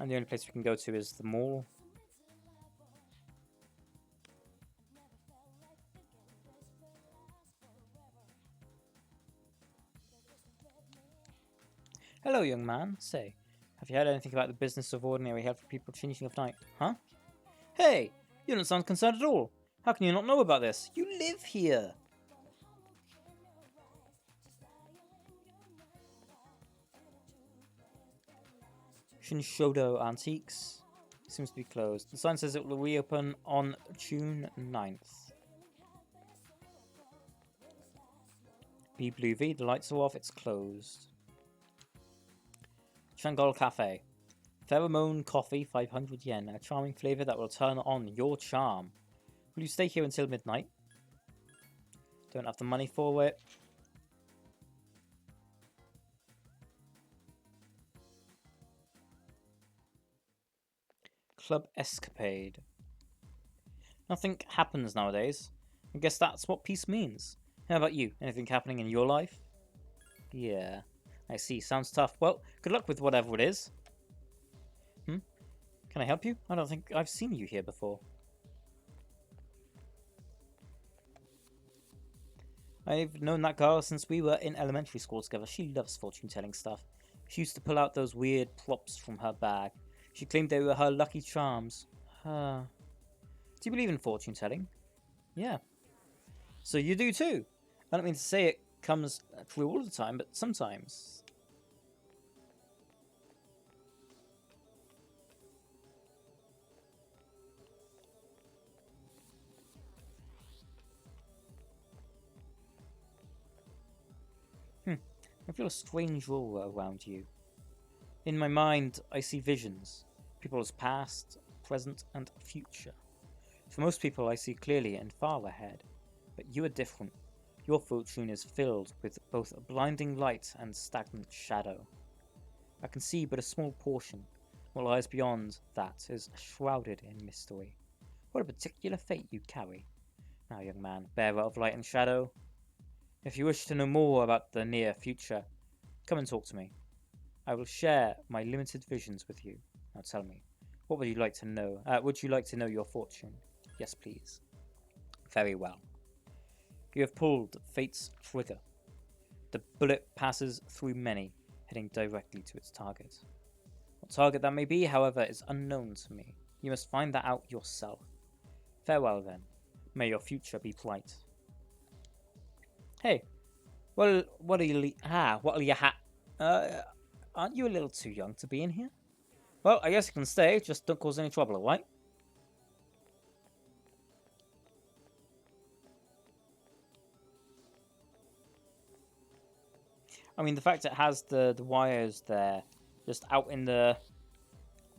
And the only place we can go to is the mall. Hello, young man. Say, have you heard anything about the business of ordinary help for people changing of night? Huh? Hey, you don't sound concerned at all. How can you not know about this? You live here. Shinshodo Antiques seems to be closed. The sign says it will reopen on June 9th. B Blue V, the lights are off, it's closed. Shangol Cafe. Pheromone coffee, 500 yen. A charming flavour that will turn on your charm. Will you stay here until midnight? Don't have the money for it. Club Escapade. Nothing happens nowadays. I guess that's what peace means. How about you? Anything happening in your life? Yeah, I see. Sounds tough. Well, good luck with whatever it is. Can I help you? I don't think I've seen you here before. I've known that girl since we were in elementary school together. She loves fortune-telling stuff. She used to pull out those weird props from her bag. She claimed they were her lucky charms. Do you believe in fortune-telling? Yeah. So you do too. I don't mean to say it comes true all the time, but sometimes. I feel a strange aura around you. In my mind, I see visions. People's past, present, and future. For most people, I see clearly and far ahead. But you are different. Your fortune is filled with both blinding light and stagnant shadow. I can see but a small portion. What lies beyond that is shrouded in mystery. What a particular fate you carry. Now, young man, bearer of light and shadow, if you wish to know more about the near future, come and talk to me. I will share my limited visions with you. Now tell me, what would you like to know? Would you like to know your fortune? Yes, please. Very well. You have pulled fate's trigger. The bullet passes through many, heading directly to its target. What target that may be, however, is unknown to me. You must find that out yourself. Farewell, then. May your future be bright. Hey, well, what are you? Aren't you a little too young to be in here? Well, I guess you can stay. Just don't cause any trouble, alright? I mean, the fact it has the wires there, just out in the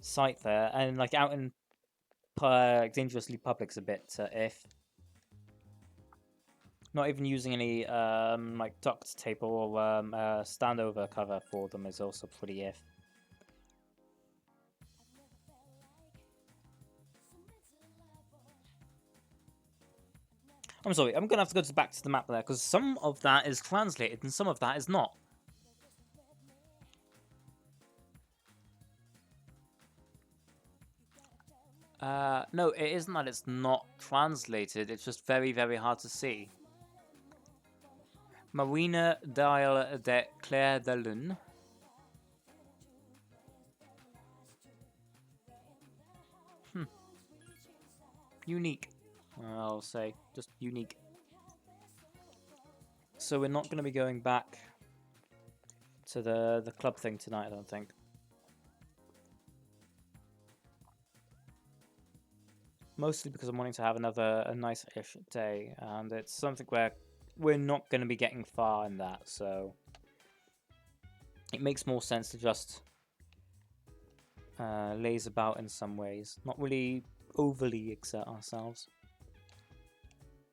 site there, and like out in dangerously public's a bit if. Not even using any like duct tape or standover cover for them is also pretty if. I'm sorry, I'm gonna have to go back to the map there because some of that is translated and some of that is not. No, it isn't that it's not translated. It's just very, very hard to see. Marina d'Isle de Claire de Lune. Unique. I'll say. Just unique. So we're not going to be going back to the club thing tonight, I don't think. Mostly because I'm wanting to have a nice-ish day, and it's something where we're not going to be getting far in that, so it makes more sense to just laze about in some ways, not really overly exert ourselves.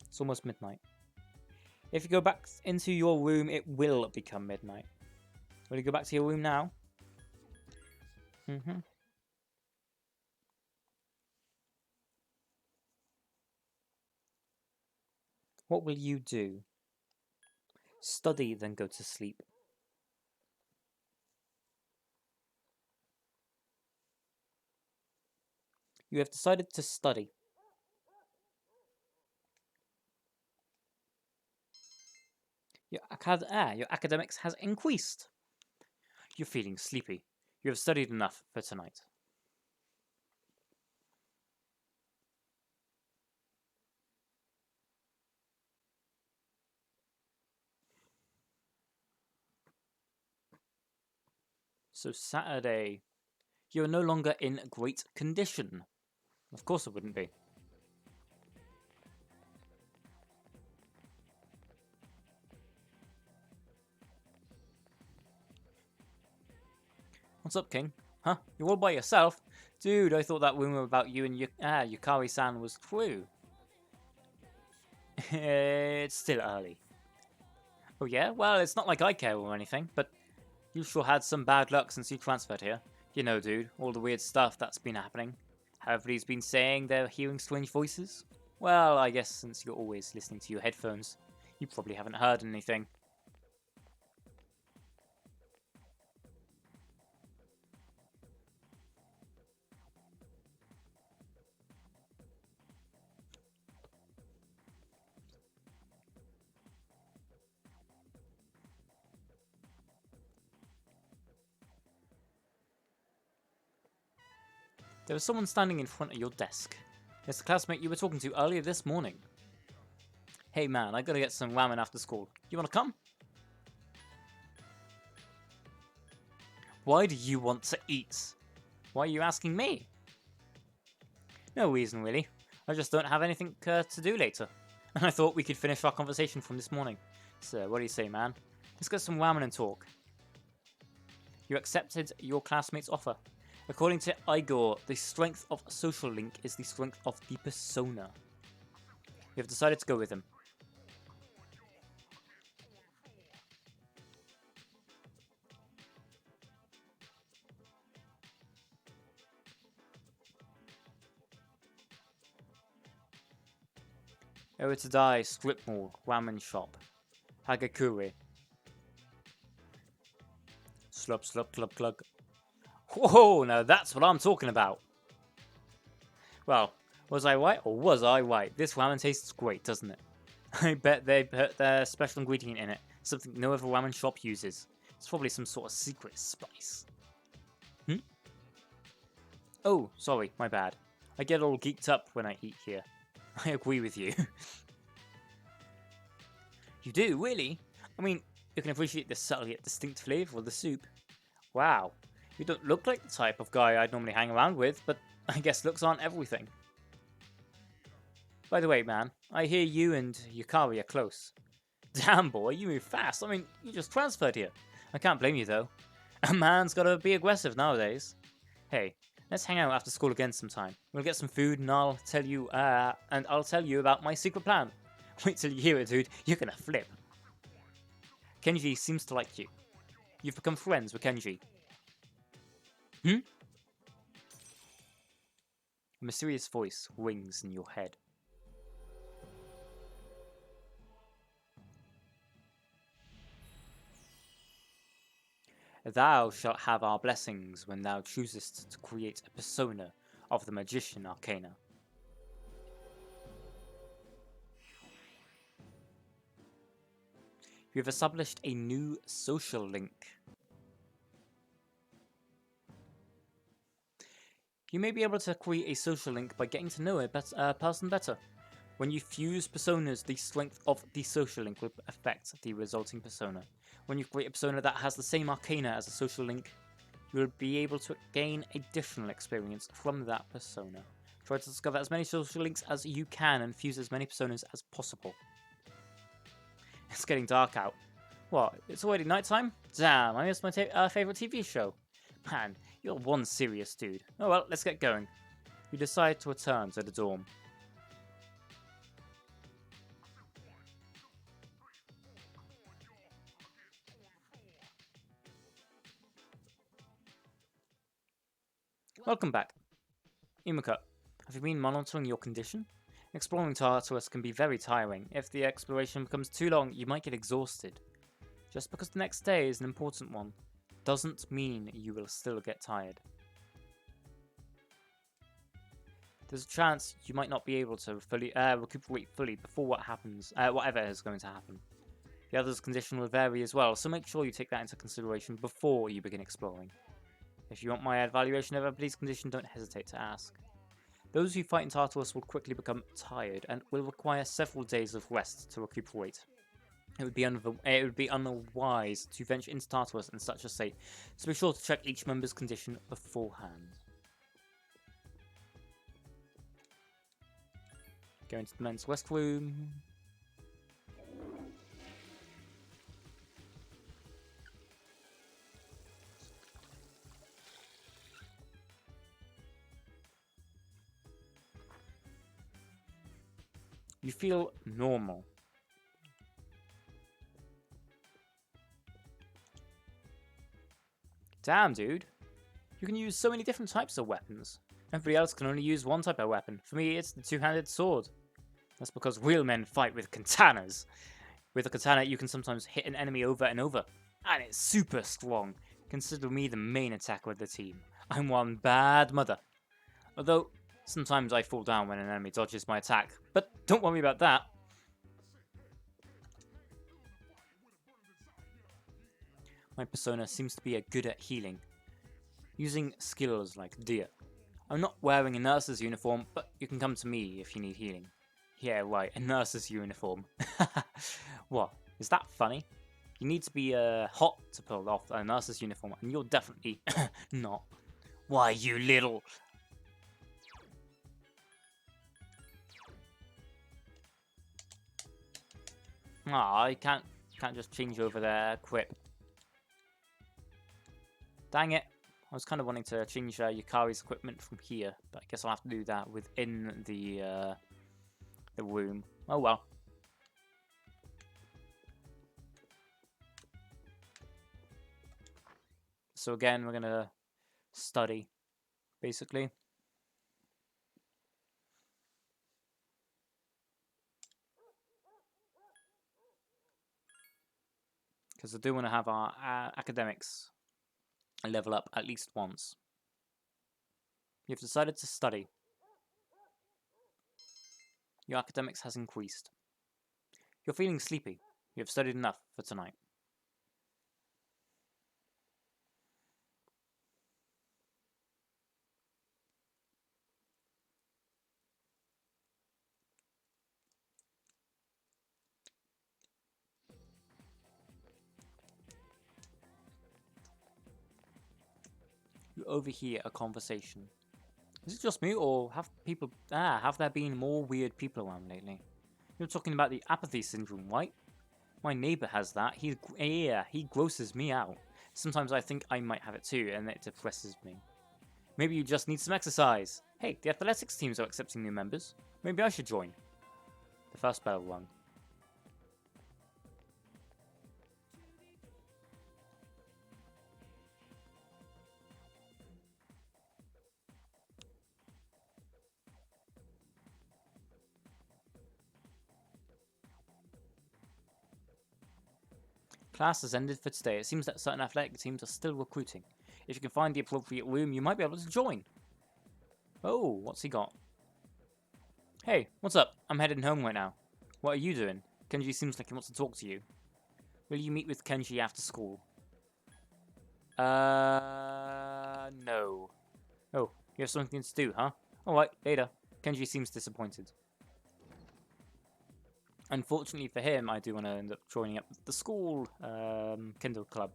It's almost midnight. If you go back into your room, it will become midnight. Will you go back to your room now? What will you do? Study, then go to sleep. You have decided to study. Your academics has increased. You're feeling sleepy. You have studied enough for tonight. So Saturday, you're no longer in great condition. Of course it wouldn't be. What's up, King? Huh? You're all by yourself? Dude, I thought that rumor about you and Yukari-san was true. It's still early. Oh yeah? Well, it's not like I care or anything, but you sure had some bad luck since you transferred here. You know, dude, all the weird stuff that's been happening. Everybody's been saying they're hearing strange voices. Well, I guess since you're always listening to your headphones, you probably haven't heard anything. There was someone standing in front of your desk. It's the classmate you were talking to earlier this morning. Hey man, I gotta get some ramen after school. You wanna come? Why do you want to eat? Why are you asking me? No reason really. I just don't have anything to do later. And I thought we could finish our conversation from this morning. So, what do you say, man? Let's get some ramen and talk. You accepted your classmate's offer. According to Igor, the strength of social link is the strength of the persona. You have decided to go with him. Oritadai Strip Mall Ramen Shop. Hagakure. Slub slub club clug. Whoa, now that's what I'm talking about. Well, was I right or was I right? This ramen tastes great, doesn't it? I bet they put their special ingredient in it. Something no other ramen shop uses. It's probably some sort of secret spice. Oh, sorry, my bad. I get all geeked up when I eat here. I agree with you. You do, really? I mean, you can appreciate the subtle yet distinct flavour of the soup. Wow, you don't look like the type of guy I'd normally hang around with, but I guess looks aren't everything. By the way, man, I hear you and Yukari are close. Damn, boy, you move fast. I mean, you just transferred here. I can't blame you, though. A man's gotta be aggressive nowadays. Hey, let's hang out after school again sometime. We'll get some food and I'll tell you about my secret plan. Wait till you hear it, dude. You're gonna flip. Kenji seems to like you. You've become friends with Kenji. A mysterious voice rings in your head. Thou shalt have our blessings when thou choosest to create a persona of the Magician Arcana. You have established a new social link. You may be able to create a social link by getting to know a person better. When you fuse personas, the strength of the social link will affect the resulting persona. When you create a persona that has the same arcana as a social link, you will be able to gain additional experience from that persona. Try to discover as many social links as you can and fuse as many personas as possible. It's getting dark out. What, it's already nighttime? Damn, I missed my favourite TV show. Man, you're one serious dude. Oh well, let's get going. You decide to return to the dorm. Welcome back. Kingemocut, have you been monitoring your condition? Exploring Tartarus can be very tiring. If the exploration becomes too long, you might get exhausted. Just because the next day is an important one, doesn't mean you will still get tired. There's a chance you might not be able to fully recuperate fully before whatever is going to happen. The other's condition will vary as well, so make sure you take that into consideration before you begin exploring. If you want my evaluation of everybody's condition, don't hesitate to ask. Those who fight in Tartarus will quickly become tired and will require several days of rest to recuperate. It would be unwise to venture into Tartarus in such a state, so be sure to check each member's condition beforehand. Go into the men's restroom. You feel normal. Damn, dude. You can use so many different types of weapons. Everybody else can only use one type of weapon. For me, it's the two-handed sword. That's because real men fight with katanas. With a katana, you can sometimes hit an enemy over and over. And it's super strong. Consider me the main attacker of the team. I'm one bad mother. Although, sometimes I fall down when an enemy dodges my attack. But don't worry about that. My persona seems to be good at healing. Using skills like Deer. I'm not wearing a nurse's uniform, but you can come to me if you need healing. Yeah, right, a nurse's uniform. What? Is that funny? You need to be hot to pull off a nurse's uniform, and you're definitely not. Why, you little... Aw, you can't just change over there, quip. Dang it. I was kind of wanting to change Yukari's equipment from here, but I guess I'll have to do that within the room. Oh well. So again, we're gonna study, basically. Because I do want to have our academics level up at least once. You've decided to study. Your academics has increased. You're feeling sleepy. You have studied enough for tonight. You overhear a conversation. Is it just me, or have there been more weird people around lately? You're talking about the apathy syndrome, right? My neighbor has that. He grosses me out. Sometimes I think I might have it too, and it depresses me. Maybe you just need some exercise. Hey, the athletics teams are accepting new members. Maybe I should join. The first bell rung. Class has ended for today. It seems that certain athletic teams are still recruiting. If you can find the appropriate room, you might be able to join. Oh, what's he got? Hey, what's up? I'm heading home right now. What are you doing? Kenji seems like he wants to talk to you. Will you meet with Kenji after school? No. Oh, you have something to do, huh? Alright, later. Kenji seems disappointed. Unfortunately for him, I do want to end up joining up with the school Kindle Club.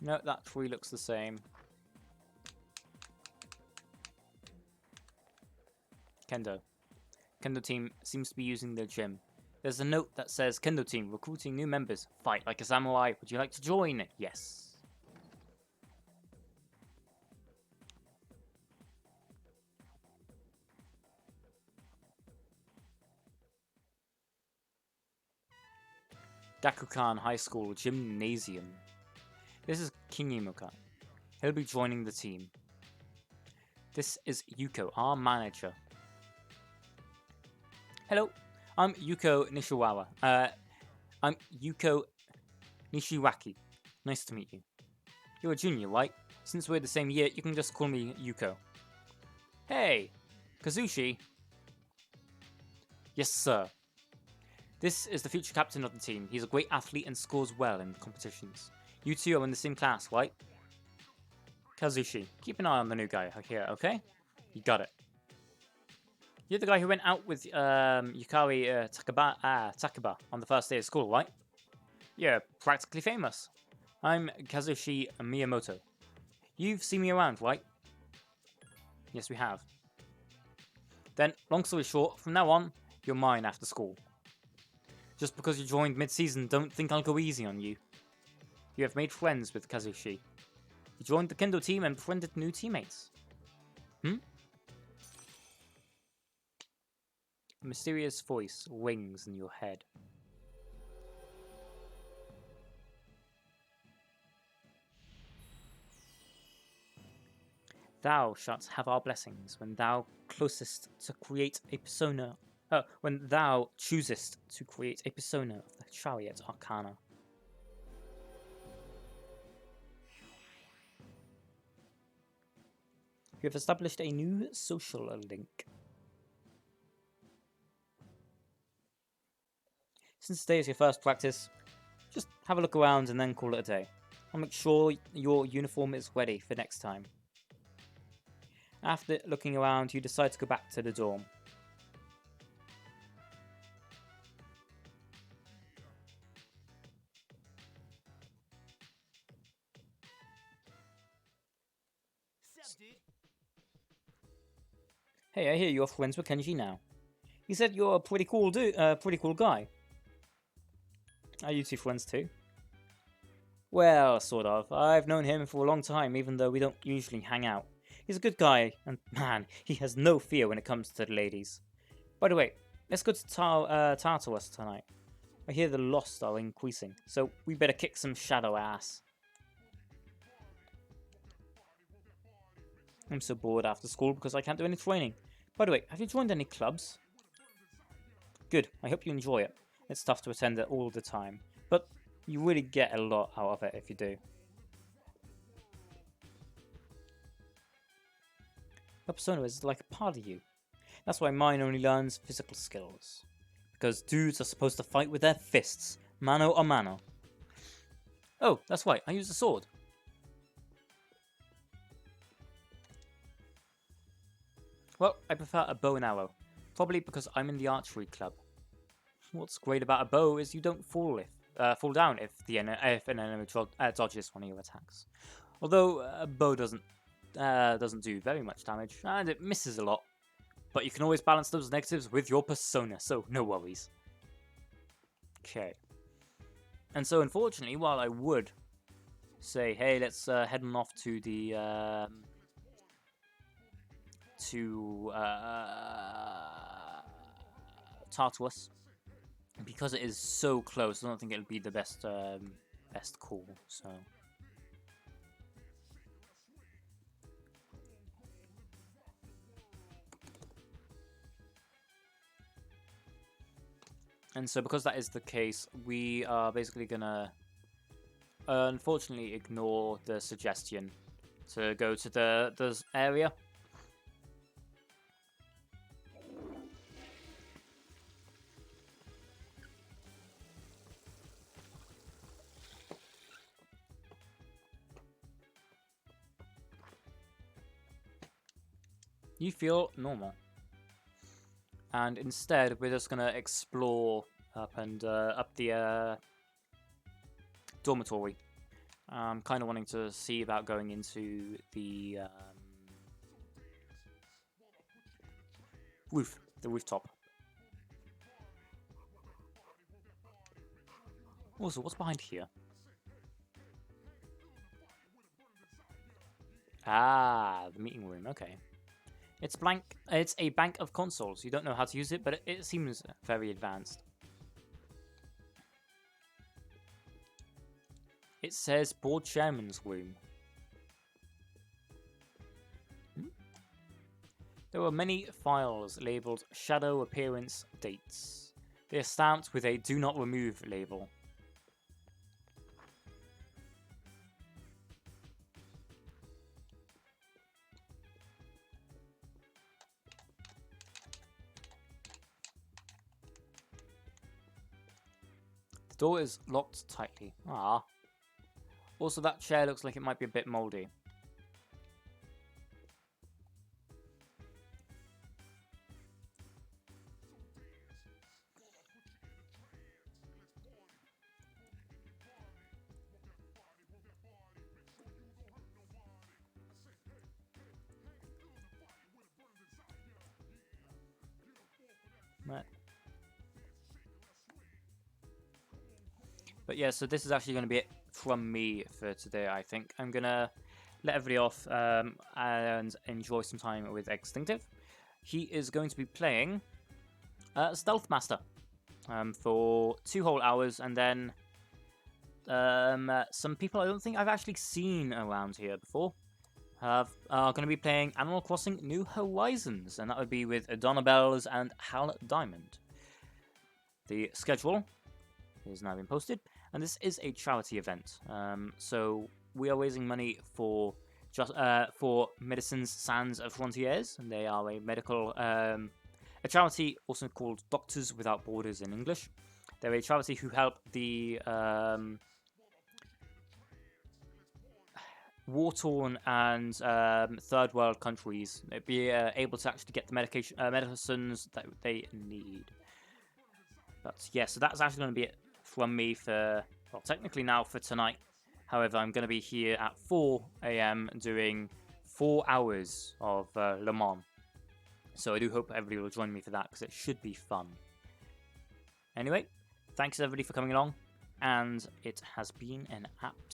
No, that tree looks the same. Kendo. Kendo team seems to be using their gym. There's a note that says, Kendo team, recruiting new members. Fight like a samurai. Would you like to join? Yes. Gakukan High School Gymnasium. This is Kingemocut. He'll be joining the team. This is Yuko, our manager. Hello, I'm Yuko Nishiwara. I'm Yuko Nishiwaki. Nice to meet you. You're a junior, right? Since we're the same year, you can just call me Yuko. Hey, Kazushi. Yes, sir. This is the future captain of the team. He's a great athlete and scores well in competitions. You two are in the same class, right? Kazushi, keep an eye on the new guy here, okay? You got it. You're the guy who went out with Yukari Takaba on the first day of school, right? You're practically famous. I'm Kazushi Miyamoto. You've seen me around, right? Yes, we have. Then, long story short, from now on, you're mine after school. Just because you joined mid-season, don't think I'll go easy on you. You have made friends with Kazushi. You joined the Kendo team and befriended new teammates. A mysterious voice rings in your head. Thou shalt have our blessings when thou closest to create a persona. When thou choosest to create a persona of the Chariot Arcana. You have established a new social link. Since today is your first practice, just have a look around and then call it a day. I'll make sure your uniform is ready for next time. After looking around, you decide to go back to the dorm. Sup, dude? Hey, I hear you're friends with Kenji now. He said you're a pretty cool guy. Are you two friends too? Well, sort of. I've known him for a long time, even though we don't usually hang out. He's a good guy, and man, he has no fear when it comes to the ladies. By the way, let's go to Tartarus tonight. I hear the lost are increasing, so we better kick some shadow ass. I'm so bored after school because I can't do any training. By the way, have you joined any clubs? Good, I hope you enjoy it. It's tough to attend it all the time, but you really get a lot out of it if you do. Your persona is like a part of you. That's why mine only learns physical skills. Because dudes are supposed to fight with their fists, mano a mano. Oh, that's right, I use a sword. Well, I prefer a bow and arrow, probably because I'm in the archery club. What's great about a bow is you don't fall down if an enemy dodges one of your attacks. Although a bow doesn't do very much damage, and it misses a lot. But you can always balance those negatives with your persona, so no worries. Okay. And so, unfortunately, while I would say, hey, let's head on off to the Tartarus, because it is so close, I don't think it'll be the best call. So. And so because that is the case, we are basically gonna unfortunately ignore the suggestion to go to the area. You feel normal. And instead, we're just gonna explore up the dormitory. I'm kind of wanting to see about going into the rooftop. Also, what's behind here? Ah, the meeting room. Okay. It's blank. It's a bank of consoles. You don't know how to use it, but it seems very advanced. It says board chairman's room. There are many files labeled shadow appearance dates. They are stamped with a do not remove label. The door is locked tightly. Ah. Also, that chair looks like it might be a bit moldy. But yeah, so this is actually going to be it from me for today, I think. I'm going to let everybody off and enjoy some time with Extinctive. He is going to be playing Stealth Master for 2 whole hours, and then some people I don't think I've actually seen around here before are going to be playing Animal Crossing New Horizons, and that would be with Donabells and Hal Diamond. The schedule is now been posted, and this is a charity event. So we are raising money for Medicines Sans Frontières, and they are a medical a charity also called Doctors Without Borders in English. They're a charity who help the war-torn and third world countries be able to actually get the medicines that they need. But yeah, so that's actually going to be it from me for, well, technically now for tonight. However, I'm going to be here at 4 AM doing 4 hours of Le Mans. So I do hope everybody will join me for that, because it should be fun. Anyway, thanks everybody for coming along, and it has been an absolute